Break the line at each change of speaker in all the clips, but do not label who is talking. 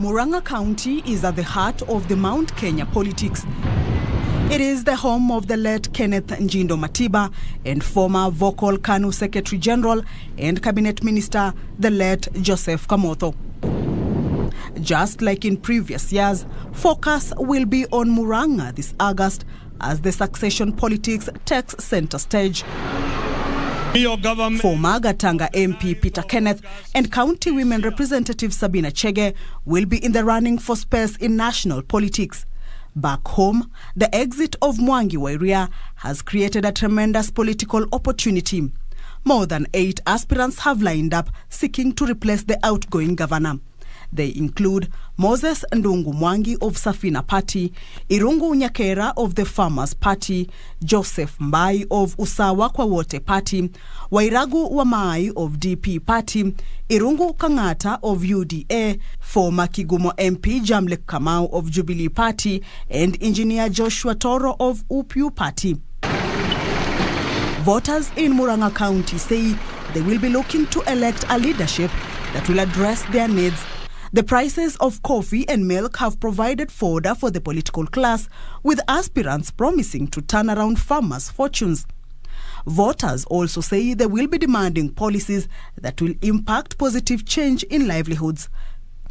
Murang'a County is at the heart of the Mount Kenya politics. It is the home of the late Kenneth Njindo Matiba and former vocal KANU Secretary General and Cabinet Minister, the late Joseph Kamotho. Just like in previous years, focus will be on Murang'a this August as the succession politics takes center stage. Former Gatanga MP Peter Kenneth and County Women Representative Sabina Chege will be in the running for space in national politics. Back home, the exit of Murang'a Gubernatorial has created a tremendous political opportunity. More than 8 aspirants have lined up seeking to replace the outgoing governor. They include Moses Ndungu Mwangi of Safina Party, Irungu Nyakera of the Farmers Party, Joseph Mbai of Usawa Kwa Wote Party, Wairagu Wamai of DP Party, Irungu Kangata of UDA, former Kigumo MP Jamlek Kamau of Jubilee Party, and Engineer Joshua Toro of UPU Party. Voters in Murang'a County say they will be looking to elect a leadership that will address their needs. The prices of coffee and milk have provided fodder for the political class, with aspirants promising to turn around farmers' fortunes. Voters also say they will be demanding policies that will impact positive change in livelihoods,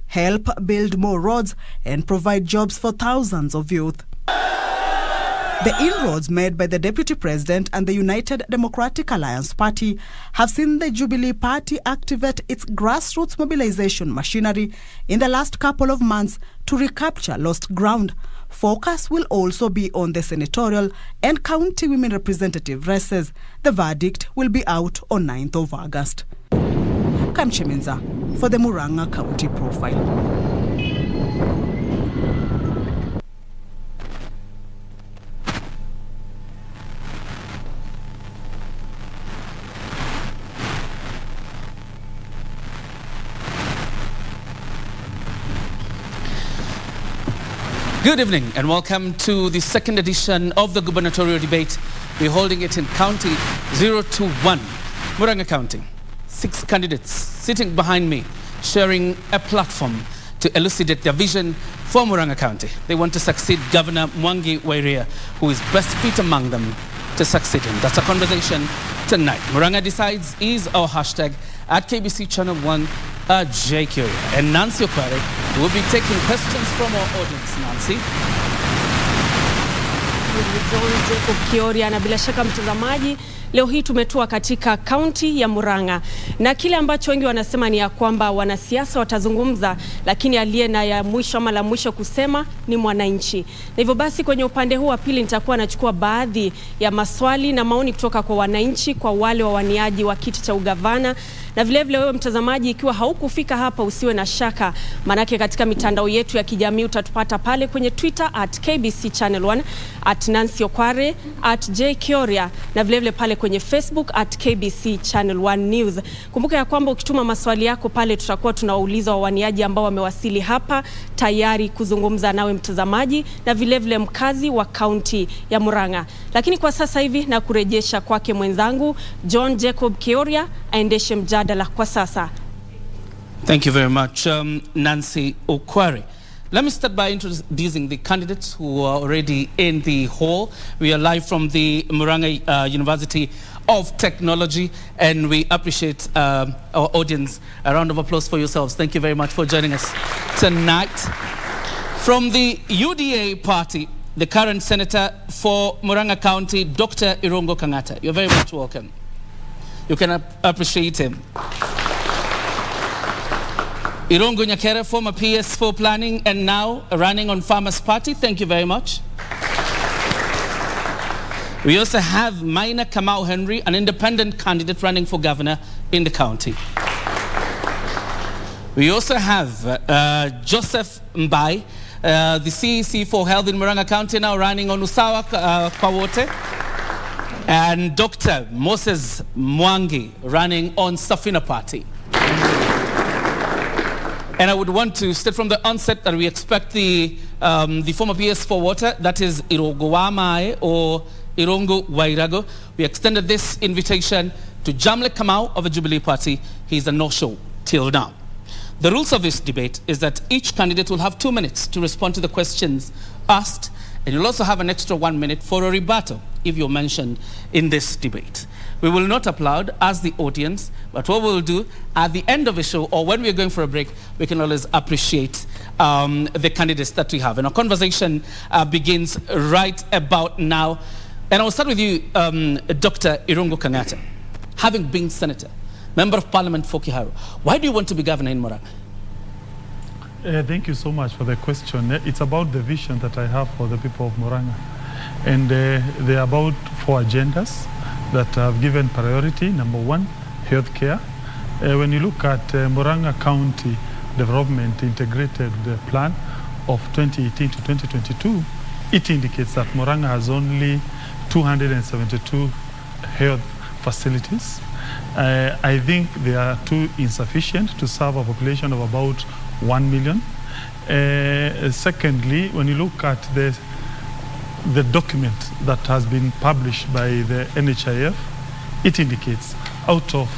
help build more roads, and provide jobs for thousands of youth. The inroads made by the Deputy President and the United Democratic Alliance Party have seen the Jubilee Party activate its grassroots mobilization machinery in the last couple of months to recapture lost ground. Focus will also be on the senatorial and county women representative races. The verdict will be out on 9th of August. Kamchemenza for the Murang'a County Profile.
Good evening and welcome to the second edition of the gubernatorial debate. We're holding it in County 021, Murang'a County. 6 candidates sitting behind me, sharing a platform to elucidate their vision for Murang'a County. They want to succeed Governor Murang'a Gubernatorial, who is best fit among them to succeed him. That's a conversation tonight. Murang'a Decides is our hashtag at KBC Channel 1. JQ and Nancy Okware will be taking questions from our audience. Nancy.
Kioria na bila shaka mtazamaji, leo hii tumetua katika kaunti ya Murang'a na kile ambacho wengi wanasema ni ya kwamba wanasiasa watazungumza, lakini aliye na ya mwisho ama la mwisho kusema ni mwananchi. Na hivyo basi kwenye upande huu wa pili nitakuwa nachukua baadhi ya maswali na maoni kutoka kwa wananchi, kwa wale wawaniaji wa kiti cha ugavana. Na vile vile wewe mtazamaji, ikiwa haukufika hapa usiwe na shaka, manake katika mitandao yetu ya kijamii utatupata pale kwenye Twitter @KBC Channel 1, @Nancy Okware, @JKioria, na vile vile pale kwenye Facebook @KBC Channel 1 News. Kumbuka ya kwamba ukituma maswali yako pale tutakuwa tunawauliza wawaniaji ambao wamewasili hapa tayari kuzungumza nawe mtazamaji, na vile vile mkazi wa kaunti ya Murang'a. Lakini kwa sasa hivi na kurejesha kwake mwenzangu John Jacob Kioria aendeshe mjadala kwa sasa.
Thank you very much, Nancy Okware. Let me start by introducing the candidates who are already in the hall. We are live from the Murang'a University of Technology, and we appreciate our audience. A round of applause for yourselves. Thank you very much for joining us tonight. From the UDA party, the current senator for Murang'a County, Dr. Irungu Kangata. You're very much welcome. You can appreciate him. Irungu Nyakera, former PS for Planning and now running on Farmers Party. Thank you very much. We also have Maina Kamau Henry, an independent candidate running for governor in the county. We also have Joseph Mbai, the CEC for Health in Murang'a County, now running on Usawa Kwa Wote. And Dr. Moses Mwangi running on Safina Party. And I would want to state from the onset that we expect the former PS for Water, that is Irungu Wamai or Irungu Wairago. We extended this invitation to Jamlek Kamau of the Jubilee Party. He's a no-show till now. The rules of this debate is that each candidate will have 2 minutes to respond to the questions asked, and you'll also have an extra 1 minute for a rebuttal if you're mentioned in this debate. We will not applaud as the audience, but what we'll do at the end of the show or when we're going for a break, we can always appreciate the candidates that we have. And our conversation begins right about now. And I'll start with you, Dr. Irungu Kang'ata. Having been senator, member of parliament for Kiharu, why do you want to be governor in Murang'a?
Thank you so much for the question. It's about the vision that I have for the people of Murang'a. And there are about 4 agendas that I've given priority. Number 1, healthcare. When you look at Murang'a County Development Integrated Plan of 2018 to 2022, it indicates that Murang'a has only 272 health facilities. I think they are too insufficient to serve a population of about 1 million. Secondly, when you look at the document that has been published by the NHIF, it indicates out of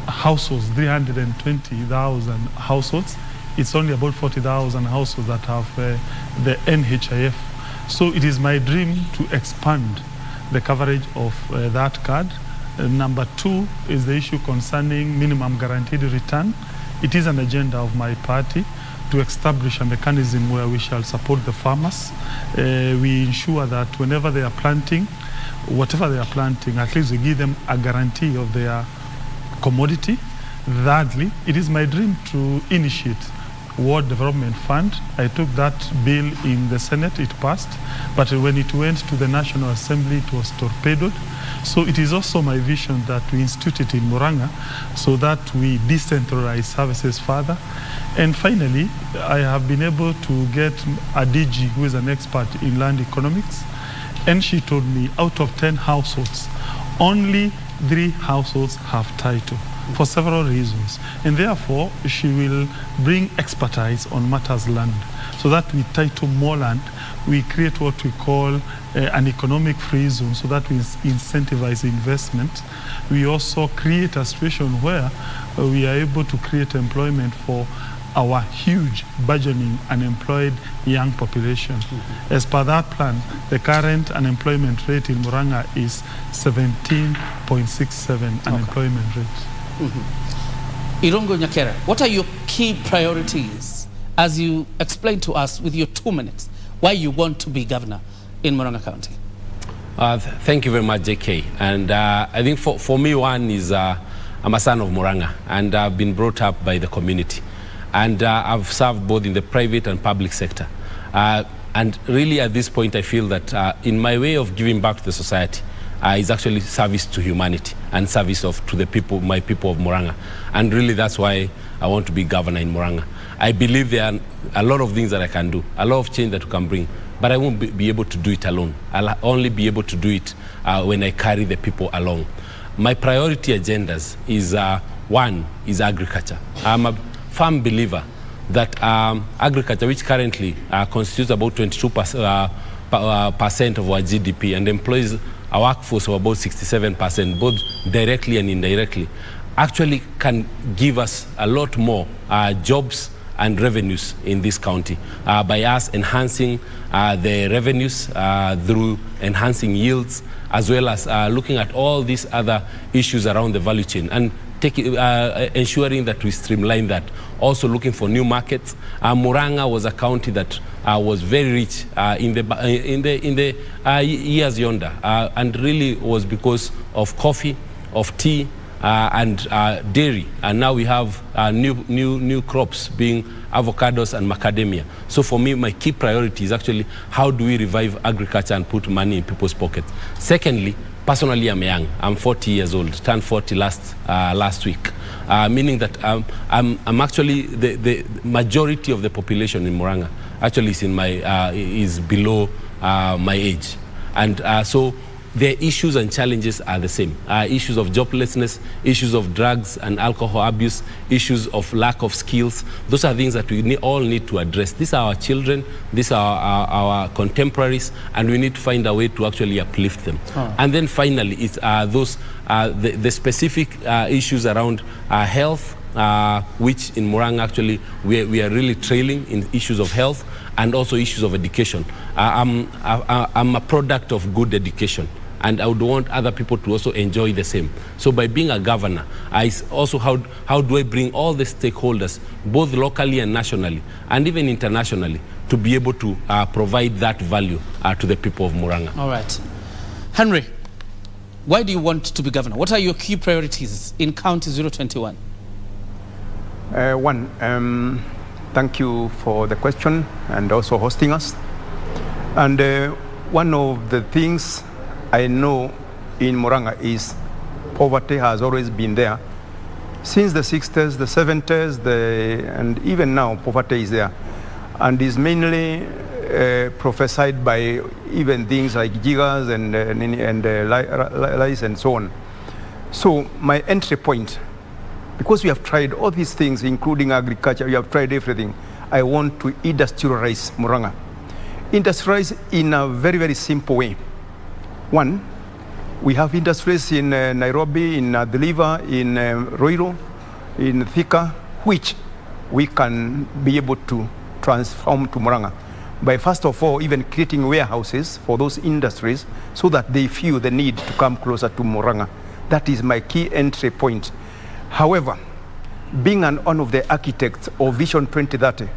households, 320,000 households, it's only about 40,000 households that have the NHIF. So it is my dream to expand the coverage of that card. Number 2 is the issue concerning minimum guaranteed return. It is an agenda of my party to establish a mechanism where we shall support the farmers. We ensure that whenever they are planting, whatever they are planting, at least we give them a guarantee of their commodity. Thirdly, it is my dream to initiate World Development Fund. I took that bill in the Senate, it passed, but when it went to the National Assembly, it was torpedoed. So it is also my vision that we institute it in Murang'a so that we decentralize services further. And finally, I have been able to get a DG who is an expert in land economics, and she told me out of 10 households, only 3 households have title for several reasons. And therefore, she will bring expertise on matters land so that we title more land. We create what we call an economic free zone so that we incentivize investment. We also create a situation where we are able to create employment for our huge burgeoning unemployed young population. As per that plan, the current unemployment rate in Murang'a is 17.67 unemployment rate.
Irungu Nyakera, what are your key priorities as you explain to us with your 2 minutes why you want to be governor in Murang'a County?
Thank you very much, JK. And I think for me, one is I'm a son of Murang'a, and I've been brought up by the community. And I've served both in the private and public sector. And really at this point, I feel that in my way of giving back to the society, is actually service to humanity and service to the people, my people of Murang'a. And really that's why I want to be governor in Murang'a. I believe there are a lot of things that I can do, a lot of change that we can bring, but I won't be able to do it alone. I'll only be able to do it when I carry the people along. My priority agendas is, 1 is agriculture. I'm a firm believer that agriculture, which currently constitutes about 22% of our GDP and employs a workforce of about 67%, both directly and indirectly, actually can give us a lot more jobs and revenues in this county by us enhancing the revenues through enhancing yields, as well as looking at all these other issues around the value chain and ensuring that we streamline that. Also looking for new markets. Murang'a was a county that was very rich in the years yonder, and really was because of coffee, of tea, and dairy. And now we have new crops being avocados and macadamia. So for me, my key priority is actually how do we revive agriculture and put money in people's pockets. Secondly, personally, I'm young. I'm 40 years old. Turned 40 last week, meaning that I'm actually the majority of the population in Murang'a actually is below my age, and so the issues and challenges are the same. Issues of joblessness, issues of drugs and alcohol abuse, issues of lack of skills. Those are things that we all need to address. These are our children, these are our contemporaries, and we need to find a way to actually uplift them. And then finally, it's the specific issues around health, which in Murang'a actually we are really trailing in issues of health and also issues of education. I'm a product of good education, and I would want other people to also enjoy the same. So by being a governor, I also how do I bring all the stakeholders, both locally and nationally, and even internationally, to be able to provide that value to the people of Murang'a.
All right. Henry, why do you want to be governor? What are your key priorities in County 021?
Thank you for the question and also hosting us. And one of the things I know in Murang'a is poverty has always been there. Since the 60s, the 70s, and even now, poverty is there. And is mainly prophesied by even things like jiggers and lies and so on. So my entry point, because we have tried all these things, including agriculture, we have tried everything, I want to industrialize Murang'a. Industrialize in a very, very simple way. One, we have industries in Nairobi, in Deliver, in Roiro, in Thika, which we can be able to transform to Murang'a by first of all even creating warehouses for those industries so that they feel the need to come closer to Murang'a. That is my key entry point. However, being one of the architects of Vision 2030,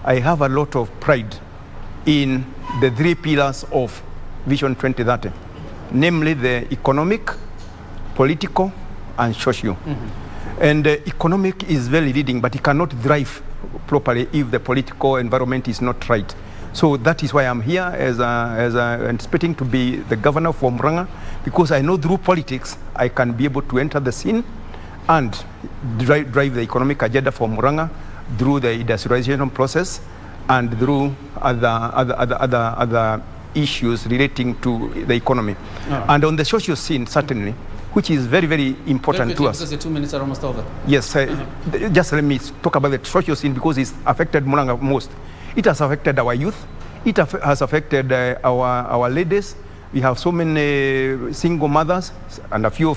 I have a lot of pride in the three pillars of Vision 2030, namely the economic, political, and social. And economic is very leading, but it cannot drive properly if the political environment is not right. So that is why I'm here as anticipating to be the governor for Murang'a, because I know through politics I can be able to enter the scene and drive the economic agenda for Murang'a through the industrialization process and through other issues relating to the economy. And on the social scene, certainly, which is very, very important to us.
Because the 2 minutes are almost over.
Yes, just let me talk about the social scene because it's affected Murang'a most. It has affected our youth. It has affected our ladies. We have so many single mothers and a few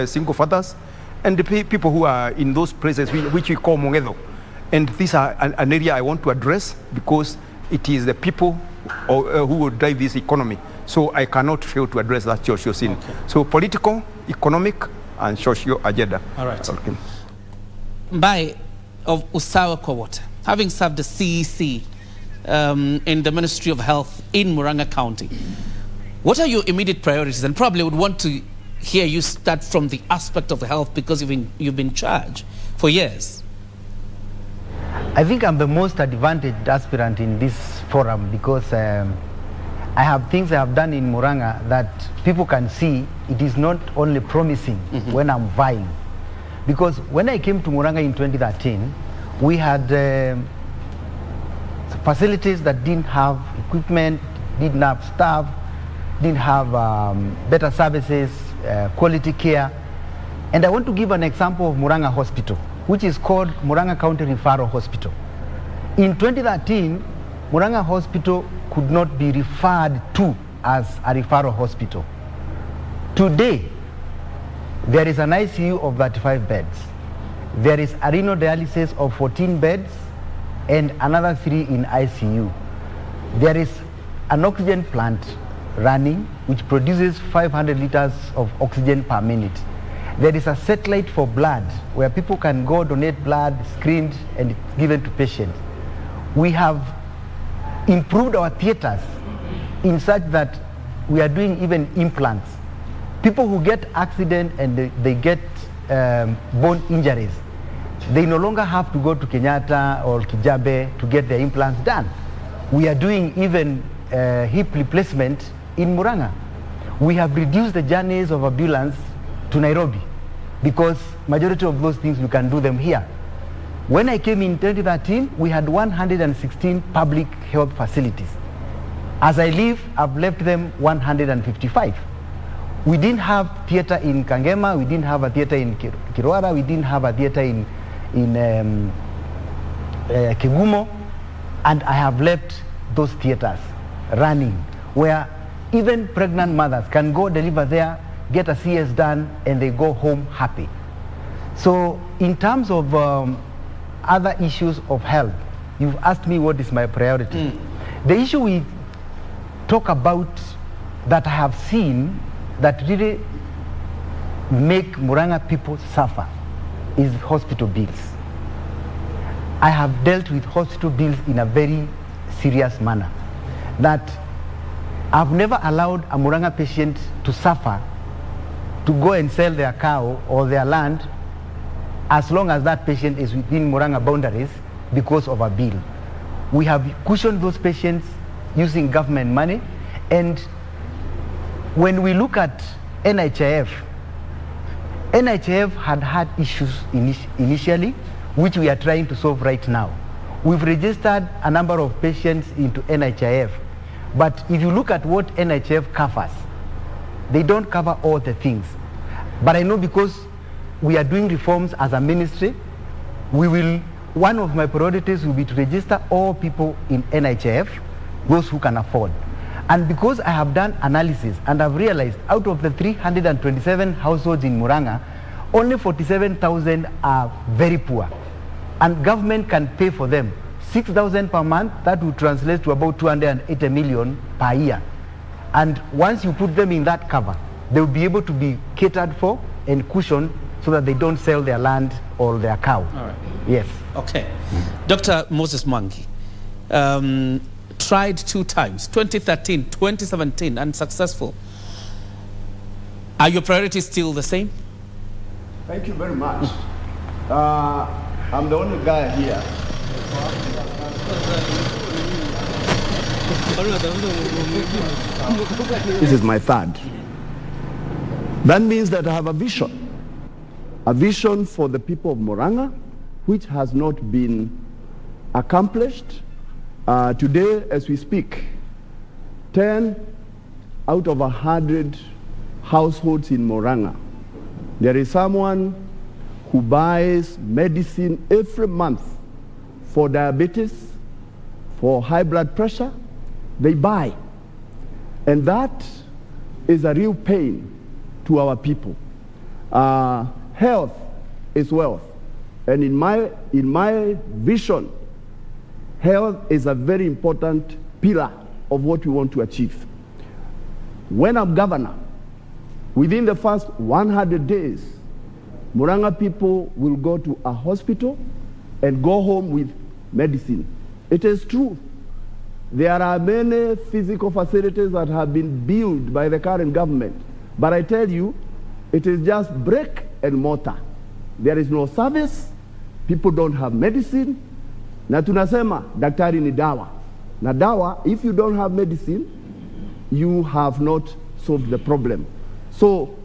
single fathers, and the people who are in those places which we call Mongedo. And these are an area I want to address because it is the people who will drive this economy. So I cannot fail to address that social scene. Okay. So political, economic, and social agenda.
All right.
Okay.
Mbai of Usawa Kowota, having served the CEC in the Ministry of Health in Murang'a County, what are your immediate priorities? And probably would want to hear you start from the aspect of health because you've been in charge for years.
I think I'm the most advantaged aspirant in this forum because I have things I have done in Murang'a that people can see. It is not only promising when I'm vying. Because when I came to Murang'a in 2013, we had facilities that didn't have equipment, didn't have staff, didn't have better services, quality care. And I want to give an example of Murang'a Hospital, which is called Murang'a County Referral Hospital. In 2013, Murang'a Hospital could not be referred to as a referral hospital. Today, there is an ICU of 35 beds. There is a renal dialysis of 14 beds and another 3 in ICU. There is an oxygen plant running which produces 500 liters of oxygen per minute. There is a satellite for blood where people can go donate blood, screened, and it's given to patients. We have improved our theaters in such that we are doing even implants. People who get accident and they get bone injuries, they no longer have to go to Kenyatta or Kijabe to get their implants done. We are doing even hip replacement in Murang'a. We have reduced the journeys of ambulance to Nairobi because majority of those things we can do them here. When I came in 2013, we had 116 public health facilities. As I leave, I've left them 155. We didn't have theater in Kangema, we didn't have a theater in Kirwara, we didn't have a theater in Kigumo, and I have left those theaters running where even pregnant mothers can go deliver there, get a CS done, and they go home happy. So in terms of other issues of health, you've asked me what is my priority. The issue we talk about that I have seen that really make Murang'a people suffer is hospital bills. I have dealt with hospital bills in a very serious manner. That I've never allowed a Murang'a patient to suffer to go and sell their cow or their land as long as that patient is within Murang'a boundaries because of a bill. We have cushioned those patients using government money, and when we look at NHIF had issues initially, which we are trying to solve right now. We've registered a number of patients into NHIF, but if you look at what NHIF covers, they don't cover all the things. But I know because we are doing reforms as a ministry, one of my priorities will be to register all people in NHIF, those who can afford. And because I have done analysis and I've realized out of the 327 households in Murang'a, only 47,000 are very poor. And government can pay for them 6,000 per month. That would translate to about 280 million per year. And once you put them in that cover, they will be able to be catered for and cushioned so that they don't sell their land or their cow.
All right.
Yes.
Okay. Dr. Moses Mwangi, tried 2 times, 2013, 2017, unsuccessful. Are your priorities still the same?
Thank you very much. I'm the only guy here. This is my third. That means that I have a vision for the people of Murang'a, which has not been accomplished. Today, as we speak, 10 out of 100 households in Murang'a, there is someone who buys medicine every month for diabetes, for high blood pressure. They buy. And that is a real pain to our people. Health is wealth. And in my vision, health is a very important pillar of what we want to achieve. When I'm governor, within the first 100 days, Murang'a people will go to a hospital and go home with medicine. It is true. There are many physical facilities that have been built by the current government. But I tell you, it is just brick and mortar. There is no service. People don't have medicine. Na tunasema daktari ni dawa. Na dawa, if you don't have medicine, you have not solved the problem. So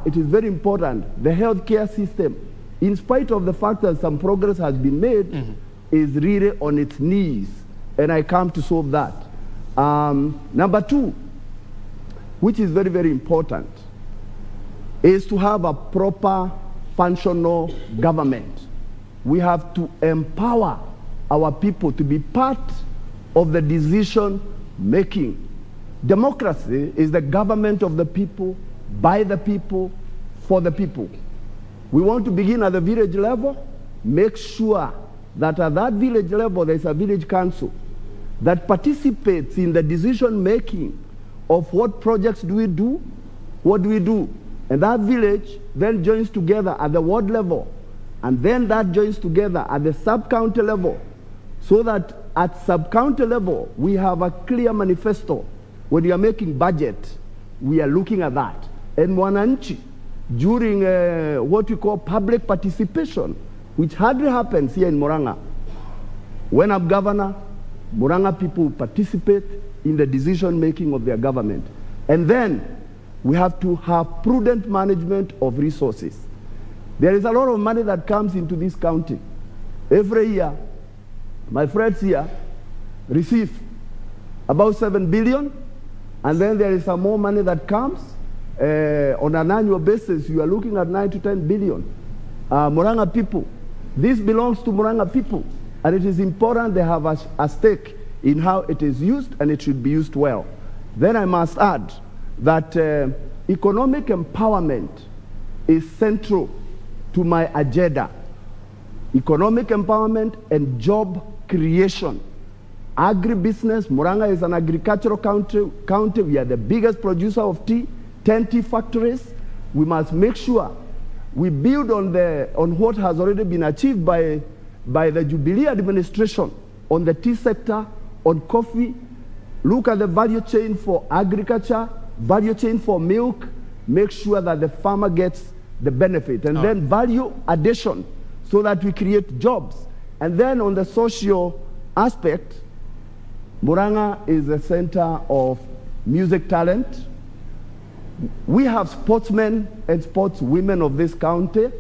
it is very important. The healthcare system, in spite of the fact that some progress has been made, is really on its knees. And I come to solve that. Number 2, which is very, very important, is to have a proper functional government. We have to empower our people to be part of the decision making. Democracy is the government of the people, by the people, for the people. We want to begin at the village level, make sure that at that village level there's a village council that participates in the decision making of what projects do we do, what do we do. And that village then joins together at the ward level, and then that joins together at the sub-county level, so that at sub-county level we have a clear manifesto. When we are making budget, we are looking at that. And Mwananchi, during what we call public participation, which hardly happens here in Murang'a, when I'm governor, Murang'a people participate in the decision making of their government. And then we have to have prudent management of resources. There is a lot of money that comes into this county. Every year, my friends here receive about 7 billion, and then there is some more money that comes. On an annual basis, you are looking at 9 to 10 billion. Murang'a people, this belongs to Murang'a people, and it is important they have a stake in how it is used, and it should be used well. Then I must add that economic empowerment is central to my agenda: economic empowerment and job creation. Agribusiness, Murang'a is an agricultural county. We are the biggest producer of tea, 10 tea factories. We must make sure we build on what has already been achieved by the Jubilee administration on the tea sector, on coffee. Look at the value chain for agriculture, value chain for milk. Make sure that the farmer gets the benefit. And then value addition so that we create jobs. And then on the social aspect, Murang'a is the center of music talent. We have sportsmen and sportswomen of this county.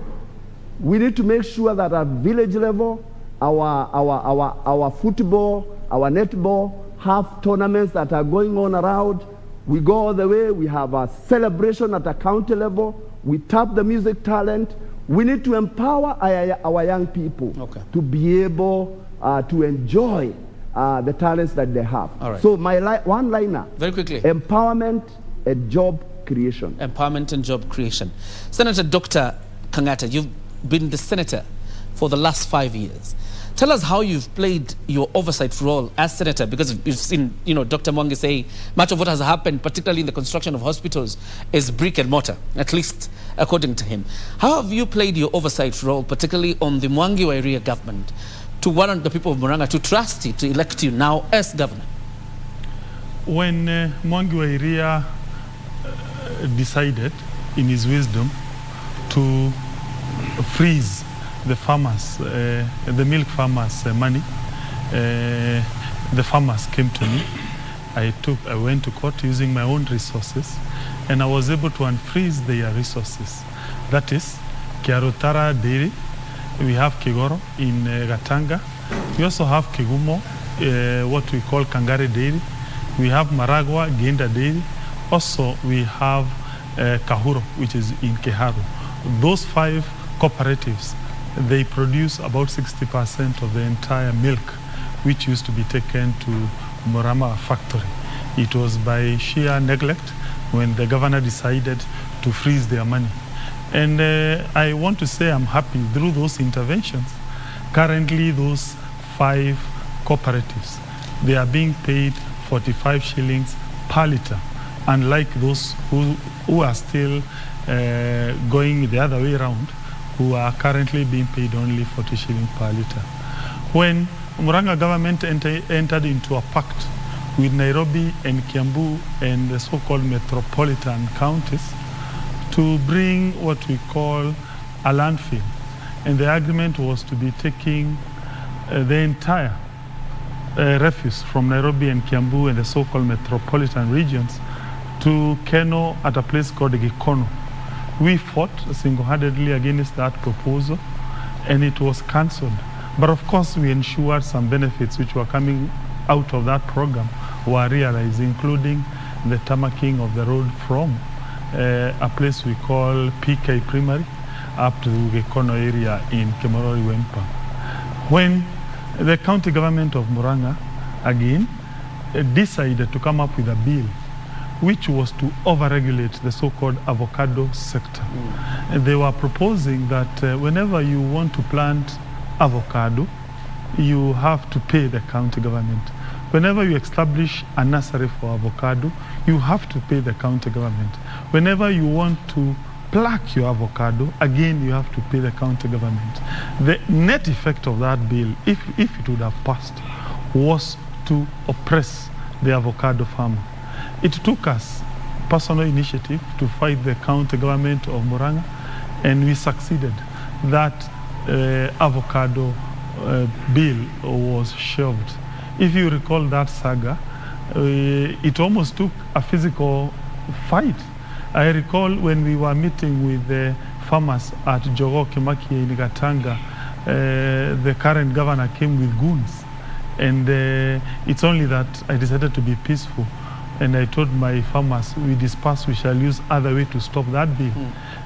We need to make sure that at village level, our football, our netball have tournaments that are going on around. We go all the way. We have a celebration at a county level. We tap the music talent. We need to empower our young people to be able to enjoy the talents that they have.
All right.
So my one-liner.
Very quickly.
Empowerment and job creation.
Empowerment and job creation. Senator Dr. Kangata, you've been the senator for the last 5 years. Tell us how you've played your oversight role as senator, because we've seen, Dr. Mwangi say much of what has happened, particularly in the construction of hospitals, is brick and mortar, at least according to him. How have you played your oversight role, particularly on the Mwangi area government, to warrant the people of Murang'a to trust you, to elect you now as governor?
When Mwangi area decided, in his wisdom, to freeze the farmers, the milk farmers' money, the farmers came to me. I went to court using my own resources, and I was able to unfreeze their resources. That is, Kiarotara Dairy, we have Kigoro in Gatanga. We also have Kigumo, what we call Kangare Dairy. We have Maragwa, Genda Dairy. Also, we have Kahuro, which is in Keharu. Those 5 cooperatives, they produce about 60% of the entire milk, which used to be taken to Murang'a factory. It was by sheer neglect when the governor decided to freeze their money. And I want to say I'm happy through those interventions. Currently, those 5 cooperatives, they are being paid 45 shillings per litre, unlike those who are still going the other way around, who are currently being paid only 40 shillings per litre. When Murang'a government entered into a pact with Nairobi and Kiambu and the so-called metropolitan counties to bring what we call a landfill, and the agreement was to be taking the entire refuse from Nairobi and Kiambu and the so-called metropolitan regions to Keno at a place called Gikono. We fought single-handedly against that proposal, and it was cancelled. But of course, we ensured some benefits which were coming out of that program were realized, including the tarmacking of the road from a place we call PK Primary up to the Gikono area in Kemorori Wempa. When the county government of Murang'a, again, decided to come up with a bill which was to overregulate the so-called avocado sector. And they were proposing that whenever you want to plant avocado, you have to pay the county government. Whenever you establish a nursery for avocado, you have to pay the county government. Whenever you want to pluck your avocado, again, you have to pay the county government. The net effect of that bill, if it would have passed, was to oppress the avocado farmer. It took us personal initiative to fight the county government of Murang'a, and we succeeded. That avocado bill was shelved. If you recall that saga, it almost took a physical fight. I recall when we were meeting with the farmers at Jogo Kimaki in Gatanga, the current governor came with goons. And it's only that I decided to be peaceful. And I told my farmers, we disperse, we shall use other way to stop that bill.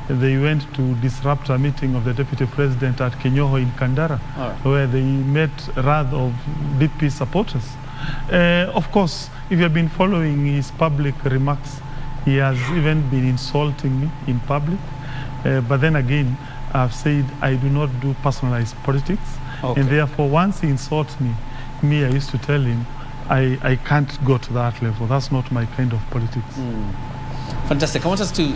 They went to disrupt a meeting of the deputy president at Kenyoho in Kandara, where they met wrath of DP supporters. Of course, if you have been following his public remarks, he has even been insulting me in public. But then again, I've said I do not do personalized politics.
Okay.
And therefore, once he insults me, I used to tell him, I can't go to that level. That's not my kind of politics.
Fantastic. I want us to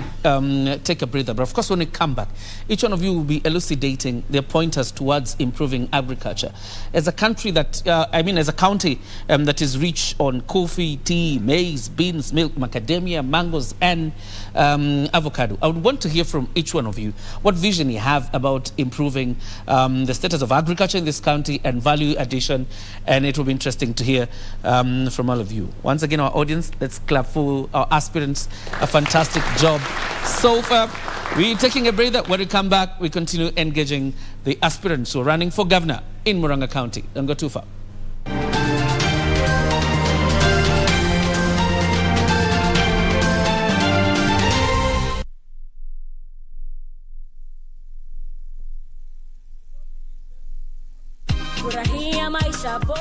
take a breather, but of course when we come back, each one of you will be elucidating their pointers towards improving agriculture. As a country that, as a county that is rich on coffee, tea, maize, beans, milk, macadamia, mangoes, and avocado, I would want to hear from each one of you what vision you have about improving the status of agriculture in this county and value addition, and it will be interesting to hear from all of you. Once again, our audience, let's clap for our aspirants. A fantastic job so far. We're taking a breather. When we come back, we continue engaging the aspirants who are running for governor in Murang'a County. Don't go too far.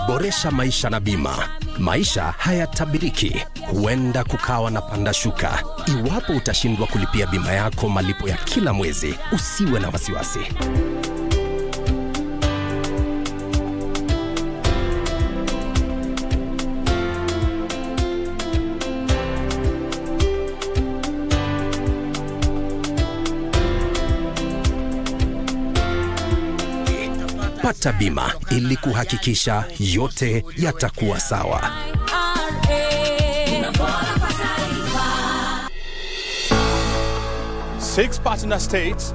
Boresha maisha na bima. Maisha hayatabiriki, huenda kukawa na panda shuka. Iwapo utashindwa kulipia bima yako malipo ya kila mwezi, usiwe na wasiwasi. Pata bima ili kuhakikisha yote yatakuwa sawa.
6 partner states,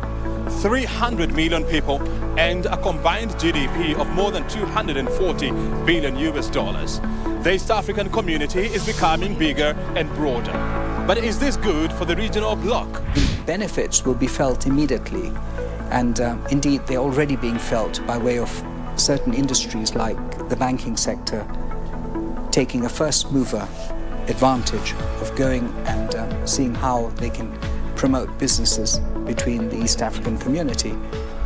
300 million people, and a combined GDP of more than 240 billion US dollars. The East African community is becoming bigger and broader. But is this good for the regional bloc?
The benefits will be felt immediately. And indeed, they're already being felt by way of certain industries like the banking sector taking a first mover advantage of going and seeing how they can promote businesses between the East African community.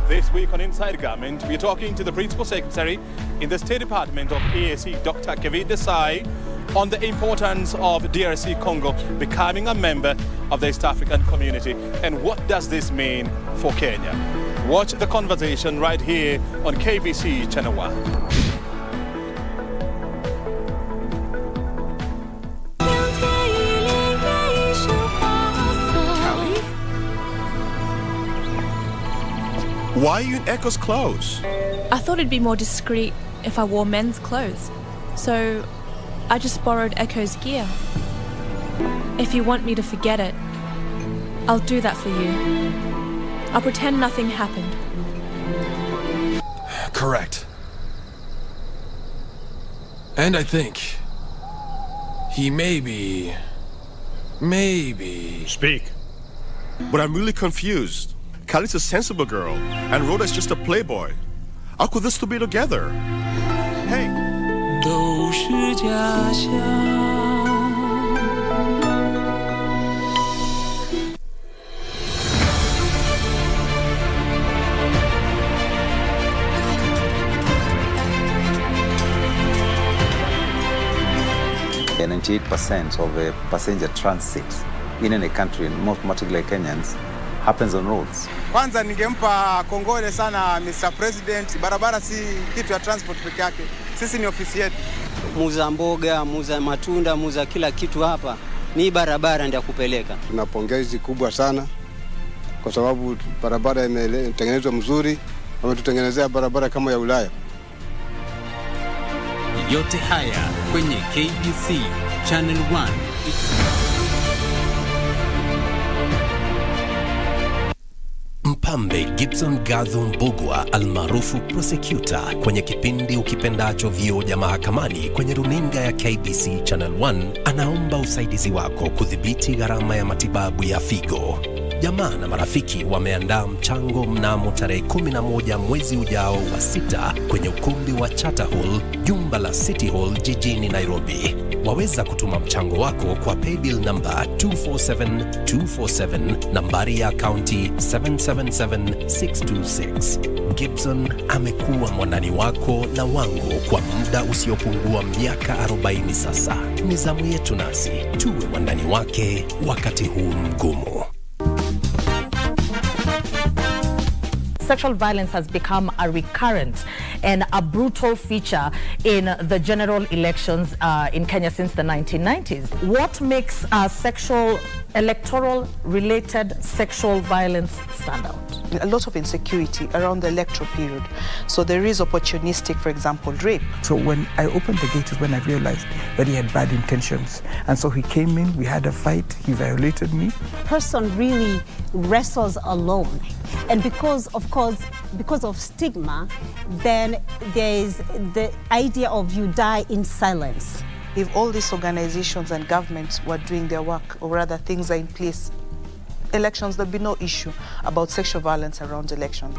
This week on Inside Government, we're talking to the Principal Secretary in the State Department of EAC, Dr. aDecides, on the importance of DRC Congo becoming a member of the East African community and what does this mean for Kenya. Watch the conversation right here on KBC Channel 1.
Why are you in Echo's clothes?
I thought it'd be more discreet if I wore men's clothes. So I just borrowed Echo's gear. If you want me to forget it, I'll do that for you. I'll pretend nothing happened.
Correct. And I think he maybe... Speak. But I'm really confused. Kali's a sensible girl, and Rhoda's just a playboy. How could this two be together? Hey.
And 98% of passenger transit in any country, most particularly Kenyans, happens on roads.
Kwanza ningempa kongole sana Mr. President. Barabara si kitu ya transport peke yake. Sisi ni ofisi yetu.
Muuza mboga, muuza matunda, muuza kila kitu hapa. Ni barabara ndio kupeleka.
Tuna pongezi kubwa sana kwa sababu barabara imetengenezwa mzuri. Wametutengenezea barabara kama ya Ulaya.
Yote haya kwenye KBC Channel 1.
Mpambe Gibson Gathu Mbugua almaarufu prosecutor kwenye kipindi Ukipendacho Vioja Mahakamani kwenye runinga ya KBC Channel 1 anaomba usaidizi wako kudhibiti gharama ya matibabu ya figo. Jamaa na marafiki wameandaa mchango mnamo tarehe 11 mwezi ujao wa 6 kwenye ukumbi wa Charter Hall, jumba la City Hall jijini Nairobi. Waweza kutuma mchango wako kwa paybill number 247247, nambari ya akaunti 777626. Gibson amekuwa mwanani wako na wangu kwa muda usiopungua miaka 40 sasa. Ni zamu yetu nasi tuwe wandani wake wakati huu mgumu.
sexual violence has become a recurrent and a brutal feature in the general elections in Kenya since the 1990s. What makes electoral-related sexual violence stand out?
A lot of insecurity around the electoral period. So there is opportunistic, for example, rape.
So when I opened the gate is when I realized that he had bad intentions. And so he came in, we had a fight, he violated me.
Person really wrestles alone. And because of stigma, then there's the idea of you die in silence.
If all these organizations and governments were doing their work, or rather things are in place, elections, there'll be no issue about sexual violence around elections.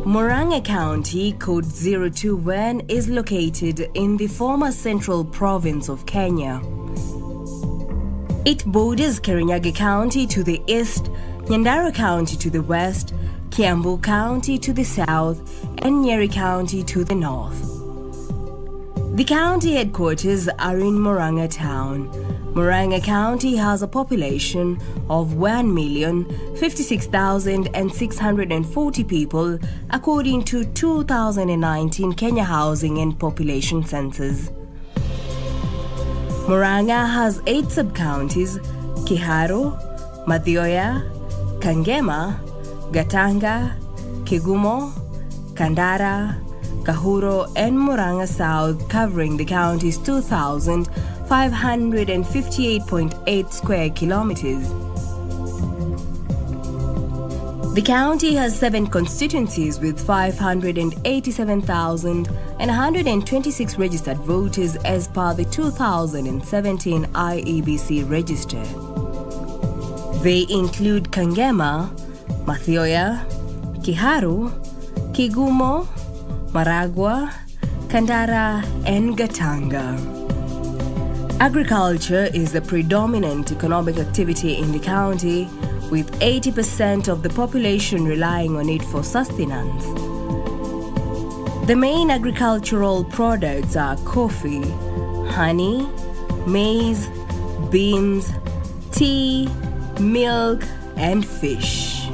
Murang'a County, code 021, is located in the former central province of Kenya. It borders Kirinyaga County to the east, Nyandarua County to the west, Kiambu County to the south, and Nyeri County to the north. The county headquarters are in Murang'a town. Murang'a County has a population of 1,056,640 people according to 2019 Kenya Housing and Population Census. Murang'a has 8 sub-counties: Kiharu, Mathioya, Kangema, Gatanga, Kigumo, Kandara, Kahuro, and Murang'a South, covering the county's 2,558.8 square kilometers. The county has 7 constituencies with 587,126 registered voters as per the 2017 IEBC register. They include Kangema, Mathioya, Kiharu, Kigumo, Maragua, Kandara, and Gatanga. Agriculture is the predominant economic activity in the county, with 80% of the population relying on it for sustenance. The main agricultural products are coffee, honey, maize, beans, tea, milk, and fish.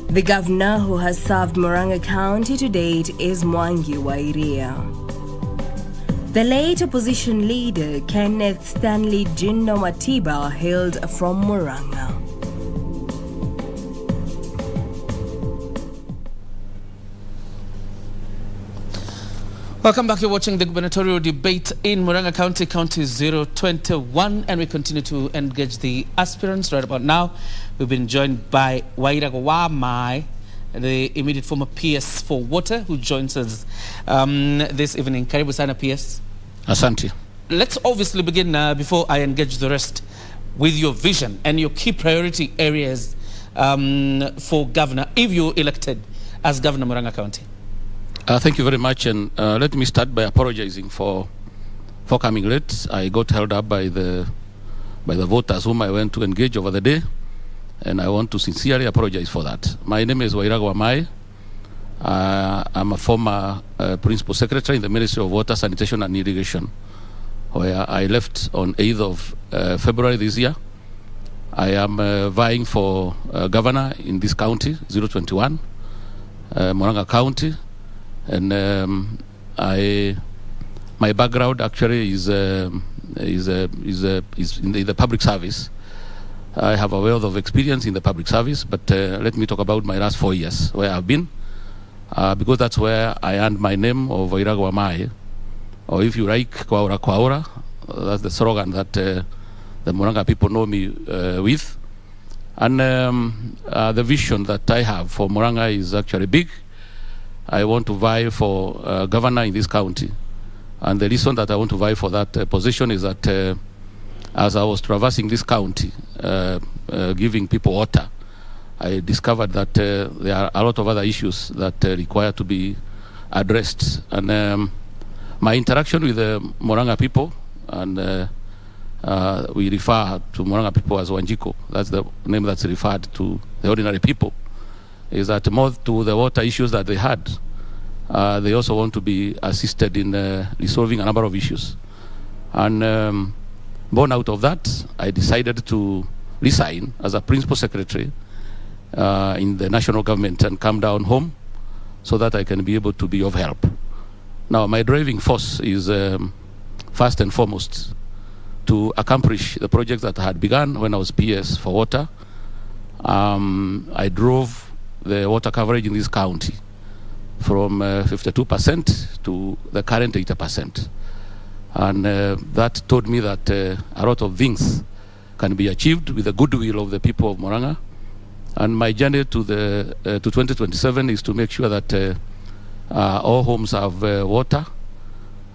The governor who has served Murang'a County to date is Mwangi Wairia. The late opposition leader Kenneth Stanley Jindo Matiba hailed from Murang'a.
Welcome back. You're watching the gubernatorial debate in Murang'a County, County 021, and we continue to engage the aspirants. Right about now, we've been joined by Waira Gawamai, the immediate former PS for Water, who joins us this evening. Karibu sana PS.
Asante.
Let's obviously begin, before I engage the rest, with your vision and your key priority areas for governor, if you're elected as governor Murang'a County.
Thank you very much, and let me start by apologizing for coming late. I got held up by the voters whom I went to engage over the day, and I want to sincerely apologize for that. My name is Waira Gawamai. I'm a former principal secretary in the Ministry of Water, Sanitation and Irrigation, where I left on 8th of February this year. I am vying for governor in this county, 021, Murang'a County. And my background actually is in the public service. I have a wealth of experience in the public service, but let me talk about my last 4 years where I've been, because that's where I earned my name of Waira Gawamai, or if you like, Kwaura Kwaura. That's the slogan that the Murang'a people know me with. And the vision that I have for Murang'a is actually big. I want to vie for governor in this county. And the reason that I want to vie for that position is that as I was traversing this county, giving people water, I discovered that there are a lot of other issues that require to be addressed. And My interaction with the Murang'a people, and we refer to Murang'a people as Wanjiko, that's the name that's referred to the ordinary people, is that more to the water issues that they had, they also want to be assisted in resolving a number of issues. And born out of that, I decided to resign as a principal secretary in the national government and come down home so that I can be able to be of help. Now, my driving force is first and foremost to accomplish the projects that I had begun when I was PS for water. I drove the water coverage in this county from 52% to the current 80%. And that told me that a lot of things can be achieved with the goodwill of the people of Murang'a. And my journey to 2027 is to make sure that all homes have water.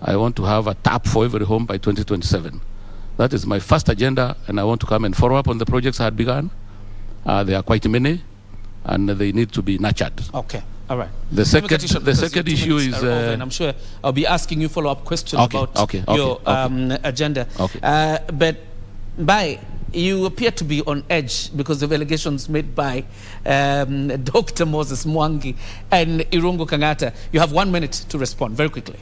I want to have a tap for every home by 2027. That is my first agenda, and I want to come and follow up on the projects I had begun. There are quite many, and they need to be nurtured.
Okay, all right.
The second issue is...
and I'm sure I'll be asking you follow-up questions about your agenda.
Okay.
But Bai, you appear to be on edge because of allegations made by Dr. Moses Mwangi and Irungu Kangata. You have 1 minute to respond, very quickly.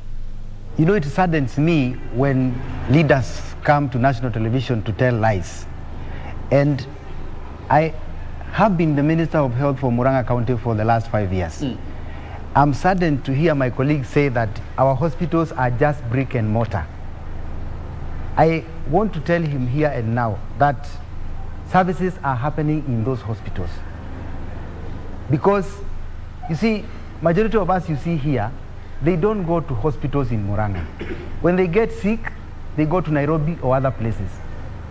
You know, it saddens me when leaders come to national television to tell lies. And I have been the Minister of Health for Murang'a County for the last 5 years. I'm saddened to hear my colleagues say that our hospitals are just brick and mortar. I want to tell him here and now that services are happening in those hospitals. Because, you see, majority of us you see here, they don't go to hospitals in Murang'a. When they get sick, they go to Nairobi or other places.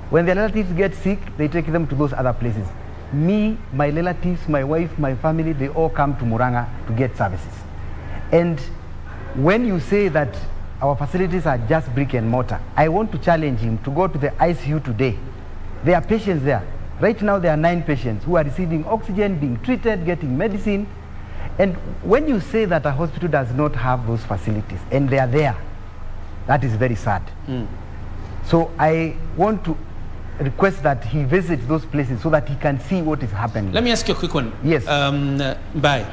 When their relatives get sick, they take them to those other places. Me, my relatives, my wife, my family, they all come to Murang'a to get services. And when you say that our facilities are just brick and mortar, I want to challenge him to go to the ICU today. There are patients there. Right now there are 9 patients who are receiving oxygen, being treated, getting medicine. And when you say that a hospital does not have those facilities and they are there, that is very sad. So I want to request that he visits those places so that he can see what is happening.
Let me ask you a quick one.
Yes.
Bai,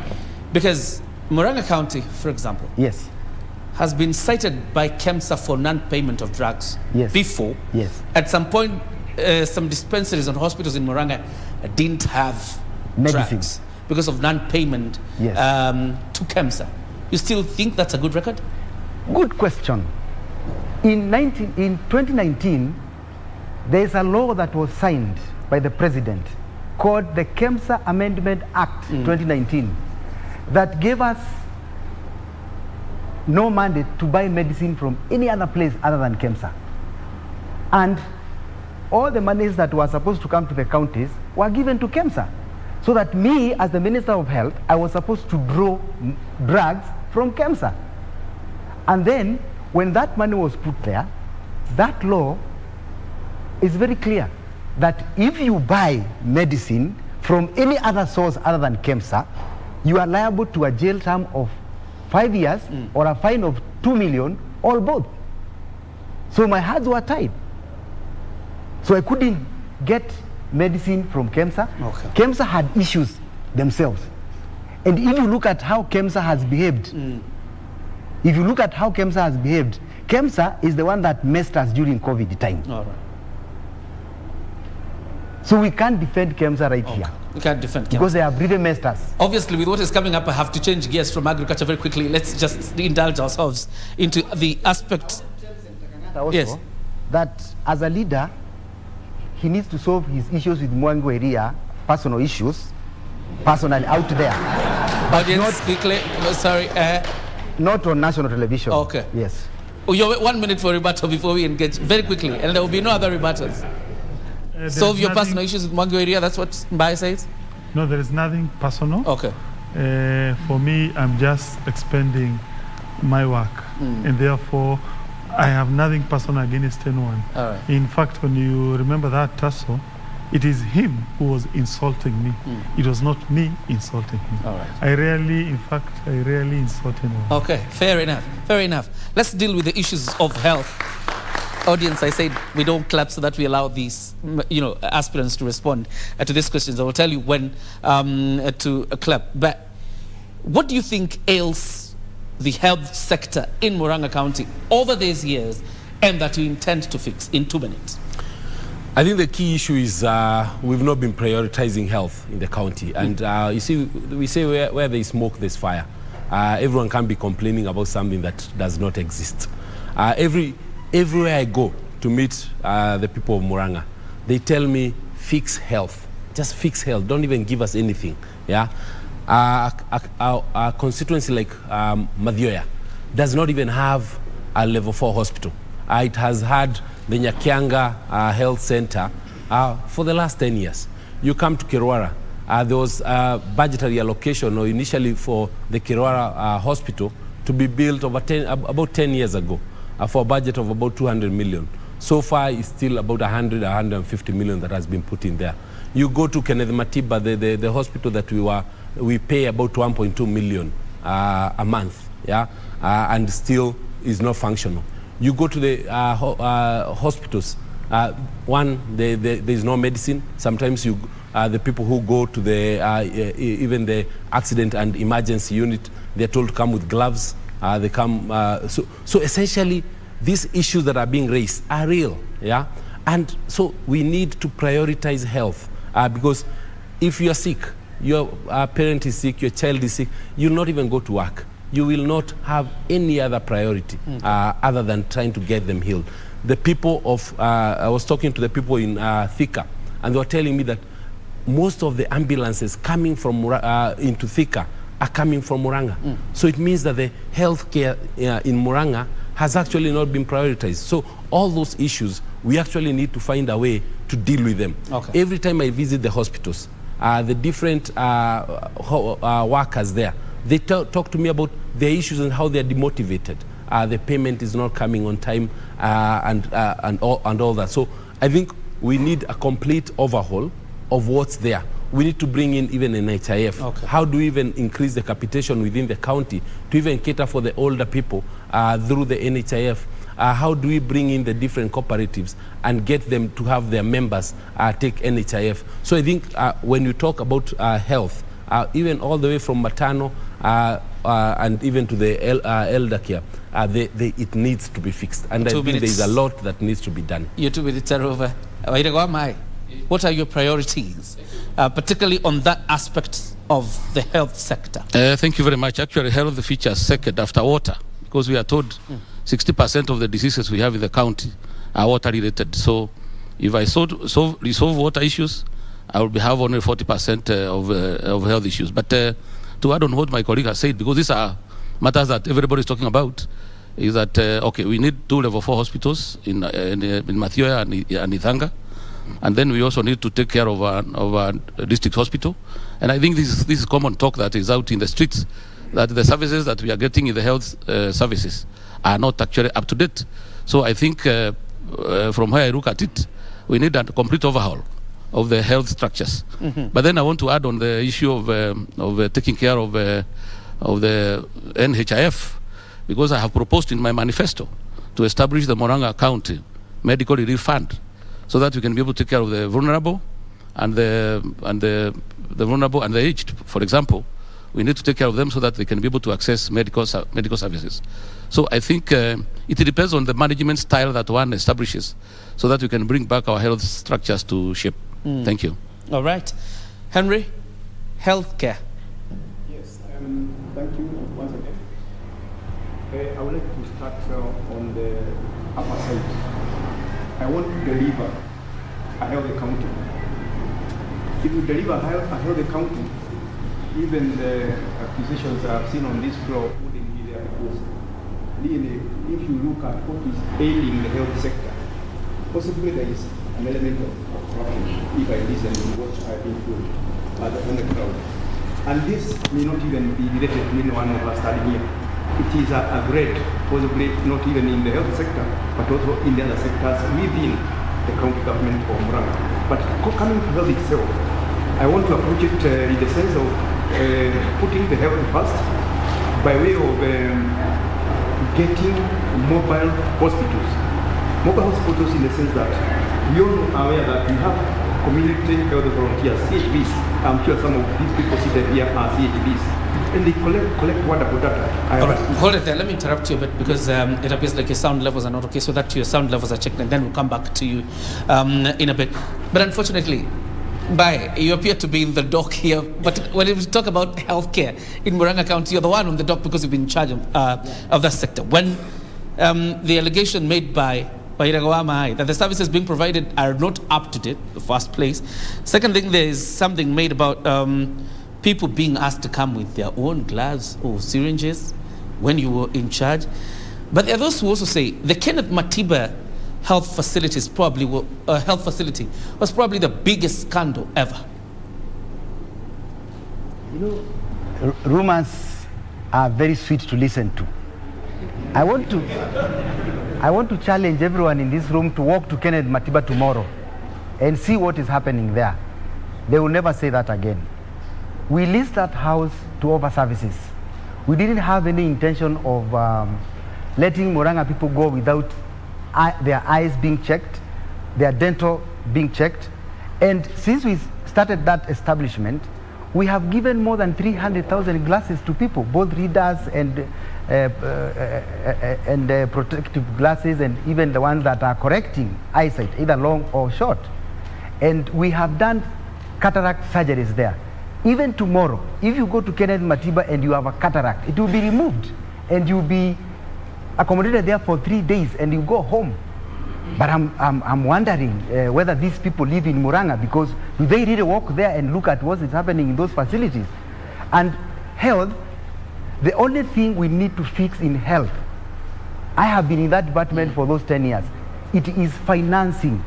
because Murang'a County, for example,
yes,
has been cited by KEMSA for non-payment of drugs before.
Yes.
At some point, some dispensaries and hospitals in Murang'a didn't have drugs because of non-payment to KEMSA. You still think that's a good record?
Good question. In 2019, there is a law that was signed by the president called the KEMSA Amendment Act 2019 that gave us no mandate to buy medicine from any other place other than KEMSA. And all the monies that were supposed to come to the counties were given to KEMSA. So that me, as the Minister of Health, I was supposed to draw drugs from KEMSA. And then, when that money was put there, that law is very clear that if you buy medicine from any other source other than KEMSA, you are liable to a jail term of 5 years or a fine of 2 million or both. So my hands were tied. So I couldn't get medicine from KEMSA. KEMSA had issues themselves. And if you look at how KEMSA has behaved, KEMSA is the one that messed us during COVID time.
All right.
So we can't defend KEMSA right here.
We can't defend KEMSA.
Because they have really messed us.
Obviously, with what is coming up, I have to change gears from agriculture very quickly. Let's just indulge ourselves into the aspect.
Also, that as a leader, he needs to solve his issues with Murang'a area, personal issues, personally out there. But
audience, quickly, sorry.
Not on national television.
Okay.
Yes.
Oh, you have 1 minute for rebuttal before we engage. Very quickly, and there will be no other rebuttals. Solve your personal issues with Murang'a area, that's what Mbai says?
No, there is nothing personal.
Okay.
For me, I'm just expanding my work. And therefore, I have nothing personal against anyone.
All right.
In fact, when you remember that tussle, It is him who was insulting me. It was not me insulting him.
All right.
I rarely insult anyone.
Okay, fair enough, fair enough. Let's deal with the issues of health. Audience, I said we don't clap so that we allow these, aspirants to respond to these questions. I will tell you when to clap. But what do you think ails the health sector in Murang'a County over these years and that you intend to fix in 2 minutes?
I think the key issue is we've not been prioritizing health in the county. And you see, we say where there is smoke, there's fire. Everyone can be complaining about something that does not exist. Everywhere I go to meet the people of Murang'a, they tell me, fix health. Just fix health. Don't even give us anything. Yeah. A constituency like Madhyoya does not even have a level 4 hospital. It has had the Nyakyanga Health Center for the last 10 years. You come to Kirwara, there was budgetary allocation initially for the Kirwara Hospital to be built about 10 years ago for a budget of about 200 million. So far, it's still about 150 million that has been put in there. You go to Kenneth Matiba, the hospital that we pay about 1.2 million a month, yeah, and still is not functional. You go to the hospitals, there's no medicine. Sometimes the people who go to even the accident and emergency unit, they're told to come with gloves. They come, so essentially, these issues that are being raised are real, yeah? And so we need to prioritize health because if you're sick, your parent is sick, your child is sick, you'll not even go to work. You will not have any other priority other than trying to get them healed. The people I was talking to the people in Thika, and they were telling me that most of the ambulances coming from into Thika are coming from Murang'a. So it means that the healthcare in Murang'a has actually not been prioritized. So all those issues, we actually need to find a way to deal with them. Okay. Every time I visit the hospitals, the different workers there, they talk to me about their issues and how they're demotivated. The payment is not coming on time and all that. So I think we need a complete overhaul of what's there. We need to bring in even an NHIF. Okay. How do we even increase the capitation within the county to even cater for the older people through the NHIF? How do we bring in the different cooperatives and get them to have their members take NHIF? So I think when you talk about health, even all the way from maternal and even to the elder care, it needs to be fixed. And I think there's a lot that needs to be done.
Your 2 minutes are over. What are your priorities, particularly on that aspect of the health sector?
Thank you very much. Actually, health features second after water, because we are told 60% of the diseases we have in the county are water-related. So if I resolve water issues, I will have only 40% of health issues. But to add on what my colleague has said, because these are matters that everybody is talking about, is that, okay, we need 2 level 4 hospitals in Madhyoya and Ithanga. And then we also need to take care of our district hospital. And I think this is common talk that is out in the streets, that the services that we are getting in the health services are not actually up to date. So I think from where I look at it, we need a complete overhaul of the health structures. But then I want to add on the issue of taking care of the NHIF, because I have proposed in my manifesto to establish the Murang'a County Medical Relief Fund, so that we can be able to take care of the vulnerable and the vulnerable and the aged. For example, we need to take care of them so that they can be able to access medical services. So I think it depends on the management style that one establishes, so that we can bring back our health structures to shape. Thank you.
All right, Henry, healthcare.
Yes, thank you once again. I would like to start on the upper side. I want to deliver a healthy county. If you deliver a healthy county, even the accusations I've seen on this floor wouldn't be there, because really, if you look at what is ailing the health sector, possibly there is an element of corruption, if I listen to what I've been told on the ground. And this may not even be related to anyone of us standing here. It is a grade, possibly not even in the health sector, but also in the other sectors within the county government of Murang'a. But coming to health itself, I want to approach it in the sense of putting the health first by way of getting mobile hospitals. Mobile hospitals in the sense that we all are aware that we have community health volunteers, CHVs. I'm sure some of these people seated here are CHVs. And they collect wonderful data.
All right, hold it there. Let me interrupt you a bit because it appears like your sound levels are not okay, so that your sound levels are checked, and then we'll come back to you in a bit. But unfortunately, you appear to be in the dock here, but when we talk about healthcare in Murang'a County, you're the one on the dock because you've been in charge of that sector. When the allegation made by Iragwa that the services being provided are not up to date, the first place. Second thing, there is something made about people being asked to come with their own gloves or syringes when you were in charge. But there are those who also say the Kenneth Matiba health facility was probably the biggest scandal ever.
You know, rumors are very sweet to listen to. I want to challenge everyone in this room to walk to Kenneth Matiba tomorrow and see what is happening there. They will never say that again. We leased that house to Over Services. We didn't have any intention of letting Murang'a people go without their eyes being checked, their dental being checked. And since we started that establishment, we have given more than 300,000 glasses to people, both readers and protective glasses, and even the ones that are correcting eyesight, either long or short. And we have done cataract surgeries there. Even tomorrow, if you go to Kenneth Matiba and you have a cataract, it will be removed and you'll be accommodated there for 3 days and you go home. But I'm wondering whether these people live in Murang'a, because do they really walk there and look at what is happening in those facilities? And health, the only thing we need to fix in health, I have been in that department for those 10 years, it is financing.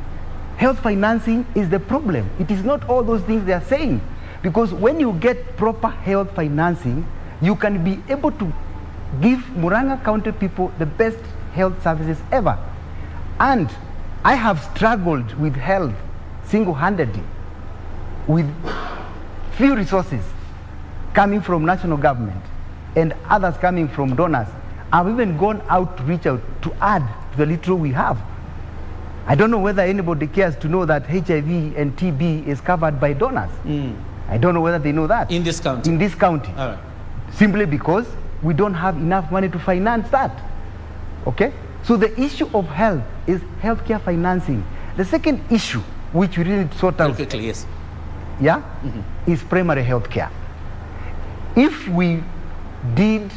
Health financing is the problem. It is not all those things they are saying. Because when you get proper health financing, you can be able to give Murang'a County people the best health services ever. And I have struggled with health single-handedly, with few resources coming from national government and others coming from donors. I've even gone out to reach out to add to the little we have. I don't know whether anybody cares to know that HIV and TB is covered by donors. I don't know whether they know that.
In this county?
In this county.
All right.
Simply because we don't have enough money to finance that. Okay? So the issue of health is healthcare financing. The second issue, which we really need to sort out,
quickly, yes,
yeah, is primary healthcare. If we did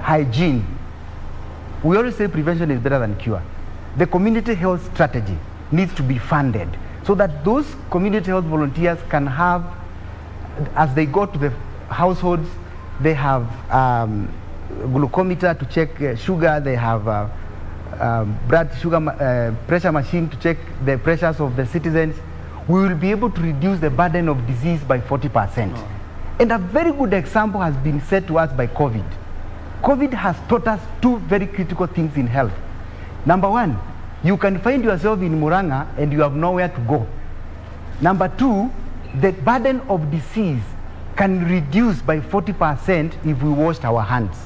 hygiene, we always say prevention is better than cure. The community health strategy needs to be funded so that those community health volunteers can have, as they go to the households, they have glucometer to check sugar, they have blood sugar pressure machine to check the pressures of the citizens. We will be able to reduce the burden of disease by 40%. And a very good example has been said to us by COVID. COVID has taught us two very critical things in health. Number one, you can find yourself in Murang'a and you have nowhere to go. Number two, the burden of disease can reduce by 40% if we washed our hands.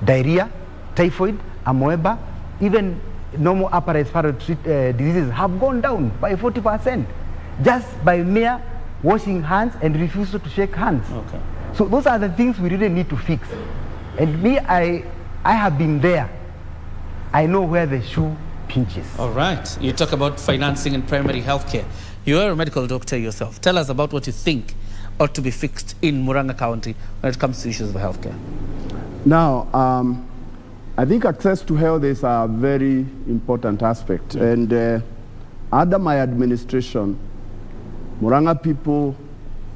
Diarrhea, typhoid, amoeba, even normal upper respiratory diseases have gone down by 40% just by mere washing hands and refusal to shake hands.
Okay.
So those are the things we really need to fix. And me, I have been there. I know where the shoe pinches.
All right. You talk about financing and primary health care. You are a medical doctor yourself. Tell us about what you think ought to be fixed in Murang'a County when it comes to issues of healthcare.
Now, I think access to health is a very important aspect. And under my administration, Murang'a people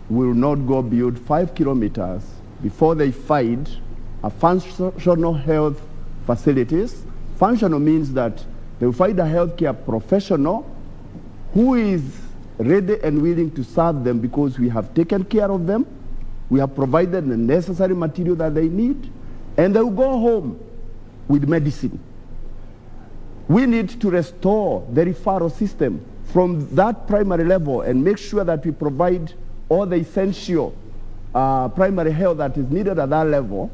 will not go beyond 5 kilometers before they find a functional health facilities. Functional means that they will find a healthcare professional who is ready and willing to serve them because we have taken care of them, we have provided the necessary material that they need, and they will go home with medicine. We need to restore the referral system from that primary level and make sure that we provide all the essential primary health that is needed at that level.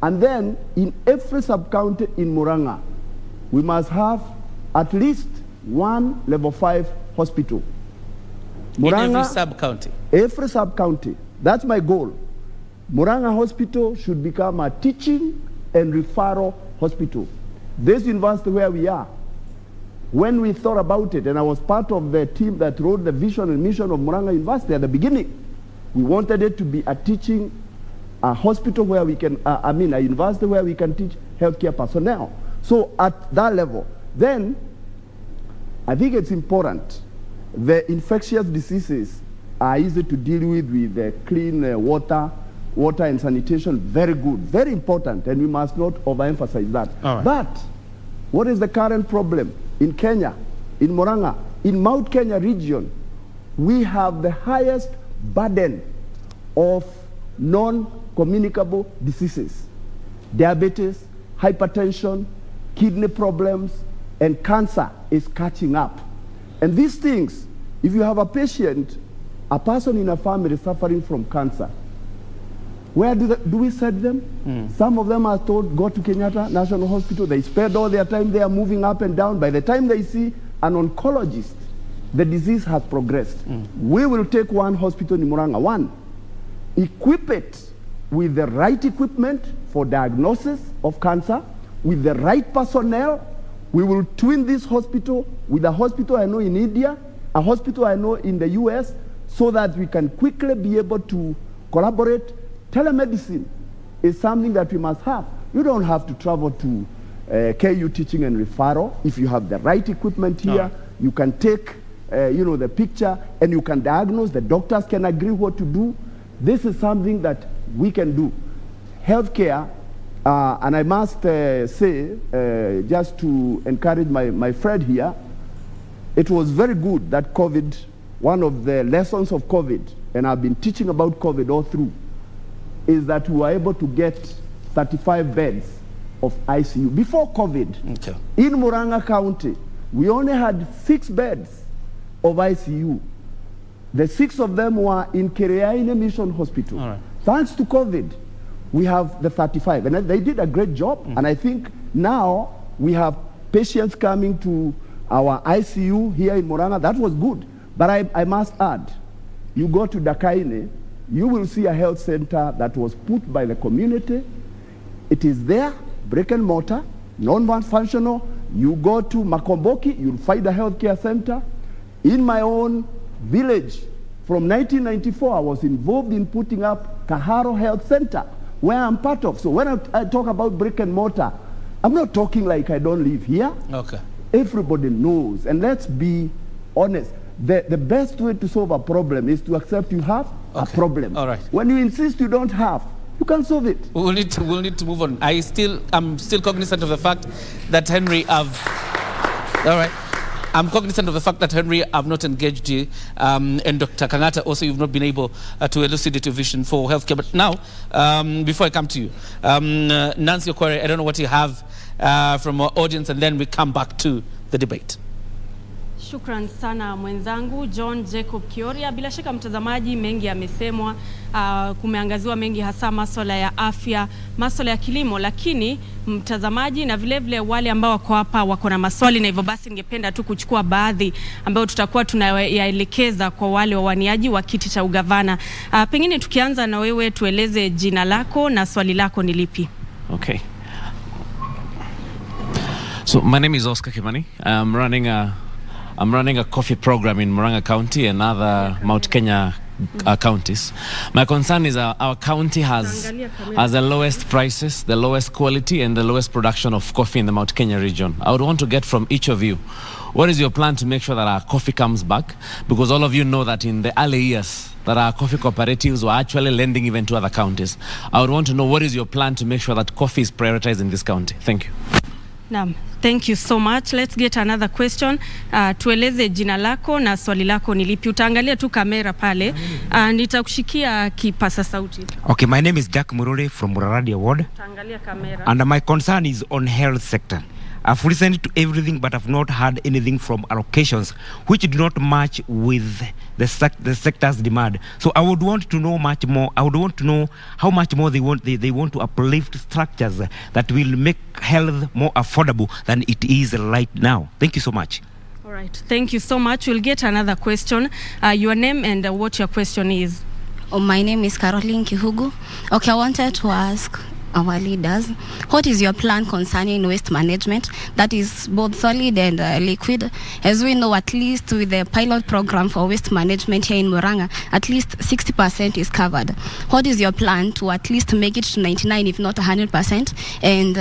And then in every sub-county in Murang'a, we must have at least one level 5 hospital. Murang'a,
in every sub-county?
Every sub-county. That's my goal. Murang'a Hospital should become a teaching and referral hospital. This university where we are, when we thought about it, and I was part of the team that wrote the vision and mission of Murang'a University at the beginning, we wanted it to be a teaching hospital where we can, a university where we can teach healthcare personnel. So at that level, then I think it's important. The infectious diseases are easy to deal with clean water and sanitation, very good, very important, and we must not overemphasize that.
All right.
But what is the current problem in Kenya, in Murang'a, in Mount Kenya region? We have the highest burden of non-communicable diseases, diabetes, hypertension, kidney problems, and cancer is catching up. And these things, if you have a patient, a person in a family suffering from cancer, where do we send them? Some of them are told, go to Kenyatta National Hospital. They spend all their time there moving up and down. By the time they see an oncologist, the disease has progressed. We will take one hospital in Murang'a, one, equip it with the right equipment for diagnosis of cancer, with the right personnel. We will twin this hospital with a hospital I know in India, a hospital I know in the US, so that we can quickly be able to collaborate. Telemedicine is something that we must have. You don't have to travel to KU teaching and referral. If you have the right equipment here, you can take the picture and you can diagnose. The doctors can agree what to do. This is something that we can do. Healthcare, and I must say, just to encourage my friend here, it was very good that COVID, one of the lessons of COVID, and I've been teaching about COVID all through, is that we were able to get 35 beds of ICU. Before COVID,
okay,
in Murang'a County, we only had 6 beds of ICU. The 6 of them were in Kereaine Mission Hospital.
All right.
Thanks to COVID, we have the 35. And they did a great job. And I think now we have patients coming to our ICU here in Murang'a. That was good. But I must add, you go to Dakaine, you will see a health center that was put by the community. It is there, brick and mortar, non-functional. You go to Makomboki, you'll find a healthcare center. In my own village, from 1994, I was involved in putting up Kaharo Health Center, where I'm part of. So when I talk about brick and mortar, I'm not talking like I don't live here.
Okay.
Everybody knows, and let's be honest. The best way to solve a problem is to accept you have a problem.
All right.
When you insist you don't have, you can solve it.
We'll need to move on. I'm still cognizant of the fact that Henry, I'm cognizant of the fact that Henry, I've not engaged you, and Dr. Kangata, also you've not been able to elucidate your vision for healthcare. But now, before I come to you, Nancy Okware, I don't know what you have from our audience, and then we come back to the debate.
Shukran sana mwenzangu John Jacob Kioria. Bila shaka mtazamaji, mengi yamesemwa, kumeangaziwa mengi, hasa masuala ya afya, masuala ya kilimo, lakini mtazamaji na vile vile wale ambao wako hapa wako na maswali, na hivyo basi ningependa tu kuchukua baadhi ambayo tutakuwa tunayaelekeza kwa wale wawaniaji wa kiti cha ugavana. Pengine tukianza na wewe, tueleze jina lako na swali lako ni lipi?
Okay. So my name is Oscar Kimani. I'm running a coffee program in Murang'a County and other Mount Kenya counties. My concern is our county has the lowest prices, the lowest quality, and the lowest production of coffee in the Mount Kenya region. I would want to get from each of you, what is your plan to make sure that our coffee comes back? Because all of you know that in the early years, that our coffee cooperatives were actually lending even to other counties. I would want to know what is your plan to make sure that coffee is prioritized in this county. Thank you.
Naam, thank you so much. Let's get another question. Tueleze jina lako na swali lako ni lipi. Utaangalia tu kamera pale. Nitakushikia kipasa sauti.
Okay, my name is Jack Murure from Muraradia Ward.
Utaangalia kamera.
And my concern is on health sector. I've listened to everything, but I've not heard anything from allocations, which do not match with the sector's demand. So I would want to know much more. I would want to know how much more they want to uplift structures that will make health more affordable than it is right now. Thank you so much.
All right. Thank you so much. We'll get another question. Your name and what your question is.
Oh, my name is Caroline Kihugu. Okay, I wanted to ask our leaders, what is your plan concerning waste management that is both solid and liquid? As we know, at least with the pilot program for waste management here in Murang'a, at least 60% is covered. What is your plan to at least make it to 99, if not 100%? And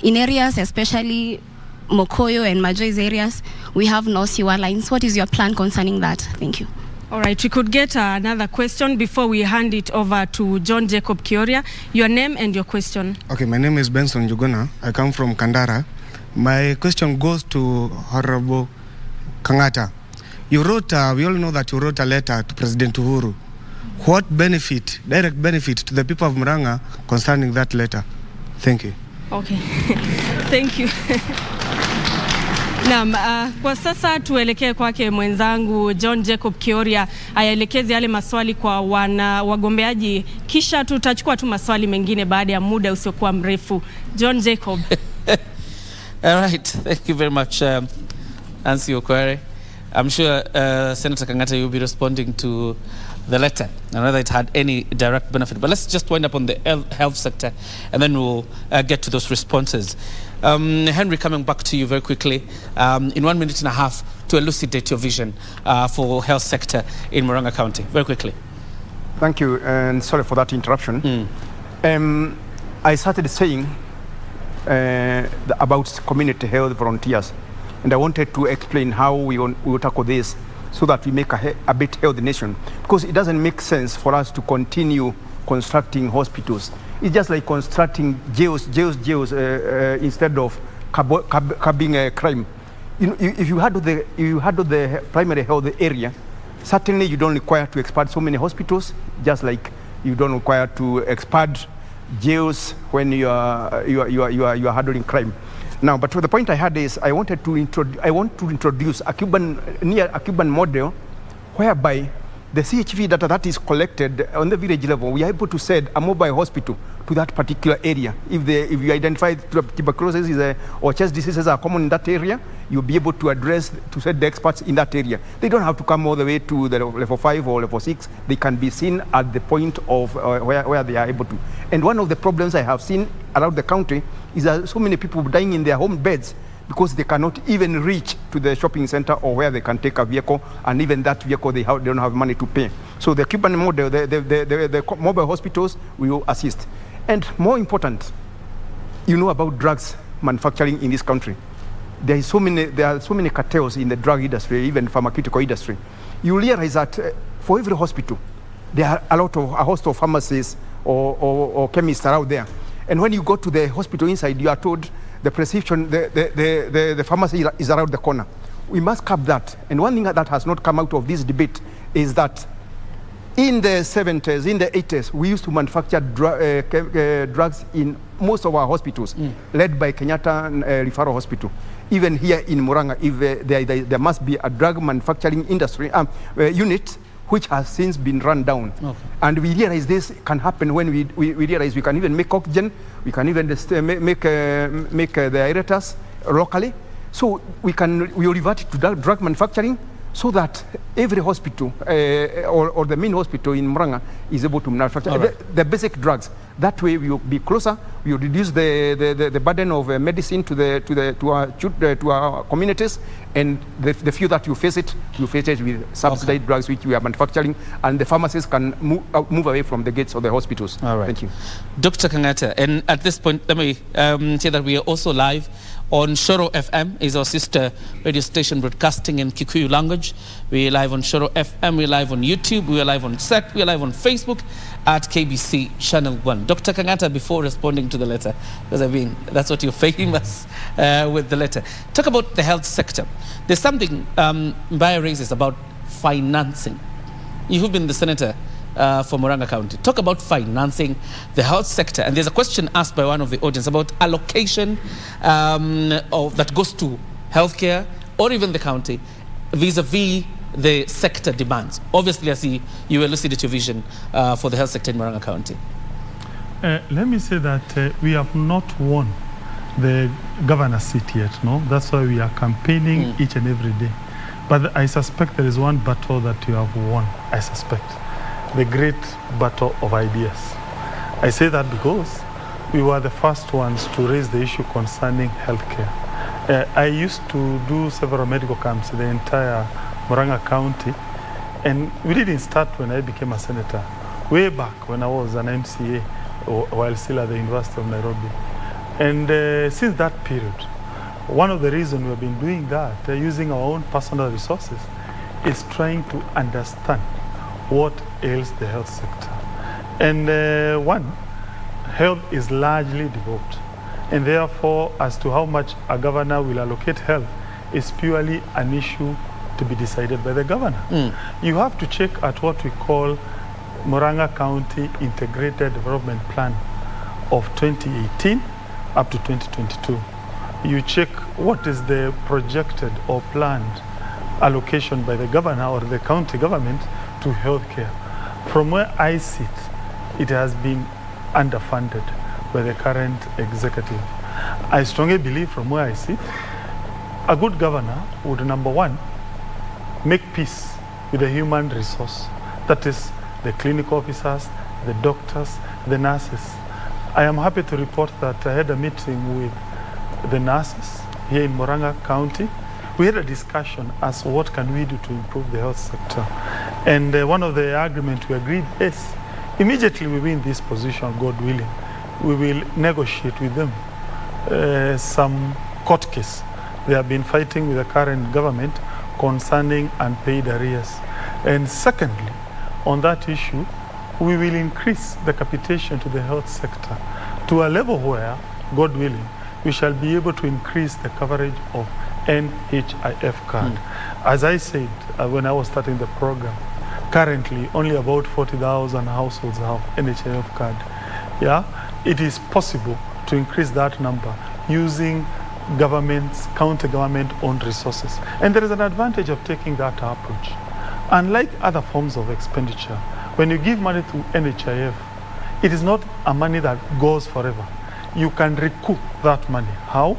in areas, especially Mokoyo and Majoi's areas, we have no sewer lines. What is your plan concerning that? Thank you.
All right, we could get another question before we hand it over to John Jacob Kioria. Your name and your question.
Okay, my name is Benson Juguna. I come from Kandara. My question goes to Honorable Kangata. You wrote, we all know that you wrote a letter to President Uhuru. What benefit, direct benefit to the people of Murang'a concerning that letter? Thank you.
Okay, thank you. Naam, kwa sasa tuelekee kwake mwenzangu John Jacob Kioria ayaelekeze yale maswali kwa wagombeaji, kisha tutachukua tu maswali mengine baada ya muda usiokuwa mrefu. John Jacob.
All right, thank you very much. Answer your query. I'm sure Senator Kangata, you'll be responding to the letter and whether it had any direct benefit. But let's just wind up on the health sector and then we'll get to those responses. Henry, coming back to you very quickly, in 1 minute and a half to elucidate your vision for health sector in Murang'a County. Very quickly.
Thank you, and sorry for that interruption. I started saying about community health volunteers, and I wanted to explain how we will tackle this so that we make a bit healthy nation, because it doesn't make sense for us to continue constructing hospitals. It's just like constructing jails instead of curbing crime. If you handle the primary health area, certainly you don't require to expand so many hospitals, just like you don't require to expand jails when you are handling crime. Now, but the point I had is I want to introduce a Cuban model whereby the CHV data that is collected on the village level, we are able to send a mobile hospital to that particular area. If you identify tuberculosis or chest diseases are common in that area, you'll be able to send the experts in that area. They don't have to come all the way to the level 5 or level 6. They can be seen at the point of where they are able to. And one of the problems I have seen around the country is that so many people dying in their home beds because they cannot even reach to the shopping center or where they can take a vehicle, and even that vehicle they don't have money to pay. So the Cuban model, the mobile hospitals will assist. And more important, you know about drugs manufacturing in this country. There are so many cartels in the drug industry, even pharmaceutical industry. You realize that for every hospital, there are a host of pharmacies or chemists around there. And when you go to the hospital inside, you are told the prescription, the pharmacy is around the corner. We must cap that. And one thing that has not come out of this debate is that in the 70s, in the 80s, we used to manufacture drugs in most of our hospitals, led by Kenyatta Referral Hospital. Even here in Murang'a, if there must be a drug manufacturing industry unit, which has since been run down. Okay. And we realize this can happen when we realize we can even make oxygen, we can even make the aerators locally. So we will revert to drug manufacturing so that every hospital or the main hospital in Murang'a is able to manufacture the basic drugs. That way we will be closer, we will reduce the burden of medicine to our communities, and the few that you face it with subsidized drugs which we are manufacturing, and the pharmacies can move away from the gates of the hospitals.
All right.
Thank you.
Dr. Kangata, and at this point, let me say that we are also live on Shoro FM, is our sister radio station broadcasting in Kikuyu language. We are live on Shoro FM, we are live on YouTube, we are live on SET, we are live on Facebook at KBC Channel 1. Dr. Kangata, before responding to the letter, because that's what you're famous with the letter. Talk about the health sector. There's something Mbaya raises about financing. You've been the senator for Murang'a County. Talk about financing the health sector. And there's a question asked by one of the audience about allocation that goes to healthcare or even the county vis-a-vis the sector demands. Obviously, I see you elucidate your vision for the health sector in Murang'a County.
Let me say that we have not won the governor's seat yet, no? That's why we are campaigning each and every day. But I suspect there is one battle that you have won, I suspect. The great battle of ideas. I say that because we were the first ones to raise the issue concerning healthcare. I used to do several medical camps in the entire Murang'a County, and we didn't start when I became a senator. Way back when I was an MCA, while still at the University of Nairobi. And since that period, one of the reasons we've been doing that, using our own personal resources, is trying to understand what ails the health sector. And one, health is largely devolved. And therefore, as to how much a governor will allocate health is purely an issue to be decided by the governor. You have to check at what we call Murang'a County Integrated Development Plan of 2018 up to 2022. You check what is the projected or planned allocation by the governor or the county government to healthcare. From where I sit, it has been underfunded by the current executive. I strongly believe from where I sit, a good governor would, number one, make peace with the human resource. That is the clinical officers, the doctors, the nurses. I am happy to report that I had a meeting with the nurses here in Murang'a County. We had a discussion as to what can we do to improve the health sector. And one of the agreements we agreed is immediately we win this position, God willing, we will negotiate with them some court case they have been fighting with the current government concerning unpaid arrears. And secondly, on that issue, we will increase the capitation to the health sector to a level where, God willing, we shall be able to increase the coverage of NHIF card. As I said when I was starting the program, currently only about 40,000 households have NHIF card. Yeah, it is possible to increase that number using government's, county government-owned resources. And there is an advantage of taking that approach. Unlike other forms of expenditure, when you give money to NHIF, it is not a money that goes forever. You can recoup that money. How?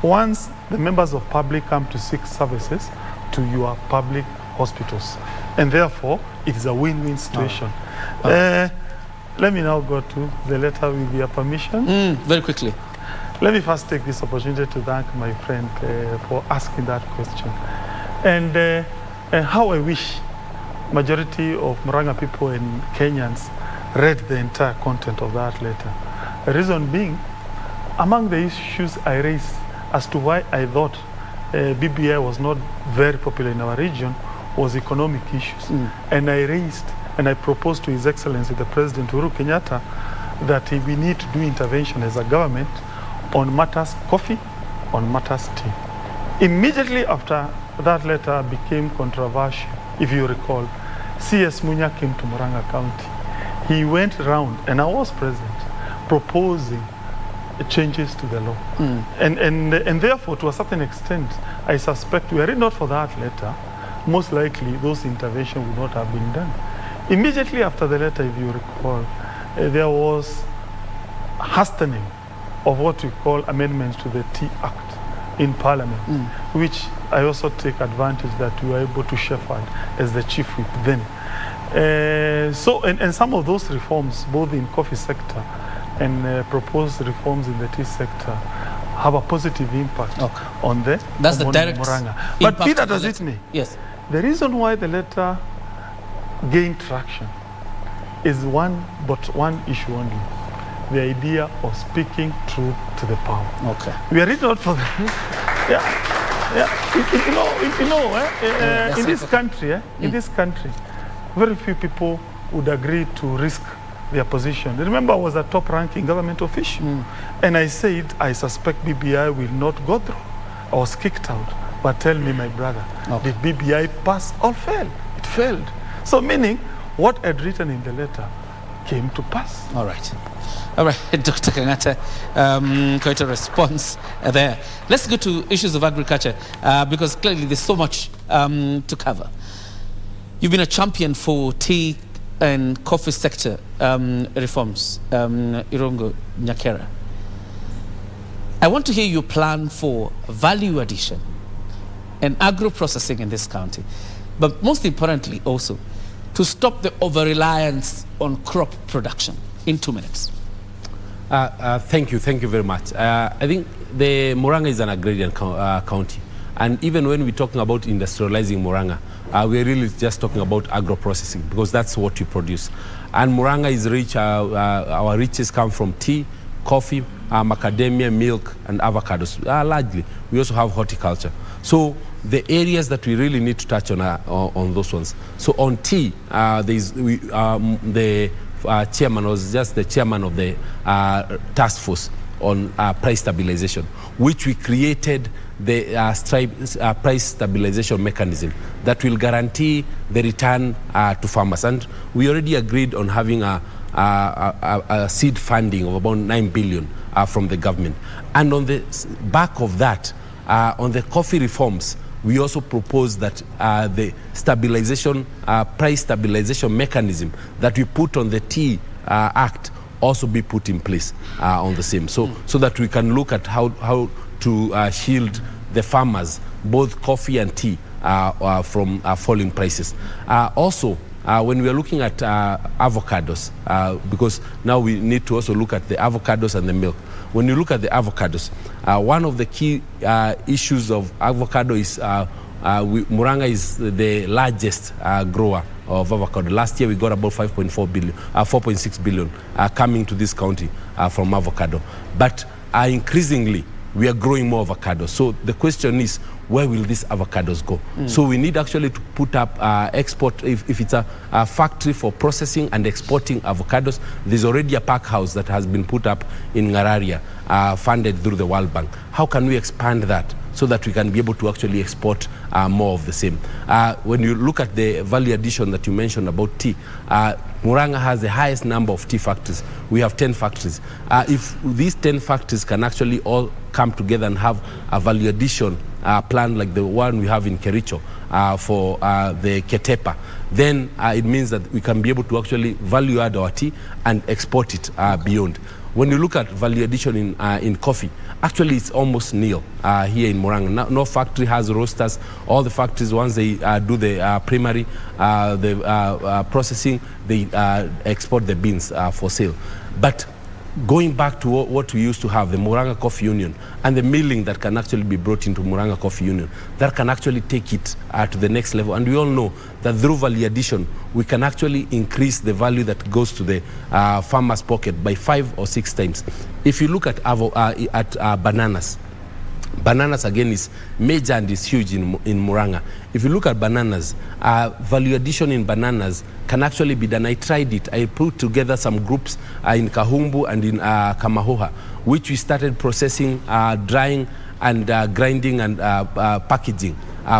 Once the members of public come to seek services to your public hospitals. And therefore, it is a win-win situation. Let me now go to the letter with your permission.
Very quickly.
Let me first take this opportunity to thank my friend for asking that question. And how I wish majority of Murang'a people and Kenyans read the entire content of that letter. The reason being, among the issues I raised as to why I thought BBI was not very popular in our region was economic issues. And I raised and I proposed to His Excellency the President Uhuru Kenyatta that we need to do intervention as a government on matters coffee, on matters tea. Immediately after that letter became controversial, if you recall, CS Munya came to Murang'a County. He went around, and I was present, proposing changes to the law. And therefore, to a certain extent, I suspect, were it not for that letter, most likely those interventions would not have been done. Immediately after the letter, if you recall, there was hastening of what we call amendments to the Tea Act in Parliament, which I also take advantage that we were able to shepherd as the chief whip then. And some of those reforms, both in coffee sector and proposed reforms in the tea sector, have a positive impact on the
That's the direct
Murang'a. But be that as it may,
yes,
the reason why the letter gained traction is one issue only: the idea of speaking truth to the power. We are really not for that. In this country, in this country, very few people would agree to risk their position. Remember, I was a top-ranking government official, and I said I suspect BBI will not go through. I was kicked out. But tell me, my brother, did BBI pass or fail? It failed. So meaning, what I had written in the letter came to pass.
All right. All right, Dr. Kangata, quite a response there. Let's go to issues of agriculture because clearly there's so much to cover. You've been a champion for tea and coffee sector reforms, Irungu Nyakera. I want to hear your plan for value addition and agro-processing in this county, but most importantly also, to stop the over-reliance on crop production. In 2 minutes.
Thank you very much. I think the Murang'a is an agrarian county, and even when we're talking about industrializing Murang'a, we're really just talking about agro-processing because that's what we produce. And Murang'a is rich, our riches come from tea, coffee, macadamia, milk, and avocados, largely. We also have horticulture. So the areas that we really need to touch on those ones. So on tea, the chairman was just the chairman of the task force on price stabilization, which we created the price stabilization mechanism that will guarantee the return to farmers. And we already agreed on having a seed funding of about 9 billion from the government. And on the back of that, on the coffee reforms, we also propose that the stabilization, price stabilization mechanism that we put on the Tea Act also be put in place on the same, so that we can look at how to shield the farmers, both coffee and tea, from falling prices. Also, when we are looking at avocados, because now we need to also look at the avocados and the milk. When you look at the avocados, one of the key issues of avocado is Murang'a is the largest grower of avocado. Last year we got about 4.6 billion coming to this county from avocado. But increasingly, we are growing more avocados. So the question is, where will these avocados go? So we need actually to put up export, if it's a factory for processing and exporting avocados, there's already a pack house that has been put up in Ngararia, funded through the World Bank. How can we expand that so that we can be able to actually export more of the same? When you look at the value addition that you mentioned about tea, Murang'a has the highest number of tea factories. We have 10 factories. If these 10 factories can actually all come together and have a value addition plan like the one we have in Kericho for the Ketepa, then it means that we can be able to actually value add our tea and export it beyond. When you look at value addition in coffee, actually it's almost nil here in Murang'a. No factory has roasters. All the factories, once they do the primary, the processing, they export the beans for sale. But going back to what we used to have, the Murang'a Coffee Union, and the milling that can actually be brought into Murang'a Coffee Union, that can actually take it to the next level. And we all know that through value addition, we can actually increase the value that goes to the farmer's pocket by 5 or 6 times. If you look at bananas, bananas again is major and is huge in Murang'a. If you look at bananas, value addition in bananas can actually be done. I tried it. I put together some groups in Kahumbu and in Kamahoha, which we started processing, drying and grinding and packaging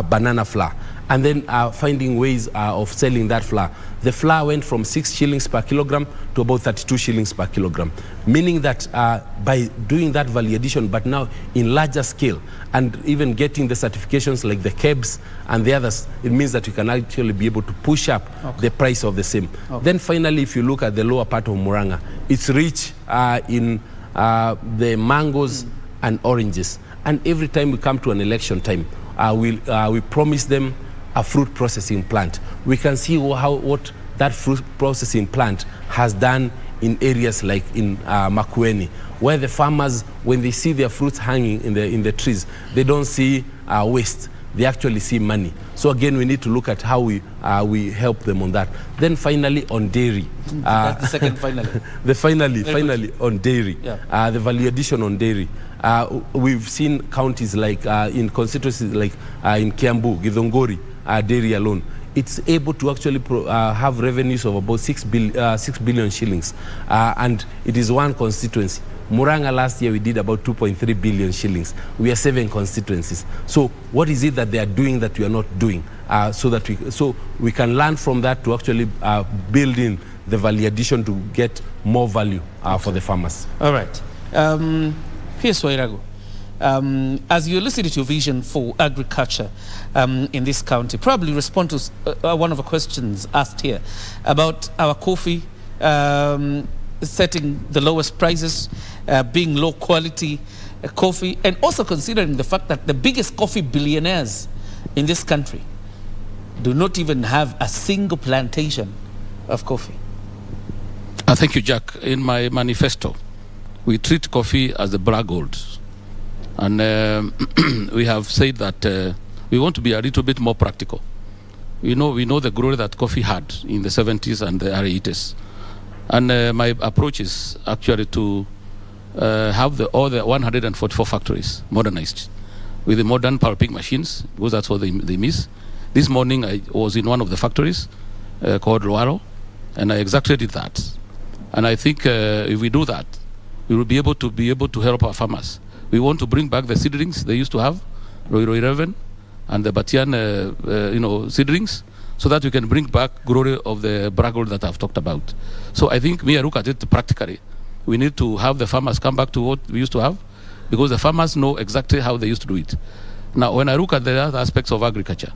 banana flour, and then finding ways of selling that flour. The flour went from 6 shillings per kilogram to about 32 shillings per kilogram, meaning that by doing that value addition, but now in larger scale, and even getting the certifications like the KEBS and the others, it means that we can actually be able to push up the price of the same. Then finally, if you look at the lower part of Murang'a, it's rich in the mangoes and oranges. And every time we come to an election time, we promise them a fruit processing plant. We can see what that fruit processing plant has done in areas like in Makueni, where the farmers, when they see their fruits hanging in the trees, they don't see waste. They actually see money. So again, we need to look at how we help them on that. Then finally on dairy.
That's the second finally.
Finally on dairy. Yeah. The value addition on dairy. We've seen counties like in constituencies like in Kiambu, Githongori, dairy alone. It's able to actually have revenues of about 6 billion shillings. And it is one constituency. Murang'a last year we did about 2.3 billion shillings. We are 7 constituencies. So what is it that they are doing that we are not doing so we can learn from that to actually build in the value addition to get more value for the farmers.
All right. Here's Wairagu. As you elucidate your vision for agriculture in this county, probably respond to one of the questions asked here about our coffee setting the lowest prices, being low quality coffee, and also considering the fact that the biggest coffee billionaires in this country do not even have a single plantation of coffee.
Thank you, Jack. In my manifesto, we treat coffee as the black gold. And we have said that we want to be a little bit more practical. We know the glory that coffee had in the 70s and the early 80s. And my approach is actually to have all the 144 factories modernized with the modern pulping machines, because that's what they miss. This morning I was in one of the factories called Loaro, and I exactly did that. And I think if we do that, we will be able to help our farmers. We want to bring back the seedlings they used to have, Roy 11 and the Batian seedlings, so that we can bring back glory of the braggle that I've talked about. So I think I look at it practically. We need to have the farmers come back to what we used to have, because the farmers know exactly how they used to do it. Now, when I look at the other aspects of agriculture,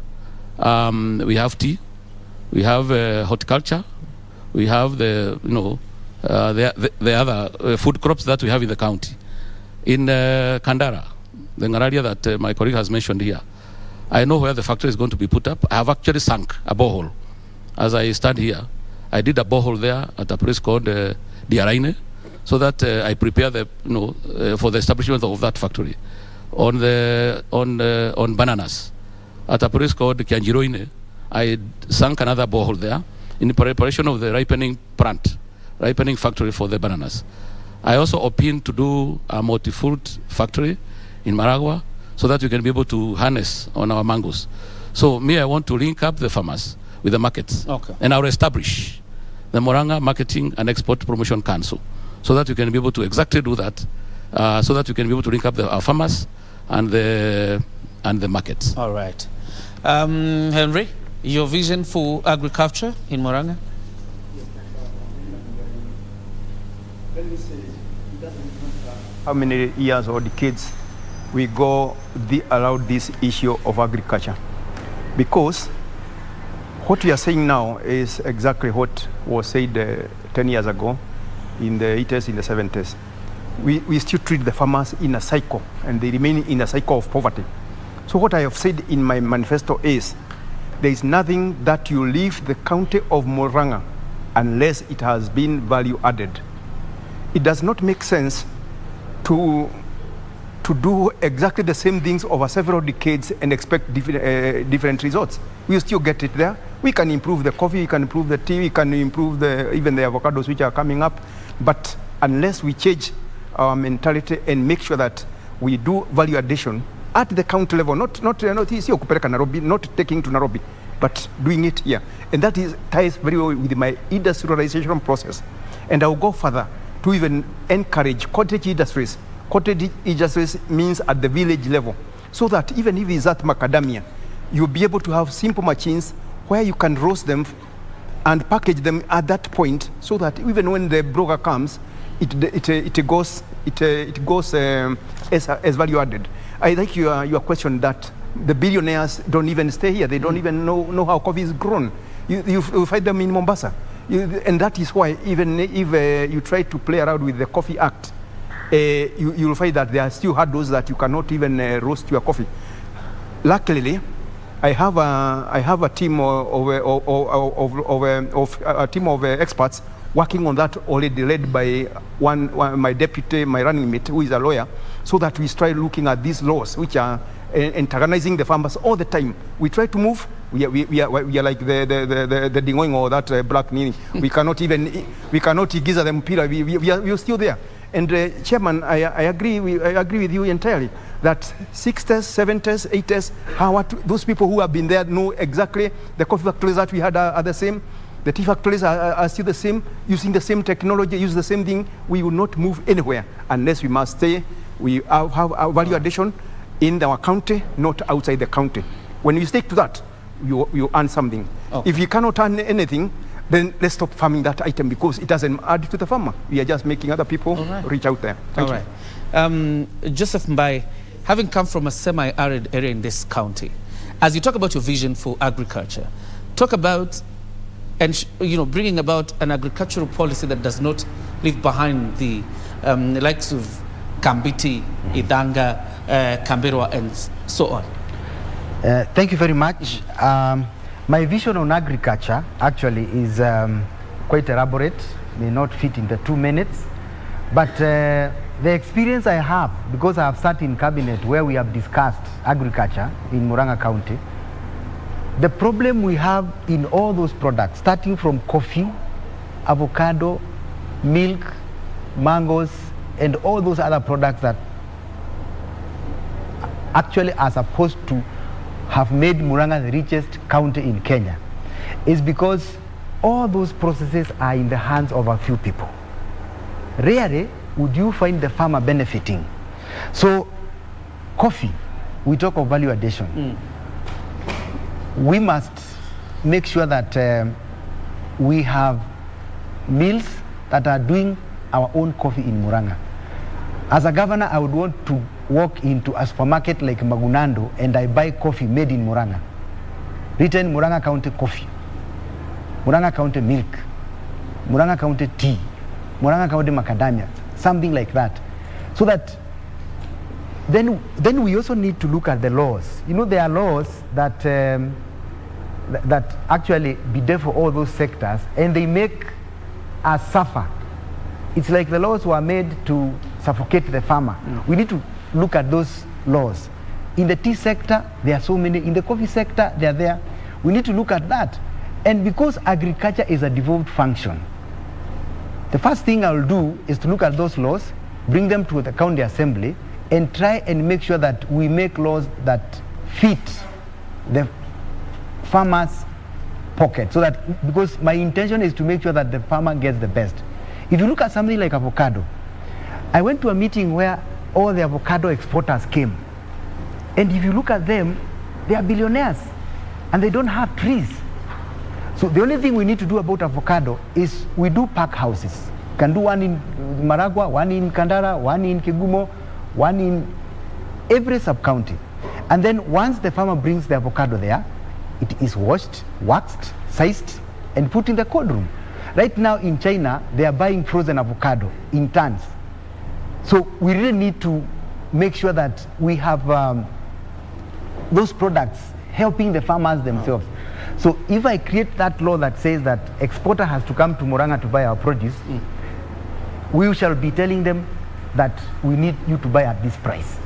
we have tea, we have horticulture, we have the other food crops that we have in the county. In Kandara, the area that my colleague has mentioned here, I know where the factory is going to be put up. I have actually sunk a borehole. As I stand here, I did a borehole there at a place called Diaraine, so that I prepare for the establishment of that factory. On bananas, at a place called Kianjiroine, I sunk another borehole there in preparation of the ripening factory for the bananas. I also opined to do a multi-fruit factory in Maragua, so that we can be able to harness on our mangoes. So I want to link up the farmers with the markets. Okay. And I'll establish the Murang'a Marketing and Export Promotion Council, so that we can be able to exactly do that, so that we can be able to link up our farmers and the markets.
All right. Henry, your vision for agriculture in Murang'a?
Let me say, it doesn't matter how many years or decades we go around this issue of agriculture, because what we are saying now is exactly what was said 10 years ago, in the 80s, in the 70s. We still treat the farmers in a cycle, and they remain in a cycle of poverty. So what I have said in my manifesto is, there is nothing that you leave the county of Murang'a unless it has been value added. It does not make sense to do exactly the same things over several decades and expect different results. We still get it there. We can improve the coffee, we can improve the tea, we can improve even the avocados which are coming up. But unless we change our mentality and make sure that we do value addition at the county level, not taking to Nairobi, but doing it here. And that ties very well with my industrialization process. And I'll go further to even encourage cottage industries. Cottage industries means at the village level, so that even if it's at macadamia, you'll be able to have simple machines where you can roast them and package them at that point, so that even when the broker comes, it goes as value added. I like your question that the billionaires don't even stay here. They don't even know how coffee is grown. You find them in Mombasa. And that is why even if you try to play around with the Coffee Act, you'll find that there are still hurdles that you cannot even roast your coffee. Luckily, I have a team of experts working on that already, led by my deputy, my running mate, who is a lawyer, so that we try looking at these laws which are antagonizing the farmers all the time. We try to move. We are like the dingoing or that black nini. We cannot giza them pila. We are still there. And Chairman, I agree with you entirely that 60s, 70s, 80s, those people who have been there know exactly the coffee factories that we had are the same. The tea factories are still the same, using the same technology, use the same thing. We will not move anywhere unless we must stay. We have our value addition in our county, not outside the county. When we stick to that, you earn something.
Okay.
If you cannot earn anything, then let's stop farming that item because it doesn't add to the farmer. We are just making other people reach out there. Thank you.
Joseph Mbai, having come from a semi-arid area in this county, as you talk about your vision for agriculture, talk about and bringing about an agricultural policy that does not leave behind the likes of Kambiti, Idanga, Canberra, and so on.
Thank you very much. My vision on agriculture actually is quite elaborate, may not fit into 2 minutes, but the experience I have, because I have sat in cabinet where we have discussed agriculture in Murang'a County, the problem we have in all those products, starting from coffee, avocado, milk, mangoes, and all those other products that actually are supposed to have made Murang'a the richest county in Kenya, is because all those processes are in the hands of a few people. Rarely would you find the farmer benefiting. So, coffee, we talk of value addition. We must make sure that we have mills that are doing our own coffee in Murang'a. As a governor, I would want to walk into a supermarket like Magunando and I buy coffee made in Murang'a. Written Murang'a County coffee, Murang'a County milk, Murang'a County tea, Murang'a County macadamia, something like that. So that then we also need to look at the laws. You know, there are laws that that actually be there for all those sectors, and they make us suffer. It's like the laws were made to suffocate the farmer. We need to look at those laws. In the tea sector, there are so many. In the coffee sector, they are there. We need to look at that. And because agriculture is a devolved function, the first thing I will do is to look at those laws, bring them to the county assembly, and try and make sure that we make laws that fit the farmer's pocket. So that, because my intention is to make sure that the farmer gets the best. If you look at something like avocado, I went to a meeting where all the avocado exporters came. And if you look at them, they are billionaires and they don't have trees. So the only thing we need to do about avocado is we do pack houses. You can do one in Maragua, one in Kandara, one in Kigumo, one in every sub-county. And then once the farmer brings the avocado there, it is washed, waxed, sized, and put in the cold room. Right now in China, they are buying frozen avocado in tons. So we really need to make sure that we have those products helping the farmers themselves. So if I create that law that says that exporter has to come to Murang'a to buy our produce, we shall be telling them that we need you to buy at this price.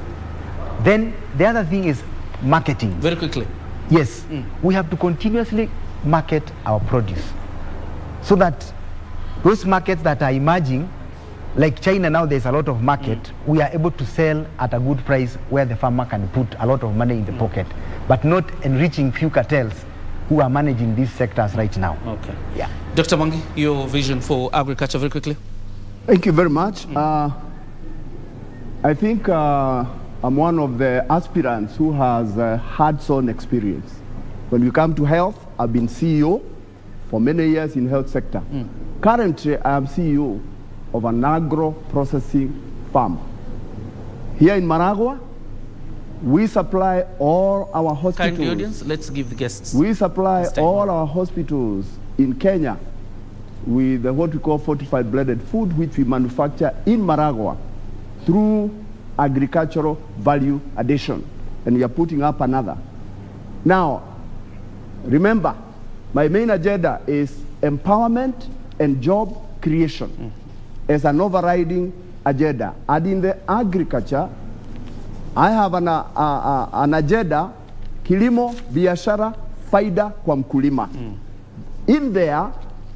Then the other thing is marketing.
Very quickly.
Yes, we have to continuously market our produce so that those markets that are emerging, like China now, there's a lot of market, we are able to sell at a good price where the farmer can put a lot of money in the pocket, but not enriching few cartels who are managing these sectors right now.
Okay. Yeah. Dr. Mwangi, your vision for agriculture very quickly.
Thank you very much. I think I'm one of the aspirants who has hands-on experience. When we come to health, I've been CEO for many years in health sector. Currently, I am CEO of an agro-processing farm. Here in Maragua, we supply all our hospitals.
Kind audience, let's give the guests.
We supply all our hospitals in Kenya with what we call fortified blended food, which we manufacture in Maragua through agricultural value addition. And we are putting up another. Now, remember, my main agenda is empowerment and job creation as an overriding agenda. And in the agriculture, I have an agenda, kilimo, biashara, faida kwa mkulima. In there,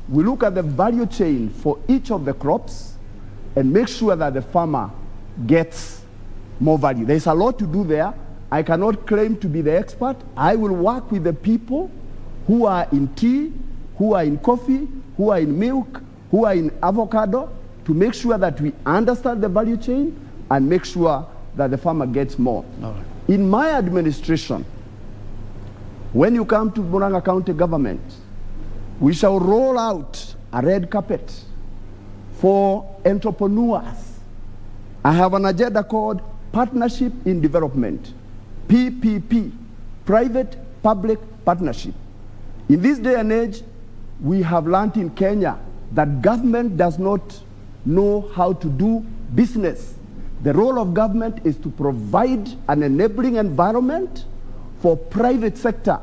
we look at the value chain for each of the crops and make sure that the farmer gets more value. There's a lot to do there. I cannot claim to be the expert. I will work with the people who are in tea, who are in coffee, who are in milk, who are in avocado, to make sure that we understand the value chain and make sure that the farmer gets more. In my administration, When you come to Murang'a County government, we shall roll out a red carpet for entrepreneurs. I have an agenda called Partnership in Development, PPP, Private-Public Partnership. In this day and age, we have learned in Kenya that government does not know how to do business. The role of government is to provide an enabling environment for private sector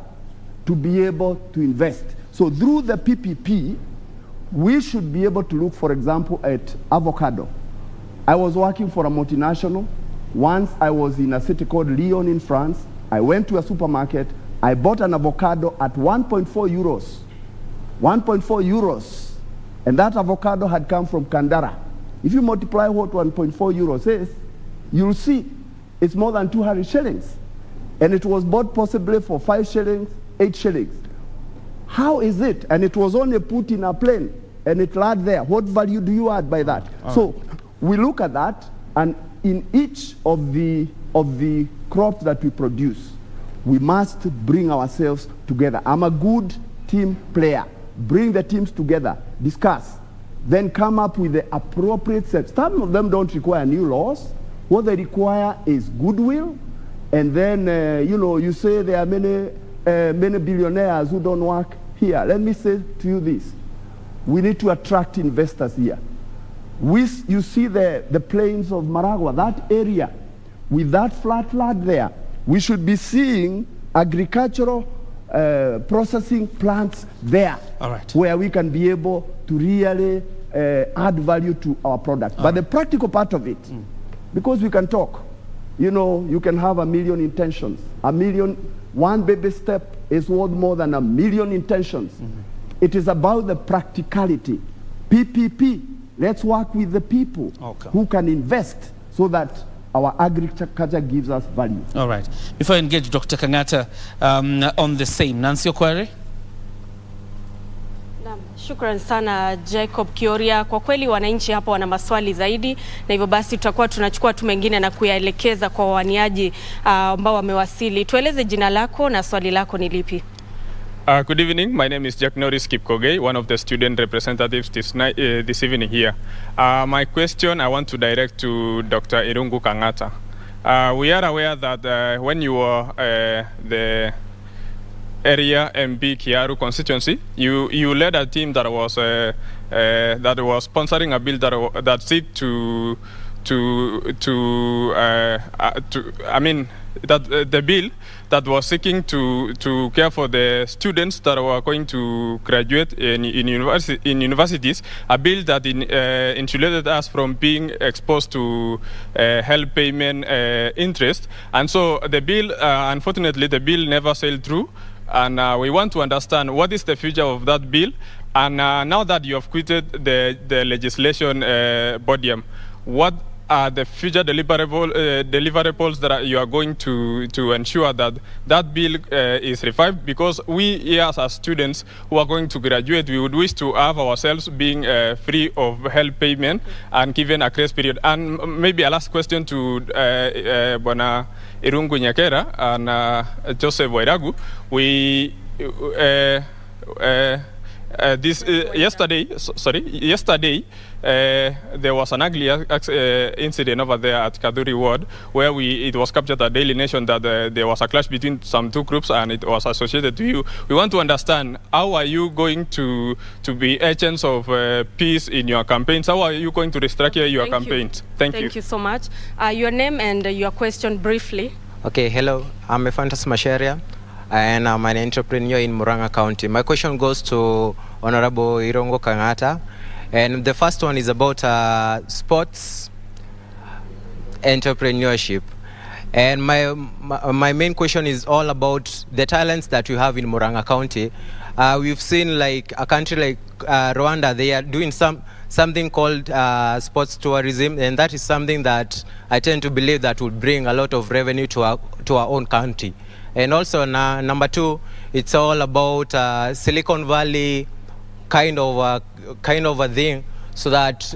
to be able to invest. So through the PPP, we should be able to look, for example, at avocado. I was working for a multinational. Once I was in a city called Lyon in France. I went to a supermarket. I bought an avocado at 1.4 euros. 1.4 euros. And that avocado had come from Kandara. If you multiply what 1.4 euros is, you'll see it's more than 200 shillings. And it was bought possibly for 5 shillings, 8 shillings. How is it? And it was only put in a plane and it lay there. What value do you add by that? So we look at that, and in each of the crops that we produce, we must bring ourselves together. I'm a good team player. Bring the teams together, discuss, then come up with the appropriate steps. Some of them don't require new laws. What they require is goodwill. And then, you say there are many billionaires who don't work here. Let me say to you this. We need to attract investors here. You see the plains of Maragua, that area, with that flat land there, we should be seeing agricultural processing plants there, where we can be able to really add value to our product. But the practical part of it, because we can talk, you can have 1 million intentions. One baby step is worth more than 1 million intentions. It is about the practicality. PPP, let's work with the people who can invest so that our agriculture gives us value.
All right. Before I engage Dr. Kang'ata on the same, Nancy Okware.
Shukran sana Jacob Kioria. Kwa kweli wananchi hapa wana maswali zaidi, na hivyo basi tutakuwa tunachukua tu mengine na kuyaelekeza kwa waniaji ambao wamewasili. Tueleze jina lako na swali lako ni lipi?
Good evening. My name is Jack Norris Kipkogei, one of the student representatives this evening here. My question I want to direct to Dr. Irungu Kang'ata. We are aware that when you were the area MB Kiaru constituency, you led a team that was sponsoring a bill that seek the bill that was seeking to care for the students that were going to graduate in universities, a bill that insulated us from being exposed to help payment interest. And so the bill, unfortunately, the bill never sailed through. And we want to understand what is the future of that bill. And now that you have quitted the legislation podium, what are the future deliverables that you are going to ensure that that bill is revived? Because we here as students who are going to graduate, we would wish to have ourselves being free of help payment and given a grace period. And maybe a last question to Bwana Irungu Nyakera and Joseph Wairagu. Yesterday, there was an ugly incident over there at Kaduri Ward where it was captured at Daily Nation that there was a clash between some two groups and it was associated to you. We want to understand, how are you going to be agents of peace in your campaigns? How are you going to restructure your campaigns? Thank you.
Thank you so much. Your name and your question briefly.
Okay, hello. I'm Ephantus Masheria, and I'm an entrepreneur in Murang'a County. My question goes to Honorable Irungu Kang'ata. And the first one is about sports entrepreneurship. And my main question is all about the talents that we have in Murang'a County. We've seen like a country like Rwanda, they are doing something called sports tourism, and that is something that I tend to believe that will bring a lot of revenue to our own country. And also number two, it's all about Silicon Valley kind of a thing, so that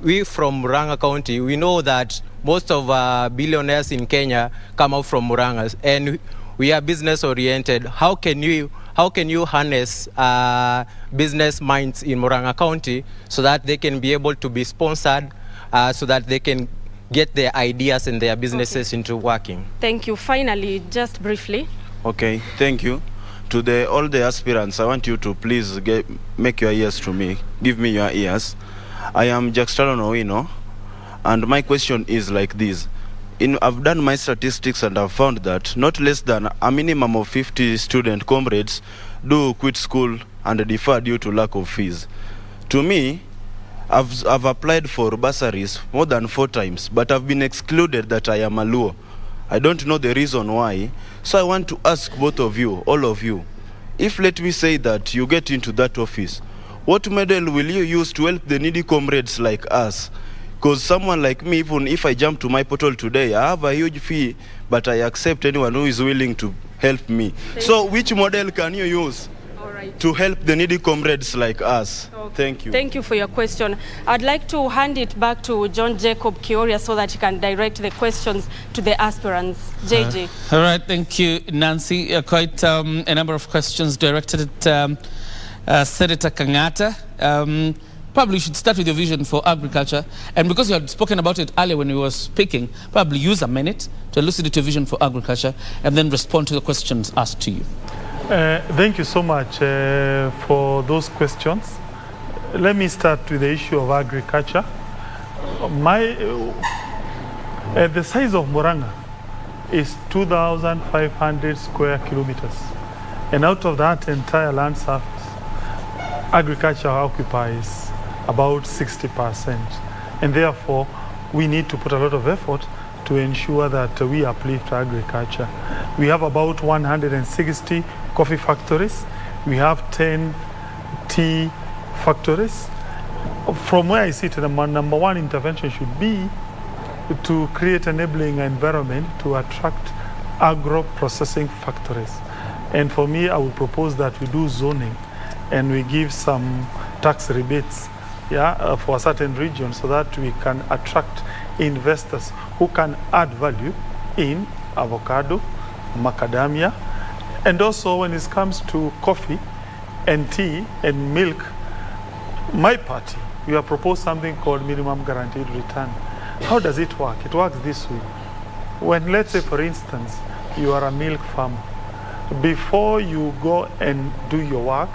we from Murang'a County, we know that most of billionaires in Kenya come out from Murang'a, and we are business oriented. How can you harness business minds in Murang'a County so that they can be able to be sponsored, so that they can get their ideas and their businesses into working?
Thank you. Finally, just briefly.
Okay, thank you. To all the aspirants, I want you to please make your ears to me. Give me your ears. I am Jackstalo Owino, and my question is like this. I've done my statistics and I've found that not less than a minimum of 50 student comrades do quit school and defer due to lack of fees. To me, I've applied for bursaries more than 4 times, but I've been excluded that I am a Luo. I don't know the reason why. So I want to ask both of you, all of you, if let me say that you get into that office, what model will you use to help the needy comrades like us? Because someone like me, even if I jump to my portal today, I have a huge fee, but I accept anyone who is willing to help me. So which model can you use to help the needy comrades like us? Thank you.
Thank you for your question. I'd like to hand it back to John Jacob Kioria so that he can direct the questions to the aspirants. JJ.
All right, thank you, Nancy. Quite a number of questions directed at Senator Kangata. Probably you should start with your vision for agriculture. And because you had spoken about it earlier when you were speaking, probably use a minute to elucidate your vision for agriculture and then respond to the questions asked to you.
Thank you so much for those questions. Let me start with the issue of agriculture. The size of Murang'a is 2,500 square kilometers. And out of that entire land surface, agriculture occupies about 60%. And therefore, we need to put a lot of effort to ensure that we uplift agriculture. We have about 160 coffee factories. We have 10 tea factories. From where I sit, the number one intervention should be to create an enabling environment to attract agro-processing factories. And for me, I would propose that we do zoning and we give some tax rebates for a certain region so that we can attract investors who can add value in avocado, macadamia, and also when it comes to coffee and tea and milk, my party, we have proposed something called minimum guaranteed return. How does it work? It works this way. When, let's say, for instance, you are a milk farmer, before you go and do your work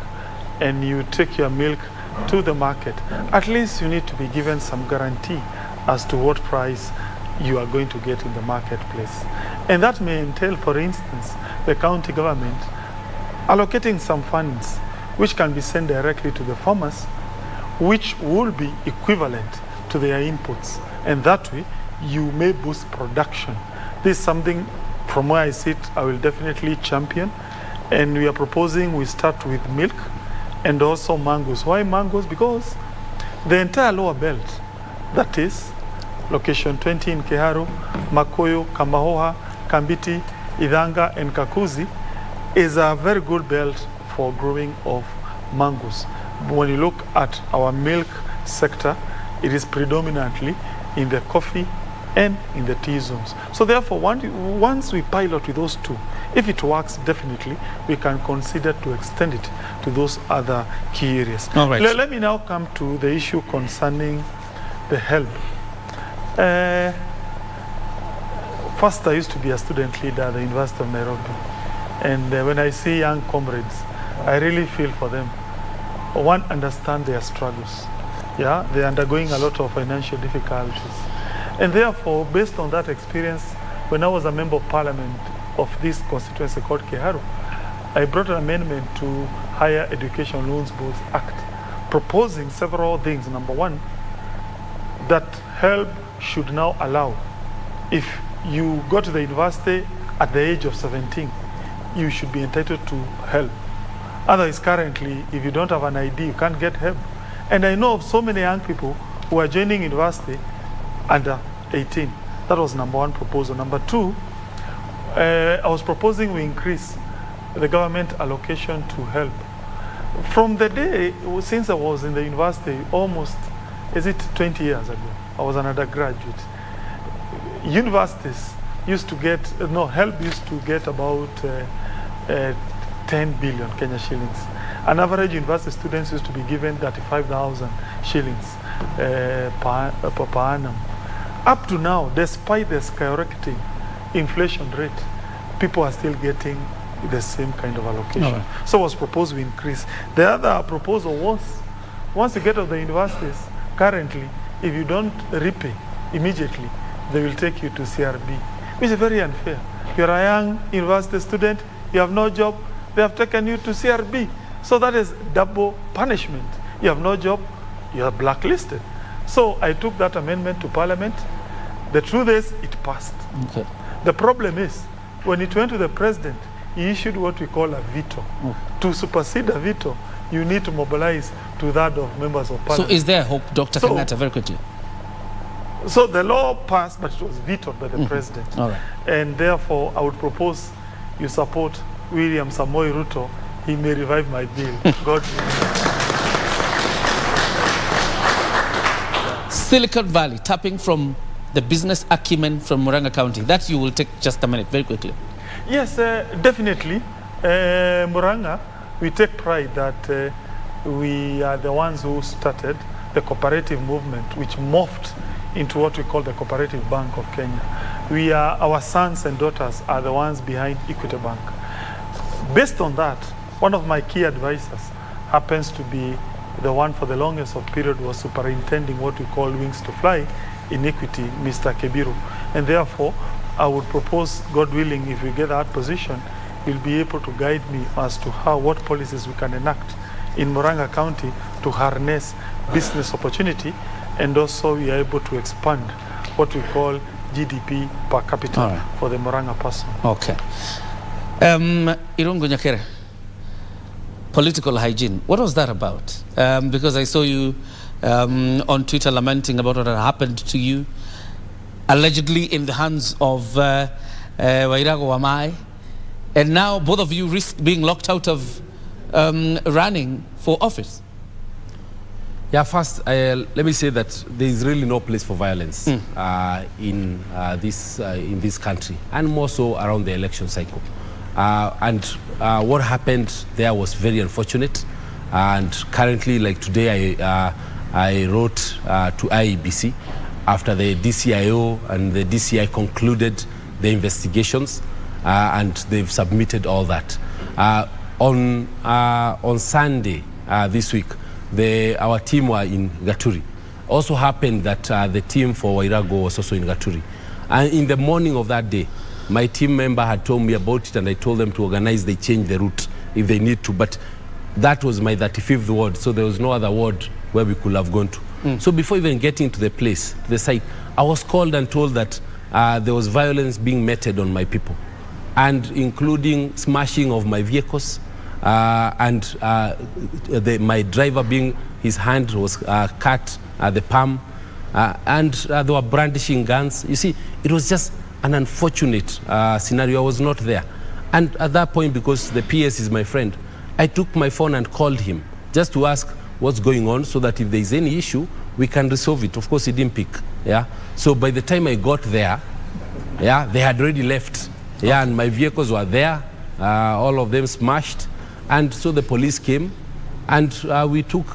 and you take your milk to the market, at least you need to be given some guarantee as to what price you are going to get in the marketplace. And that may entail, for instance, the county government allocating some funds which can be sent directly to the farmers, which will be equivalent to their inputs. And that way, you may boost production. This is something, from where I sit, I will definitely champion. And we are proposing we start with milk and also mangoes. Why mangoes? Because the entire lower belt, that is location 20 in Keharu, Makoyo, Kamahoha, Kambiti, Idanga, and Kakuzi, is a very good belt for growing of mangoes. When you look at our milk sector, it is predominantly in the coffee and in the tea zones. So therefore, once we pilot with those two, if it works, definitely we can consider to extend it to those other key areas.
All right.
Let me now come to the issue concerning the help. First, I used to be a student leader at the University of Nairobi. And when I see young comrades, I really feel for them. One, understand their struggles. Yeah, they're undergoing a lot of financial difficulties. And therefore, based on that experience, when I was a member of parliament of this constituency called Keharu, I brought an amendment to Higher Education Loans Board Act, proposing several things. Number one, that help should now allow, if you go to the university at the age of 17, you should be entitled to help. Otherwise, currently, if you don't have an ID, you can't get help. And I know of so many young people who are joining university under 18. That was number one proposal. Number two, I was proposing we increase the government allocation to help. From the day, since I was in the university, almost, 20 years ago, I was an undergraduate. Universities used to get, HELP used to get about 10 billion Kenya shillings. An average university student used to be given 35,000 shillings per annum. Up to now, despite the skyrocketing inflation rate, people are still getting the same kind of allocation. Right. So it was proposed we increase. The other proposal was, once you get out of the universities, currently, if you don't repay immediately, they will take you to CRB, which is very unfair. You're a young university student, you have no job, they have taken you to CRB. So that is double punishment. You have no job, you are blacklisted. So I took that amendment to Parliament. The truth is, it passed.
Okay.
The problem is, when it went to the president, he issued what we call a veto. To supersede a veto, you need to mobilize 2/3 of members of Parliament.
So is there hope, Dr. Kangata, very quickly?
So the law passed, but it was vetoed by the president.
All right.
And therefore, I would propose you support William Samoei Ruto. He may revive my bill. God bless.
Silicon Valley, tapping from the business acumen from Murang'a County. That you will take just a minute, very quickly.
Yes, definitely. Murang'a, we take pride that we are the ones who started the cooperative movement, which morphed into what we call the Cooperative Bank of Kenya. Our sons and daughters are the ones behind Equity Bank. Based on that, one of my key advisors happens to be the one for the longest of period was superintending what we call Wings to Fly in Equity, Mr. Kebiru. And therefore, I would propose, God willing, if we get that position, he'll be able to guide me as to what policies we can enact in Murang'a County to harness business opportunity, and also we are able to expand what we call GDP per capita for the Murang'a person.
Okay. Irungu Nyakere, political hygiene. What was that about? Because I saw you on Twitter lamenting about what had happened to you, allegedly in the hands of Wairago Wamai, and now both of you risk being locked out of running for office.
Yeah, first, let me say that there is really no place for violence in this country, and more so around the election cycle. What happened there was very unfortunate. And currently, like today, I wrote to IEBC after the DCIO and the DCI concluded the investigations, and they've submitted all that. On Sunday this week, our team were in Gaturi. Also happened that the team for Wairago was also in Gaturi. And in the morning of that day, my team member had told me about it, and I told them to organize, they change the route if they need to. But that was my 35th ward, so there was no other ward where we could have gone to. So before even getting to the place, the site, I was called and told that there was violence being meted on my people, and including smashing of my vehicles, and my driver his hand was cut at the palm, and they were brandishing guns. You see, it was just an unfortunate scenario. I was not there. And at that point, because the PS is my friend, I took my phone and called him just to ask what's going on, so that if there is any issue, we can resolve it. Of course, he didn't pick. Yeah. So by the time I got there, yeah, they had already left. Yeah, and my vehicles were there, all of them smashed. And so the police came, and they took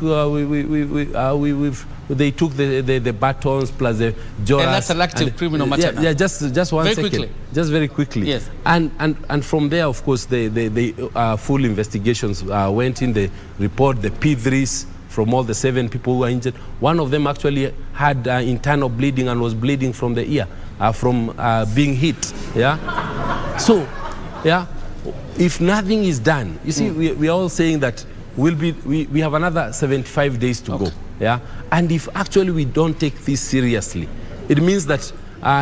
the batons plus the joras.
And that's an active criminal matter.
Yeah, just one
very
second.
Quickly.
Just very quickly.
Yes.
And from there, of course, the full investigations went in. The report, the P3s from all the 7 people who were injured. One of them actually had internal bleeding and was bleeding from the ear from being hit. Yeah. So, yeah, if nothing is done, you see, we are all saying that we have another 75 days to go. Yeah, and if actually we don't take this seriously, it means that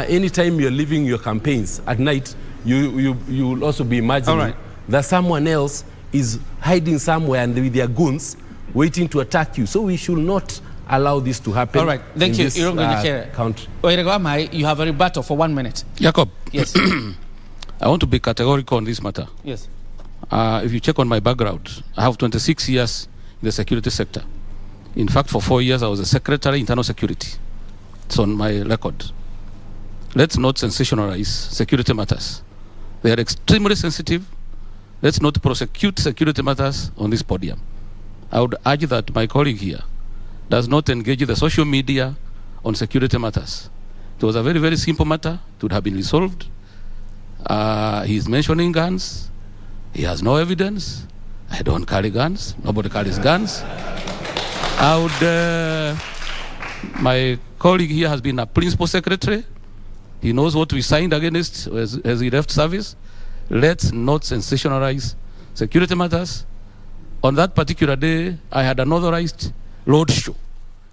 anytime you're leaving your campaigns at night, you will also be imagining that someone else is hiding somewhere and with their goons waiting to attack you. So we should not allow this to happen.
All right, thank you.
Country.
You have a rebuttal for 1 minute.
Jacob.
Yes.
I want to be categorical on this matter.
Yes.
If you check on my background, I have 26 years in the security sector. In fact, for 4 years, I was a secretary, internal security. It's on my record. let's not sensationalize security matters. They are extremely sensitive. Let's not prosecute security matters on this podium. I would urge that my colleague here does not engage the social media on security matters. It was a very, very simple matter. It would have been resolved. He's mentioning guns. He has no evidence. I don't carry guns. Nobody carries guns. I would, my colleague here has been a principal secretary. He knows what we signed against as he left service. Let's not sensationalize security matters. On that particular day, I had an authorized road show.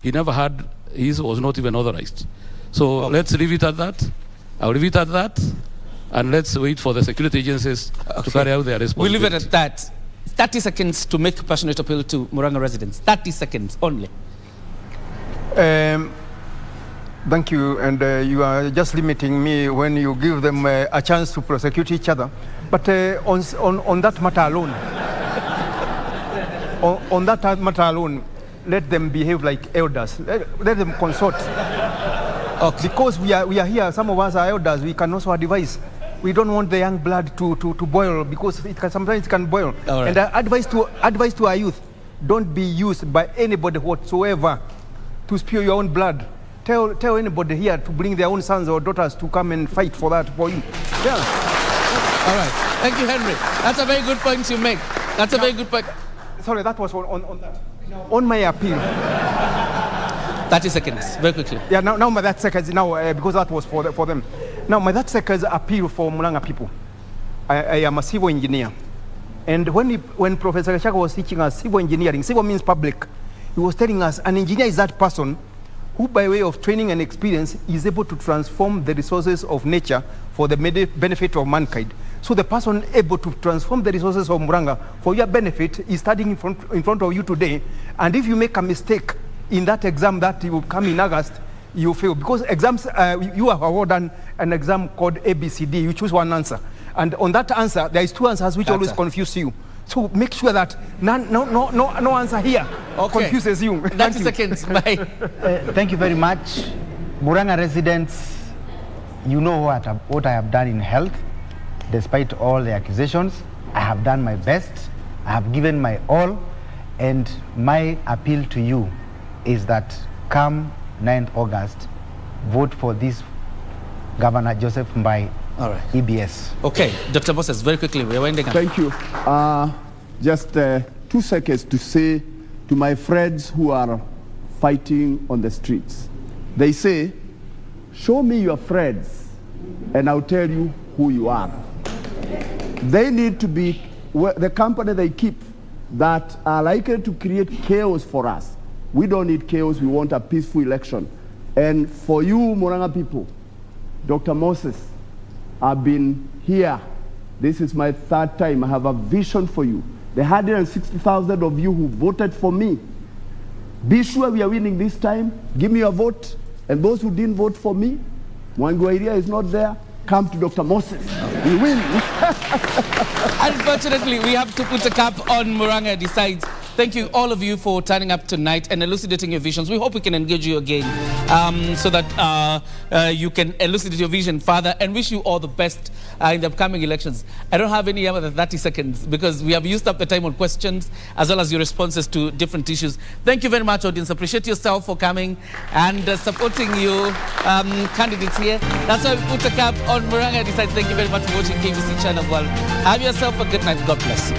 He never had, his was not even authorized. So let's leave it at that. I'll leave it at that. And let's wait for the security agencies to carry out their responsibility.
We'll leave it at that. 30 seconds to make a passionate appeal to Murang'a residents. 30 seconds only.
Thank you, and you are just limiting me when you give them a chance to prosecute each other. But on that matter alone, on that matter alone, let them behave like elders. Let them consort. Okay. Because we are here, some of us are elders, we can also advise. We don't want the young blood to boil, because sometimes it can boil. Right. And advice to our youth, don't be used by anybody whatsoever to spill your own blood. Tell anybody here to bring their own sons or daughters to come and fight for that for you. Yeah.
All right. Thank you, Henry. That's a very good point you make. That's a very good point.
Sorry, that was on that. On my appeal.
30 seconds, very quickly.
Yeah, now my that seconds, because that was for them. Now my that seconds appeal for Murang'a people. I am a civil engineer. And when Professor Gachagua was teaching us civil engineering, civil means public, he was telling us an engineer is that person who by way of training and experience is able to transform the resources of nature for the benefit of mankind. So the person able to transform the resources of Murang'a for your benefit is standing in front of you today. And if you make a mistake in that exam that will come in August, you fail. Because exams, you are awarded an exam called ABCD. You choose one answer. And on that answer, there is two answers which always confuse you. So make sure that no answer here confuses you.
30 seconds. Bye.
Thank you very much. Murang'a residents, you know what I have done in health. Despite all the accusations, I have done my best. I have given my all. And my appeal to you is that come 9th August, vote for this Governor Joseph Mbai.
All right.
EBS.
Okay, Dr. Moses, very quickly, we're winding up.
Thank you. Just 2 seconds to say to my friends who are fighting on the streets. They say, show me your friends and I'll tell you who you are. They need to be the company they keep that are likely to create chaos for us. We don't need chaos, we want a peaceful election. And for you, Murang'a people, Dr. Moses, I've been here. This is my 3rd time. I have a vision for you. The 160,000 of you who voted for me, be sure we are winning this time. Give me your vote. And those who didn't vote for me, Mwanguairia is not there, come to Dr. Moses. We win.
Unfortunately, we have to put a cap on Murang'a Decides. Thank you, all of you, for turning up tonight and elucidating your visions. We hope we can engage you again so that you can elucidate your vision further, and wish you all the best in the upcoming elections. I don't have any other than 30 seconds because we have used up the time on questions as well as your responses to different issues. Thank you very much, audience. Appreciate yourself for coming and supporting you candidates here. That's why we put a cap on Murang'a Decides. Thank you very much for watching KBC Channel 1. Have yourself a good night. God bless you.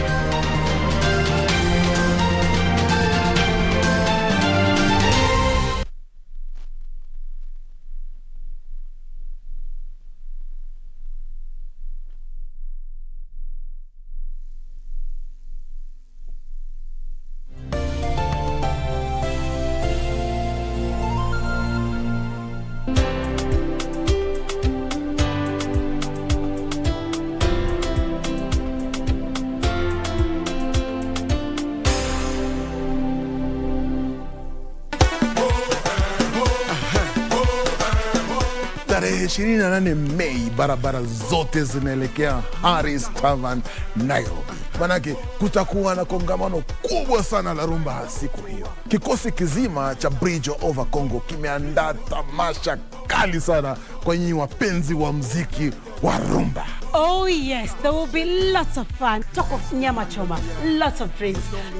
Tarehe 28 Mei, barabara zote zinaelekea Harris Tavern, Nairobi. manake kutakuwa na kongamano kubwa sana la rumba siku hiyo. Kikosi kizima cha Bridge Over Congo kimeandaa tamasha kali sana kwa nyinyi wapenzi wa muziki wa rumba.
Oh yes, there will be lots of fun. Talk of nyama choma, lots of drinks,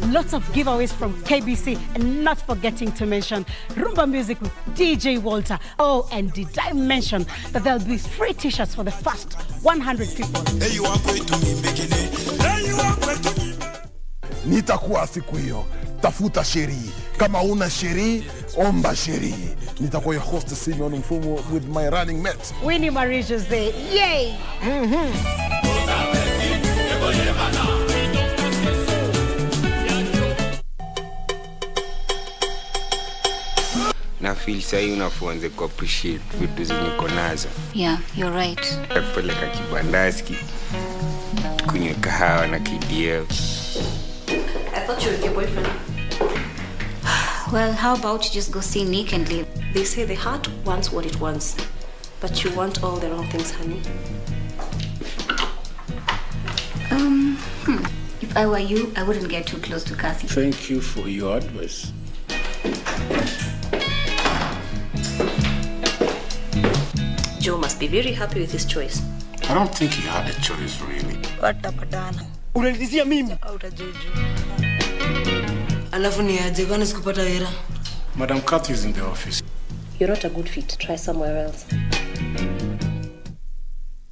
lots of giveaways from KBC, and not forgetting to mention rumba music with DJ Walter. Oh, and did I mention that there'll be free t-shirts for the first 100 people. Hey, you are going to me, hey, you are going to me.
Nitakuwa siku hiyo. Tafuta sheri. Kama una sheri, omba sheri. Nitakuwa your host Simeon Mfumo with my running mate
Winnie Marie Jose. Yay!
Na feel sahi unafuanze ku appreciate vitu zenye uko nazo.
Yeah, you're right.
Kupeleka kibandaski, kunywa kahawa na KDF.
I thought you were your boyfriend. Well, how about you just go see Nick and leave? They say the heart wants what it wants, but you want all the wrong things, honey. If I were you, I wouldn't get too close to Cassie.
Thank you for your advice.
Joe must be very happy with his choice.
I don't think he had a choice, really.
Watapatana. Unanitizia mimi? Hautajeju. Alafu ni aje kwani sikupata hela?
Madam Kathy is in the office.
You're not a good fit. Try somewhere else.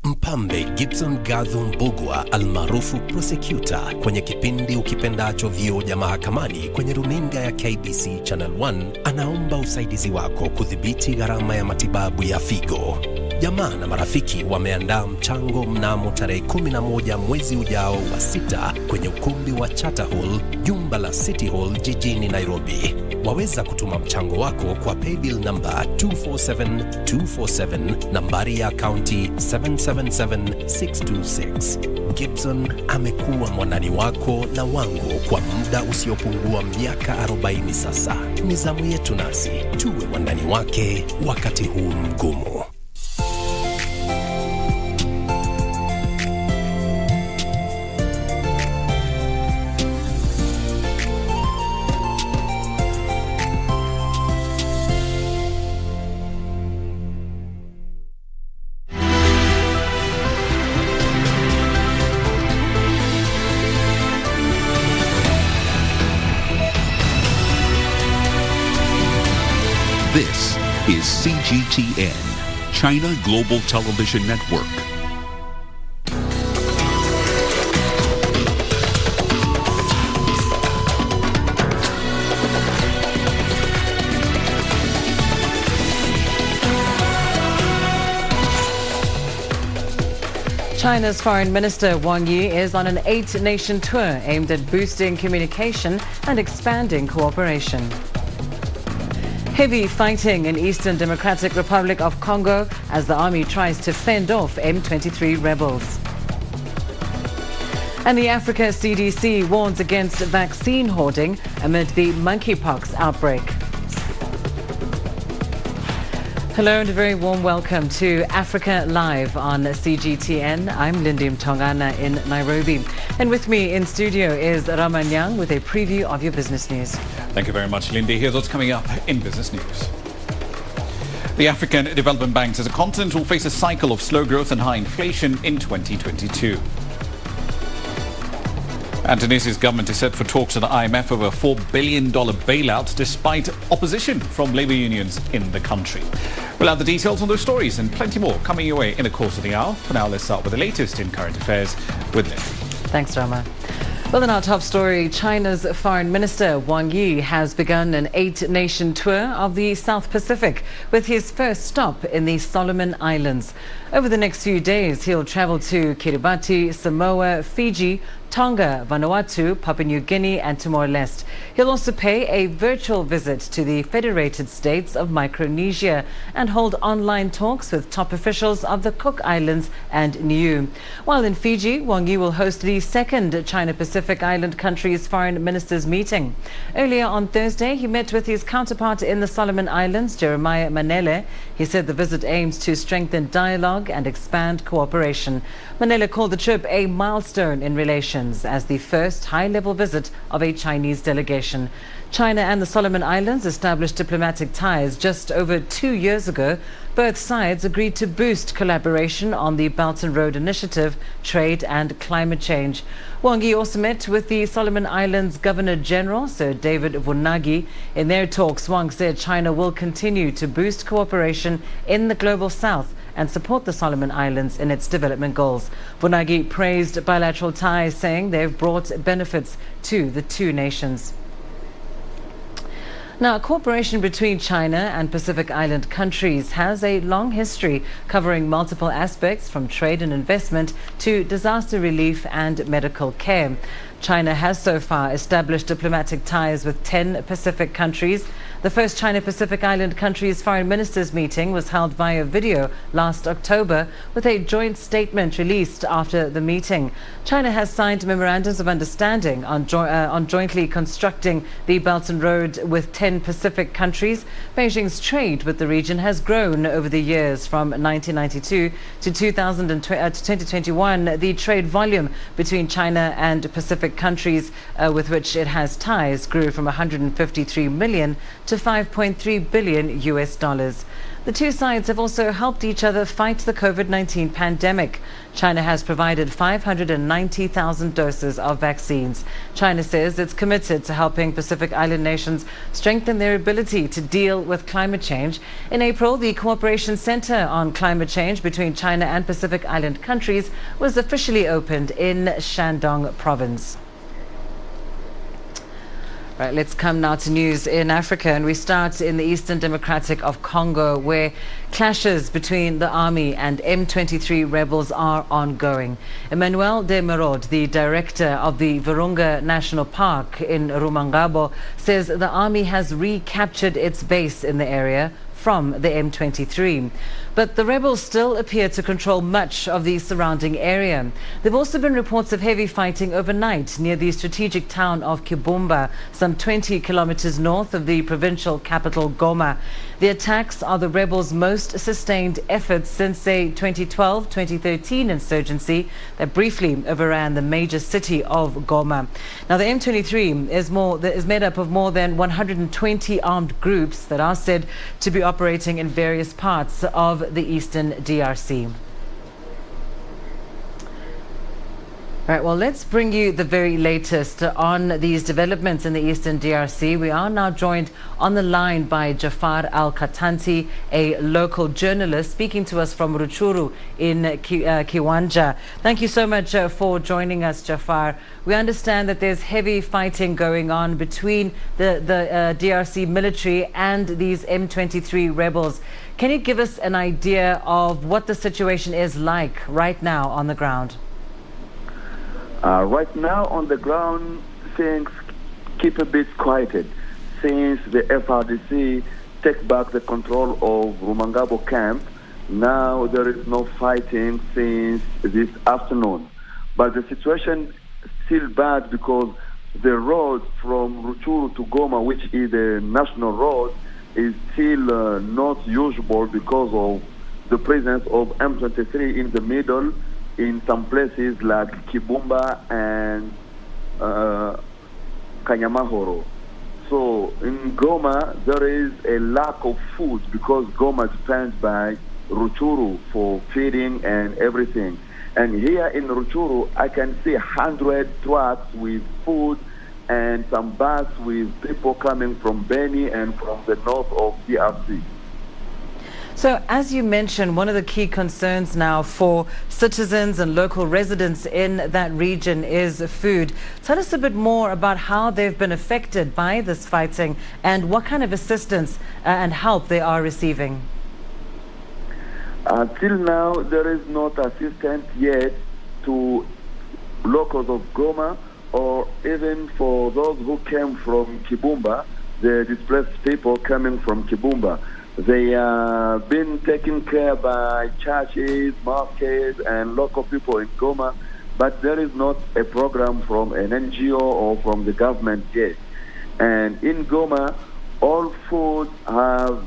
Mpambe Gibson Gathu Mbugua almaarufu prosecutor kwenye kipindi Ukipendacho Vioja Mahakamani kwenye runinga ya KBC Channel 1 anaomba usaidizi wako kudhibiti gharama ya matibabu ya figo. Jamaa na marafiki wameandaa mchango mnamo tarehe 11 mwezi ujao wa 6 kwenye ukumbi wa Charter Hall, jumba la City Hall jijini Nairobi. Waweza kutuma mchango wako kwa paybill number 247247, nambari ya akaunti 777626. Gibson amekuwa mwanani wako na wangu kwa muda usiopungua miaka 40 sasa. Ni zamu yetu nasi tuwe wandani wake wakati huu mgumu.
This is CGTN, China Global Television Network.
China's Foreign Minister Wang Yi is on an 8-nation tour aimed at boosting communication and expanding cooperation. Heavy fighting in Eastern Democratic Republic of Congo as the army tries to fend off M23 rebels. And the Africa CDC warns against vaccine hoarding amid the monkeypox outbreak. Hello and a very warm welcome to Africa Live on CGTN. I'm Lindy Mtongana in Nairobi. And with me in studio is Raman Yang with a preview of your business news.
Thank you very much, Lindy. Here's what's coming up in business news. The African Development Bank says the continent will face a cycle of slow growth and high inflation in 2022. And Tunisia's government is set for talks with the IMF over a $4 billion bailout despite opposition from labour unions in the country. We'll have the details on those stories and plenty more coming your way in the course of the hour. For now, let's start with the latest in current affairs with Lindy.
Thanks, Rama. Well, in our top story, China's Foreign Minister Wang Yi has begun an 8-nation tour of the South Pacific with his first stop in the Solomon Islands. Over the next few days, he'll travel to Kiribati, Samoa, Fiji, Tonga, Vanuatu, Papua New Guinea and Timor-Leste. He'll also pay a virtual visit to the Federated States of Micronesia and hold online talks with top officials of the Cook Islands and Niue. While in Fiji, Wang Yi will host the second China-Pacific Island country's foreign ministers meeting. Earlier on Thursday, he met with his counterpart in the Solomon Islands, Jeremiah Manele. He said the visit aims to strengthen dialogue and expand cooperation. Manele called the trip a milestone in relations nations as the first high-level visit of a Chinese delegation. China and the Solomon Islands established diplomatic ties just over 2 years ago. Both sides agreed to boost collaboration on the Belt and Road Initiative, trade and climate change. Wang Yi also met with the Solomon Islands Governor General, Sir David Vunagi. In their talks, Wang said China will continue to boost cooperation in the global south and support the Solomon Islands in its development goals. Vunagi praised bilateral ties, saying they've brought benefits to the two nations. Now, cooperation between China and Pacific Island countries has a long history covering multiple aspects from trade and investment to disaster relief and medical care. China has so far established diplomatic ties with 10 Pacific countries. The first China-Pacific Island countries foreign ministers meeting was held via video last October, with a joint statement released after the meeting. China has signed memorandums of understanding on jointly constructing the Belt and Road with 10 Pacific countries. Beijing's trade with the region has grown over the years. From 1992 to 2021, the trade volume between China and Pacific countries with which it has ties grew from 153 million to 5.3 billion US dollars. The two sides have also helped each other fight the COVID-19 pandemic. China has provided 590,000 doses of vaccines. China says it's committed to helping Pacific Island nations strengthen their ability to deal with climate change. In April, the Cooperation Center on Climate Change between China and Pacific Island countries was officially opened in Shandong province. Right, let's come now to news in Africa, and we start in the Eastern Democratic of Congo, where clashes between the army and M23 rebels are ongoing. Emmanuel de Merode, the director of the Virunga National Park in Rumangabo, says the army has recaptured its base in the area from the M23. But the rebels still appear to control much of the surrounding area. There have also been reports of heavy fighting overnight near the strategic town of Kibumba, some 20 kilometers north of the provincial capital Goma. The attacks are the rebels' most sustained efforts since a 2012-2013 insurgency that briefly overran the major city of Goma. Now, the M23 is made up of more than 120 armed groups that are said to be operating in various parts of the eastern DRC. Right, well, let's bring you the very latest on these developments in the eastern DRC. We are now joined on the line by Jafar Al-Katanti, a local journalist, speaking to us from Rutshuru in Kiwanja. Thank you so much for joining us, Jafar. We understand that there's heavy fighting going on between the DRC military and these M23 rebels. Can you give us an idea of what the situation is like right now on the ground?
Right now on the ground, things keep a bit quieted since the FRDC take back the control of Rumangabo camp. Now there is no fighting since this afternoon. But the situation is still bad because the road from Rutshuru to Goma, which is the national road, is still not usable because of the presence of M23 in the middle in some places like Kibumba and Kanyamahoro. So in Goma, there is a lack of food because Goma depends by Rutshuru for feeding and everything. And here in Rutshuru, I can see 100 trucks with food and some bus with people coming from Beni and from the north of DRC.
So, as you mentioned, one of the key concerns now for citizens and local residents in that region is food. Tell us a bit more about how they've been affected by this fighting and what kind of assistance and help they are receiving.
Till now, there is not assistance yet to locals of Goma or even for those who came from Kibumba, the displaced people coming from Kibumba. They are being taken care by churches, mosques, and local people in Goma, but there is not a program from an NGO or from the government yet. And in Goma, all food have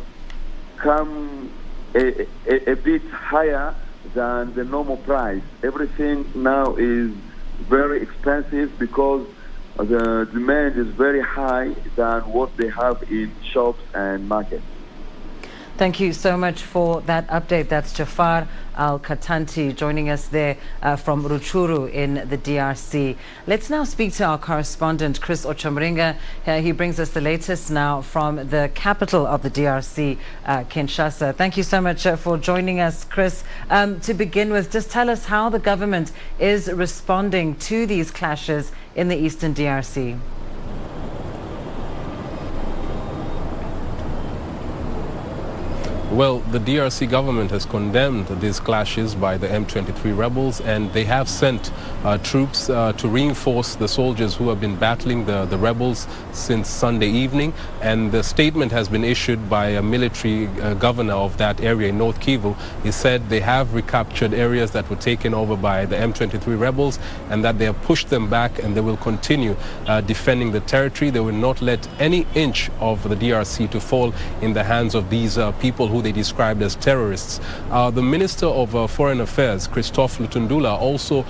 come a bit higher than the normal price. Everything now is very expensive because the demand is very high than what they have in shops and markets.
Thank you so much for that update. That's Jafar Al-Katanti joining us there from Rutshuru in the DRC. Let's now speak to our correspondent, Chris Ochamringa. He brings us the latest now from the capital of the DRC, Kinshasa. Thank you so much for joining us, Chris. To begin with, just tell us how the government is responding to these clashes in the eastern DRC.
Well, the DRC government has condemned these clashes by the M23 rebels, and they have sent troops to reinforce the soldiers who have been battling the rebels since Sunday evening. And the statement has been issued by a military governor of that area in North Kivu. He said they have recaptured areas that were taken over by the M23 rebels and that they have pushed them back, and they will continue defending the territory. They will not let any inch of the DRC to fall in the hands of these people who they described as terrorists. The Minister of Foreign Affairs, Christophe Lutundula, also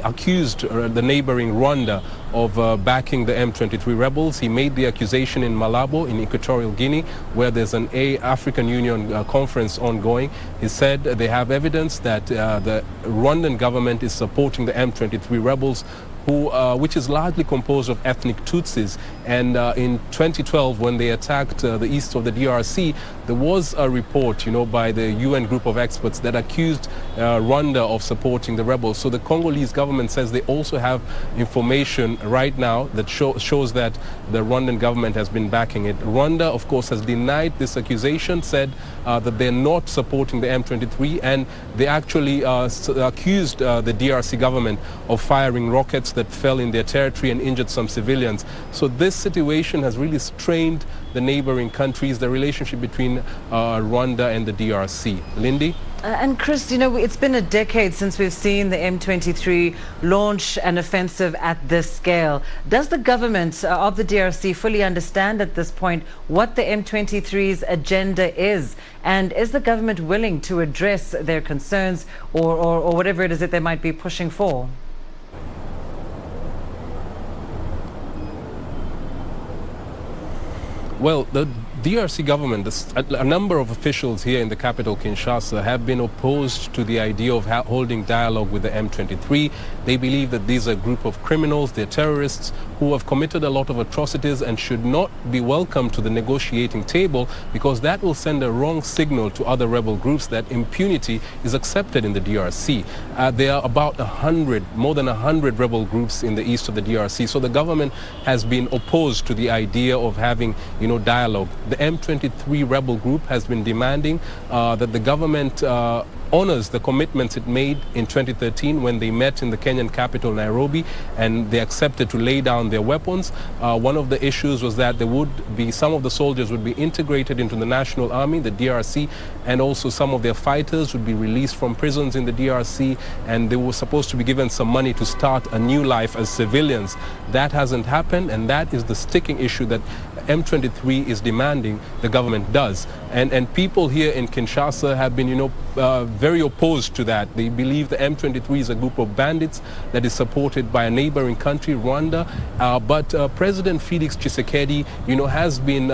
accused the neighboring Rwanda of backing the M23 rebels. He made the accusation in Malabo in Equatorial Guinea, where there's an African Union conference ongoing. He said they have evidence that the Rwandan government is supporting the M23 rebels, which is largely composed of ethnic Tutsis. And in 2012, when they attacked the east of the DRC, there was a report, by the UN group of experts that accused Rwanda of supporting the rebels. So the Congolese government says they also have information right now that shows that the Rwandan government has been backing it. Rwanda, of course, has denied this accusation, said that they're not supporting the M23, and they actually accused the DRC government of firing rockets that fell in their territory and injured some civilians. So this situation has really strained the neighboring countries, the relationship between Rwanda and the DRC. Lindy?
And Chris, it's been a decade since we've seen the M23 launch an offensive at this scale. Does the government of the DRC fully understand at this point what the M23's agenda is? And is the government willing to address their concerns or whatever it is that they might be pushing for?
Well, the DRC government, a number of officials here in the capital, Kinshasa, have been opposed to the idea of holding dialogue with the M23. They believe that these are a group of criminals, they're terrorists who have committed a lot of atrocities and should not be welcomed to the negotiating table, because that will send a wrong signal to other rebel groups that impunity is accepted in the DRC. There are about more than 100 rebel groups in the east of the DRC. So the government has been opposed to the idea of having, dialogue. The M23 rebel group has been demanding that the government honors the commitments it made in 2013 when they met in the Kenyan capital, Nairobi, and they accepted to lay down their weapons. One of the issues was that some of the soldiers would be integrated into the national army, the DRC, and also some of their fighters would be released from prisons in the DRC, and they were supposed to be given some money to start a new life as civilians. That hasn't happened, and that is the sticking issue that M23 is demanding the government does. And people here in Kinshasa have been, very opposed to that. They believe the M23 is a group of bandits that is supported by a neighboring country, Rwanda. But President Felix Tshisekedi, has been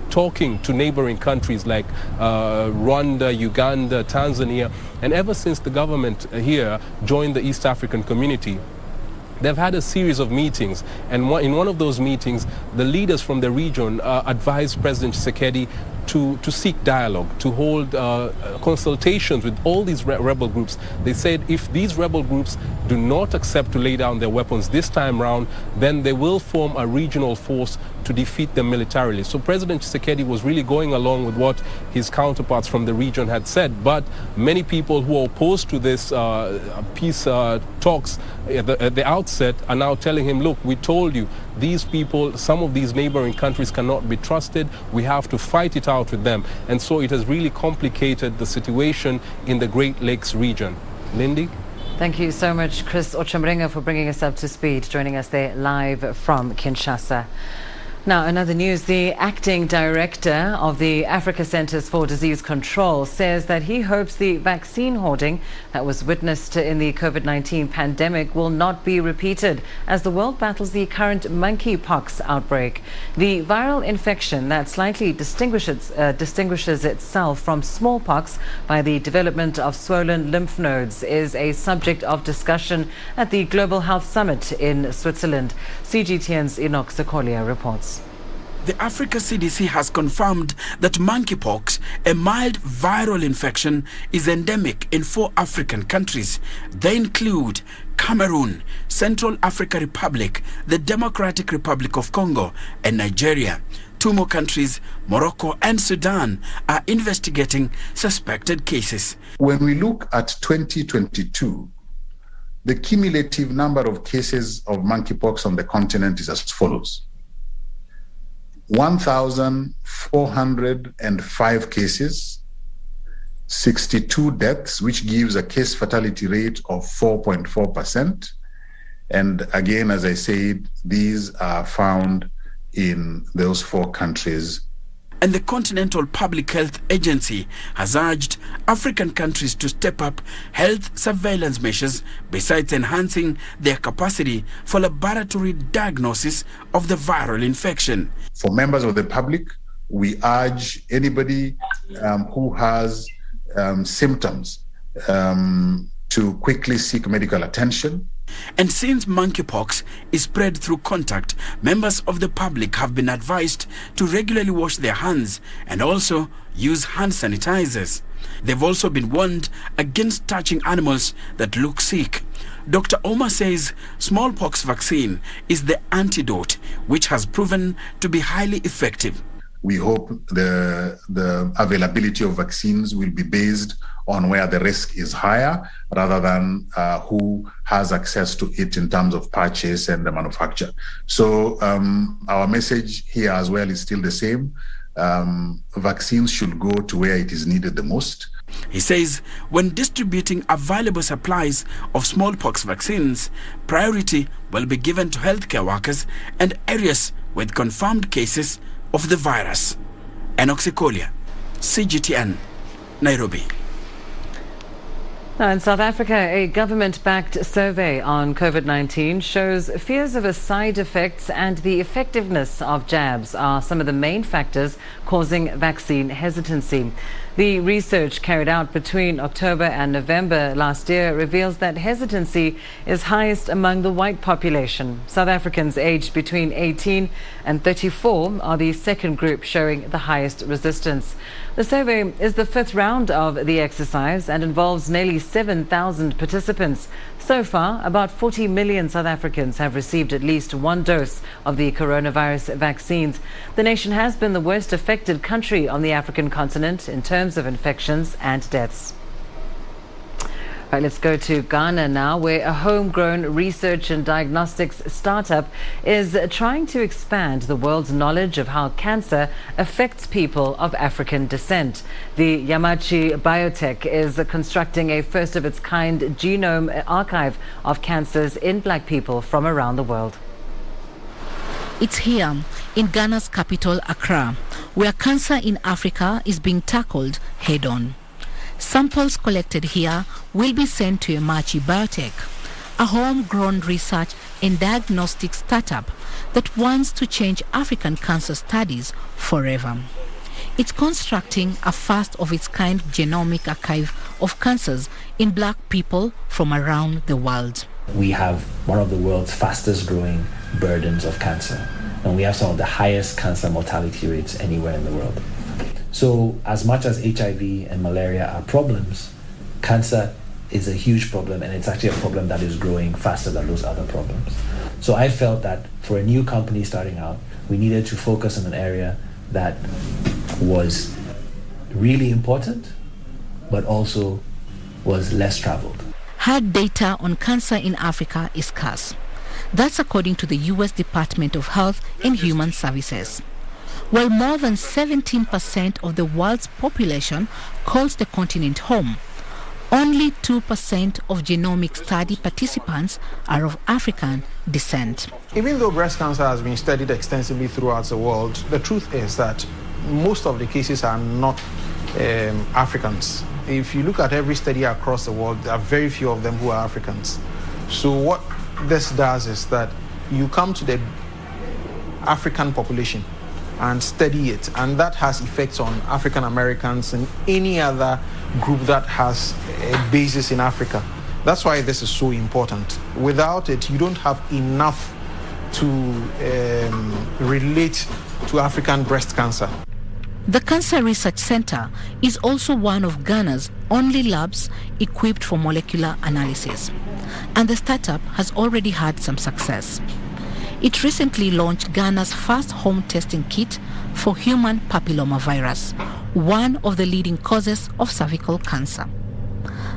talking to neighboring countries like Rwanda, Uganda, Tanzania. And ever since the government here joined the East African community, they've had a series of meetings, and in one of those meetings, the leaders from the region advised President Tshisekedi to seek dialogue, to hold consultations with all these rebel groups. They said if these rebel groups do not accept to lay down their weapons this time round, then they will form a regional force to defeat them militarily. So President Tshisekedi was really going along with what his counterparts from the region had said, but many people who are opposed to this peace talks at the outset are now telling him, look, we told you, these people, some of these neighboring countries cannot be trusted. We have to fight it out with them. And so it has really complicated the situation in the Great Lakes region. Lindy?
Thank you so much, Chris Ochamringa, for bringing us up to speed, joining us there live from Kinshasa. Now, another news, the acting director of the Africa Centers for Disease Control says that he hopes the vaccine hoarding that was witnessed in the COVID-19 pandemic will not be repeated as the world battles the current monkeypox outbreak. The viral infection that slightly distinguishes itself from smallpox by the development of swollen lymph nodes is a subject of discussion at the Global Health Summit in Switzerland. CGTN's Enoch Sekolia reports.
The Africa CDC has confirmed that monkeypox, a mild viral infection, is endemic in 4 African countries. They include Cameroon, Central African Republic, the Democratic Republic of Congo, and Nigeria. 2 more countries, Morocco and Sudan, are investigating suspected cases.
When we look at 2022, the cumulative number of cases of monkeypox on the continent is as follows. 1,405 cases, 62 deaths, which gives a case fatality rate of 4.4%. And again, as I said, these are found in those 4 countries.
And the Continental Public Health Agency has urged African countries to step up health surveillance measures besides enhancing their capacity for laboratory diagnosis of the viral infection.
For members of the public, we urge anybody who has symptoms to quickly seek medical attention.
And since monkeypox is spread through contact, members of the public have been advised to regularly wash their hands and also use hand sanitizers. They've also been warned against touching animals that look sick. Dr. Omar says smallpox vaccine is the antidote, which has proven to be highly effective.
We hope the availability of vaccines will be based on where the risk is higher rather than who has access to it in terms of purchase and the manufacture. So our message here as well is still the same. Vaccines should go to where it is needed the most.
He says when distributing available supplies of smallpox vaccines, priority will be given to healthcare workers and areas with confirmed cases of the virus. Enoch Sekolia, CGTN, Nairobi.
Now in South Africa, a government-backed survey on COVID-19 shows fears of side effects and the effectiveness of jabs are some of the main factors causing vaccine hesitancy. The research carried out between October and November last year reveals that hesitancy is highest among the white population. South Africans aged between 18 and 34 are the second group showing the highest resistance. The survey is the 5th round of the exercise and involves nearly 7,000 participants. So far, about 40 million South Africans have received at least 1 dose of the coronavirus vaccines. The nation has been the worst affected country on the African continent in terms of infections and deaths. All right, let's go to Ghana now, where a homegrown research and diagnostics startup is trying to expand the world's knowledge of how cancer affects people of African descent. The Yamachi Biotech is constructing a first-of-its-kind genome archive of cancers in black people from around the world.
It's here, in Ghana's capital, Accra, where cancer in Africa is being tackled head-on. Samples collected here will be sent to Yamachi Biotech, a homegrown research and diagnostic startup that wants to change African cancer studies forever. It's constructing a first-of-its-kind genomic archive of cancers in black people from around the world.
We have one of the world's fastest growing burdens of cancer, and we have some of the highest cancer mortality rates anywhere in the world. So as much as HIV and malaria are problems, cancer is a huge problem, and it's actually a problem that is growing faster than those other problems. So I felt that for a new company starting out, we needed to focus on an area that was really important, but also was less traveled.
Hard data on cancer in Africa is scarce. That's according to the U.S. Department of Health and Human Services. While more than 17% of the world's population calls the continent home, only 2% of genomic study participants are of African descent.
Even though breast cancer has been studied extensively throughout the world, the truth is that most of the cases are not Africans. If you look at every study across the world, there are very few of them who are Africans. So what this does is that you come to the African population and study it, and that has effects on African Americans and any other group that has a basis in Africa. That's why this is so important. Without it, you don't have enough to relate to African breast cancer.
The Cancer Research Center is also one of Ghana's only labs equipped for molecular analysis, and the startup has already had some success. It recently launched Ghana's first home testing kit for human papillomavirus, one of the leading causes of cervical cancer.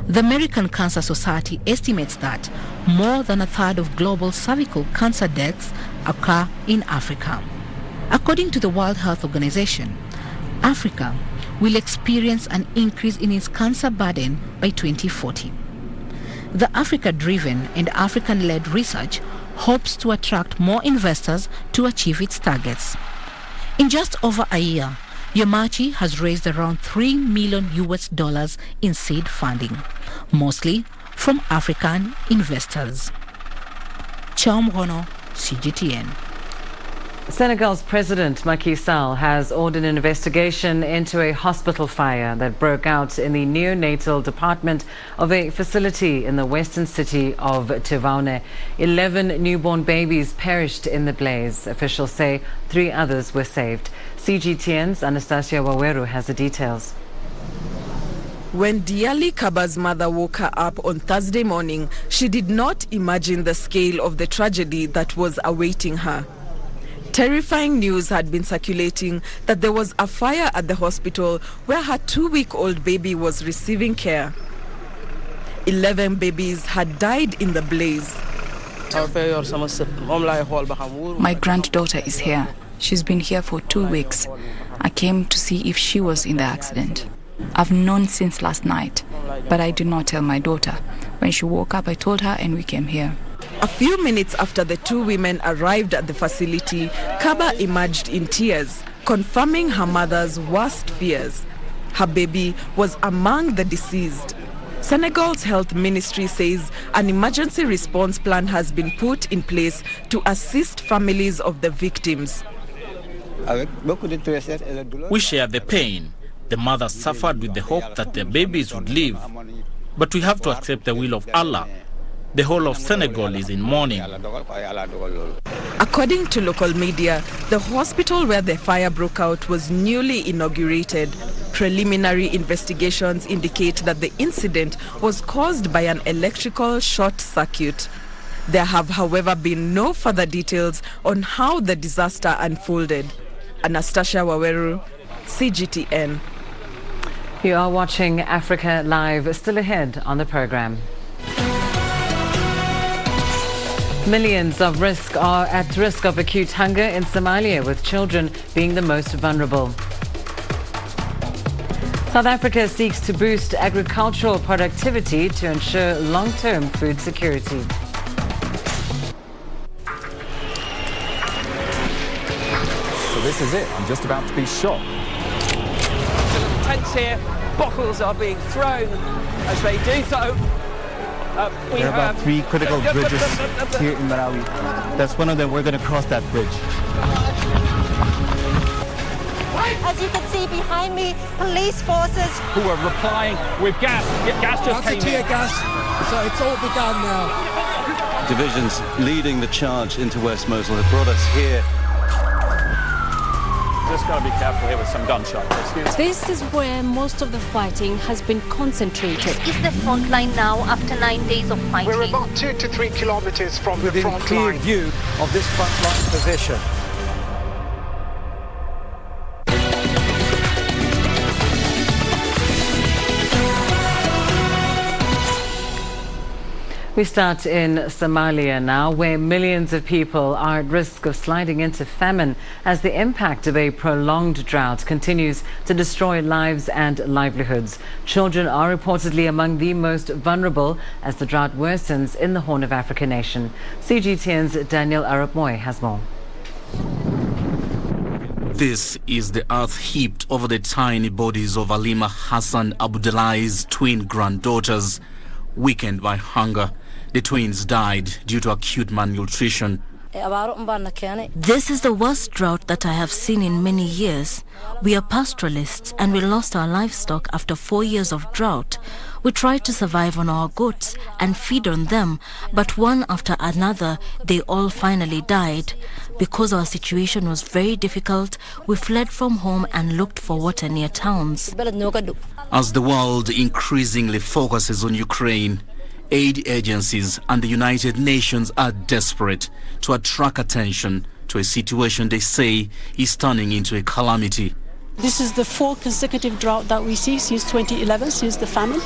The American Cancer Society estimates that more than a third of global cervical cancer deaths occur in Africa. According to the World Health Organization, Africa will experience an increase in its cancer burden by 2040. The Africa-driven and African-led research hopes to attract more investors to achieve its targets. In just over a year, Yomachi has raised around $3 million in seed funding, mostly from African investors. Chaumhono, CGTN.
Senegal's President Macky Sall has ordered an investigation into a hospital fire that broke out in the neonatal department of a facility in the western city of Tivaouane. 11 newborn babies perished in the blaze. Officials say 3 others were saved. CGTN's Anastasia Waweru has the details.
When Diali Kaba's mother woke her up on Thursday morning, she did not imagine the scale of the tragedy that was awaiting her. Terrifying news had been circulating that there was a fire at the hospital where her 2-week-old baby was receiving care. 11 babies had died in the blaze.
My granddaughter is here. She's been here for 2 weeks. I came to see if she was in the accident. I've known since last night, but I did not tell my daughter. When she woke up, I told her and we came here.
A few minutes after the 2 women arrived at the facility, Kaba emerged in tears, confirming her mother's worst fears. Her baby was among the deceased. Senegal's health ministry says an emergency response plan has been put in place to assist families of the victims.
We share the pain. The mothers suffered with the hope that their babies would live. But we have to accept the will of Allah. The whole of Senegal is in mourning.
According to local media, the hospital where the fire broke out was newly inaugurated. Preliminary investigations indicate that the incident was caused by an electrical short circuit. There have, however, been no further details on how the disaster unfolded. Anastasia Waweru, CGTN.
You are watching Africa Live. Still ahead on the program. Millions are at risk of acute hunger in Somalia, with children being the most vulnerable. South Africa seeks to boost agricultural productivity to ensure long-term food security.
So this is it. I'm just about to be shot.
The tents here, bottles are being thrown as they do so.
There are about 3 critical bridges here in Malawi. That's one of them. We're going to cross that bridge.
As you can see behind me, police forces
who are replying with gas. Gas just came in.
Tear gas, so it's all begun now.
Divisions leading the charge into West Mosul have brought us here.
Just got to be careful here with some gunshots.
This is where most of the fighting has been concentrated.
This is the front line now after 9 days of fighting.
We're about 2 to 3 kilometers from the front
clear
line.
View of this front line position.
We start in Somalia now, where millions of people are at risk of sliding into famine as the impact of a prolonged drought continues to destroy lives and livelihoods. Children are reportedly among the most vulnerable as the drought worsens in the Horn of Africa nation. CGTN's Daniel Arab Moy has more.
This is the earth heaped over the tiny bodies of Alima Hassan Abdullah's twin granddaughters. Weakened by hunger, the twins died due to acute malnutrition.
This is the worst drought that I have seen in many years. We are pastoralists and we lost our livestock after 4 years of drought. We tried to survive on our goats and feed on them, but one after another, they all finally died. Because our situation was very difficult, we fled from home and looked for water near towns.
As the world increasingly focuses on Ukraine, aid agencies and the United Nations are desperate to attract attention to a situation they say is turning into a calamity.
This is the 4th consecutive drought that we see since 2011, since the famine.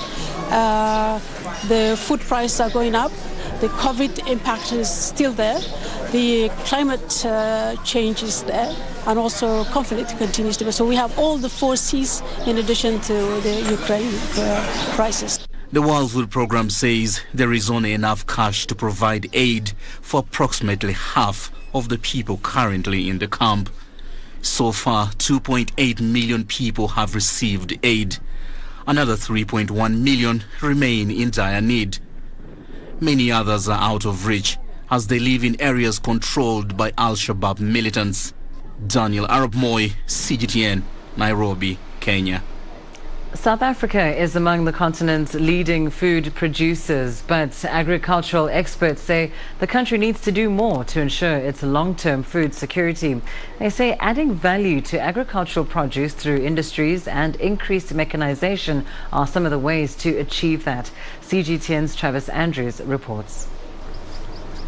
The food prices are going up. The COVID impact is still there. The climate change is there. And also conflict continues to be. So we have all the 4 C's in addition to the Ukraine crisis.
The World Food Programme says there is only enough cash to provide aid for approximately half of the people currently in the camp. So far, 2.8 million people have received aid. Another 3.1 million remain in dire need. Many others are out of reach as they live in areas controlled by Al-Shabaab militants. Daniel Arab Moy, CGTN, Nairobi, Kenya.
South Africa is among the continent's leading food producers, but agricultural experts say the country needs to do more to ensure its long-term food security. They say adding value to agricultural produce through industries and increased mechanization are some of the ways to achieve that. CGTN's Travis Andrews reports.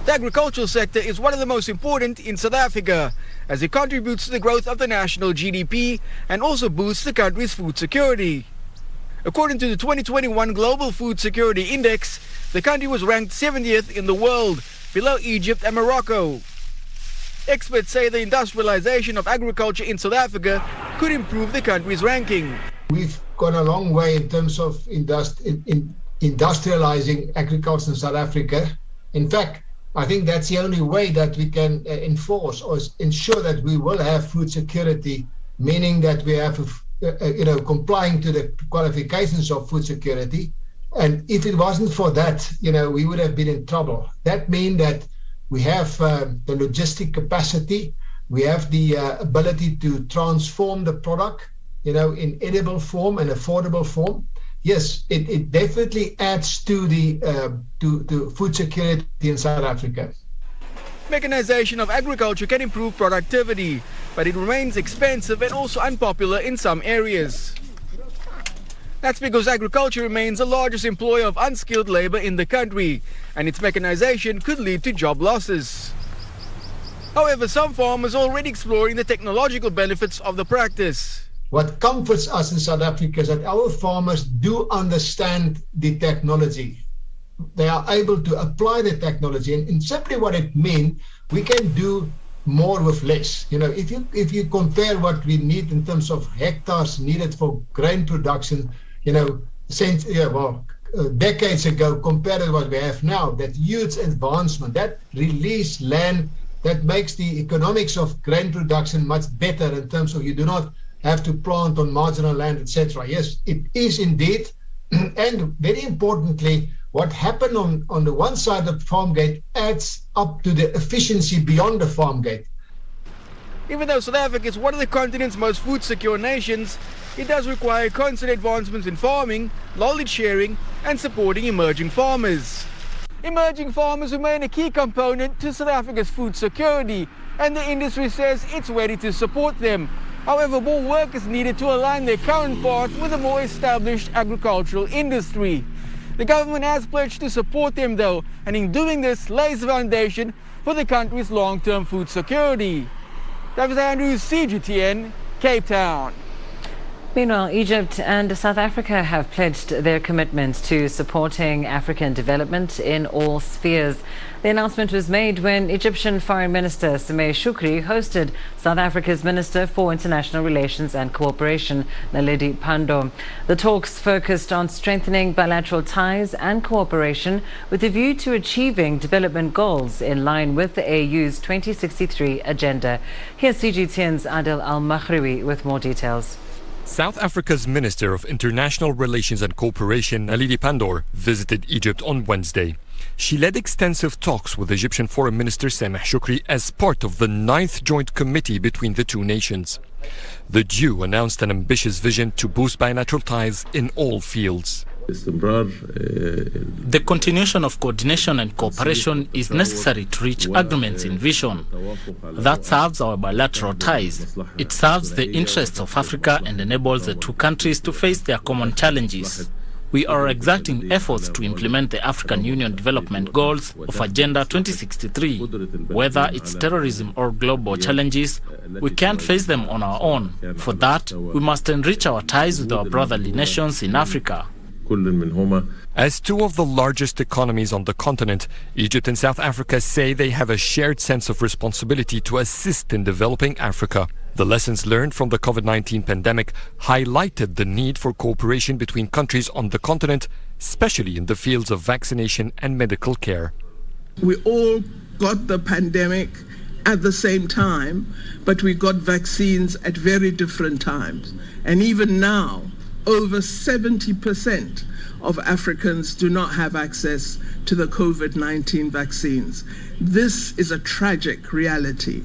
The agricultural sector is one of the most important in South Africa, as it contributes to the growth of the national GDP and also boosts the country's food security. According to the 2021 Global Food Security Index, the country was ranked 70th in the world, below Egypt and Morocco. Experts say the industrialization of agriculture in South Africa could improve the country's ranking.
We've gone a long way in terms of industrializing agriculture in South Africa. In fact, I think that's the only way that we can enforce or ensure that we will have food security, meaning that we have complying to the qualifications of food security. And if it wasn't for that, we would have been in trouble. That means that we have the logistic capacity, we have the ability to transform the product, in edible form and affordable form. Yes, it definitely adds to the to food security in South Africa.
Mechanization of agriculture can improve productivity, but it remains expensive and also unpopular in some areas. That's because agriculture remains the largest employer of unskilled labor in the country, and its mechanization could lead to job losses. However, some farmers are already exploring the technological benefits of the practice.
What comforts us in South Africa is that our farmers do understand the technology. They are able to apply the technology, and simply what it means, we can do more with less. If you compare what we need in terms of hectares needed for grain production, decades ago compared to what we have now, that huge advancement, that release land, that makes the economics of grain production much better in terms of you do not have to plant on marginal land, etc. Yes, it is indeed, and very importantly, what happened on the one side of the farm gate adds up to the efficiency beyond the farm gate.
Even though South Africa is one of the continent's most food-secure nations, it does require constant advancements in farming, knowledge sharing, and supporting emerging farmers. Emerging farmers remain a key component to South Africa's food security, and the industry says it's ready to support them. However, more work is needed to align their current path with a more established agricultural industry. The government has pledged to support them though, and in doing this lays the foundation for the country's long-term food security. Travis Andrews, CGTN, Cape Town.
Meanwhile, Egypt and South Africa have pledged their commitment to supporting African development in all spheres. The announcement was made when Egyptian Foreign Minister Sameh Shoukry hosted South Africa's Minister for International Relations and Cooperation, Naledi Pandor. The talks focused on strengthening bilateral ties and cooperation with a view to achieving development goals in line with the AU's 2063 agenda. Here's CGTN's Adel Al-Maghribi with more details.
South Africa's Minister of International Relations and Cooperation, Naledi Pandor, visited Egypt on Wednesday. She led extensive talks with Egyptian Foreign Minister Sameh Shoukry as part of the 9th Joint Committee between the two nations. The Jew announced an ambitious vision to boost bilateral ties in all fields.
The continuation of coordination and cooperation is necessary to reach agreements in vision. That serves our bilateral ties. It serves the interests of Africa and enables the two countries to face their common challenges. We are exerting efforts to implement the African Union development goals of Agenda 2063. Whether it's terrorism or global challenges, we can't face them on our own. For that, we must enrich our ties with our brotherly nations in Africa.
As two of the largest economies on the continent, Egypt and South Africa say they have a shared sense of responsibility to assist in developing Africa. The lessons learned from the COVID-19 pandemic highlighted the need for cooperation between countries on the continent, especially in the fields of vaccination and medical care.
We all got the pandemic at the same time, but we got vaccines at very different times. And even now, over 70% of Africans do not have access to the COVID-19 vaccines. This is a tragic reality.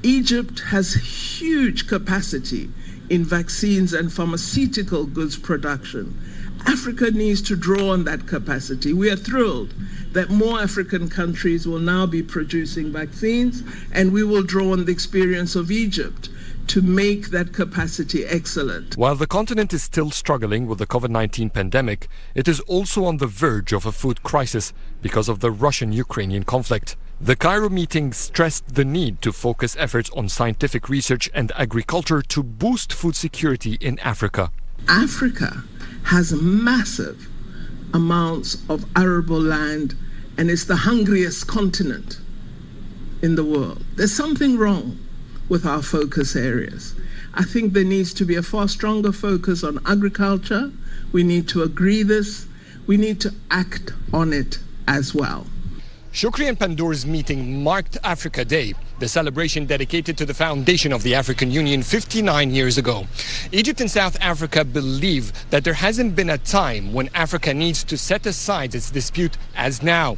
Egypt has huge capacity in vaccines and pharmaceutical goods production. Africa needs to draw on that capacity. We are thrilled that more African countries will now be producing vaccines, and we will draw on the experience of Egypt to make that capacity excellent.
While the continent is still struggling with the COVID-19 pandemic, it is also on the verge of a food crisis because of the Russian-Ukrainian conflict. The Cairo meeting stressed the need to focus efforts on scientific research and agriculture to boost food security in Africa.
Africa has massive amounts of arable land and is the hungriest continent in the world. There's something wrong with our focus areas. I think there needs to be a far stronger focus on agriculture. We need to agree this. We need to act on it as well.
Shoukry and Pandor's meeting marked Africa Day, the celebration dedicated to the foundation of the African Union 59 years ago. Egypt and South Africa believe that there hasn't been a time when Africa needs to set aside its dispute as now.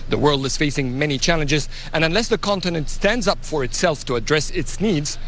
The world is facing many challenges, and unless the continent stands up for itself to address its needs,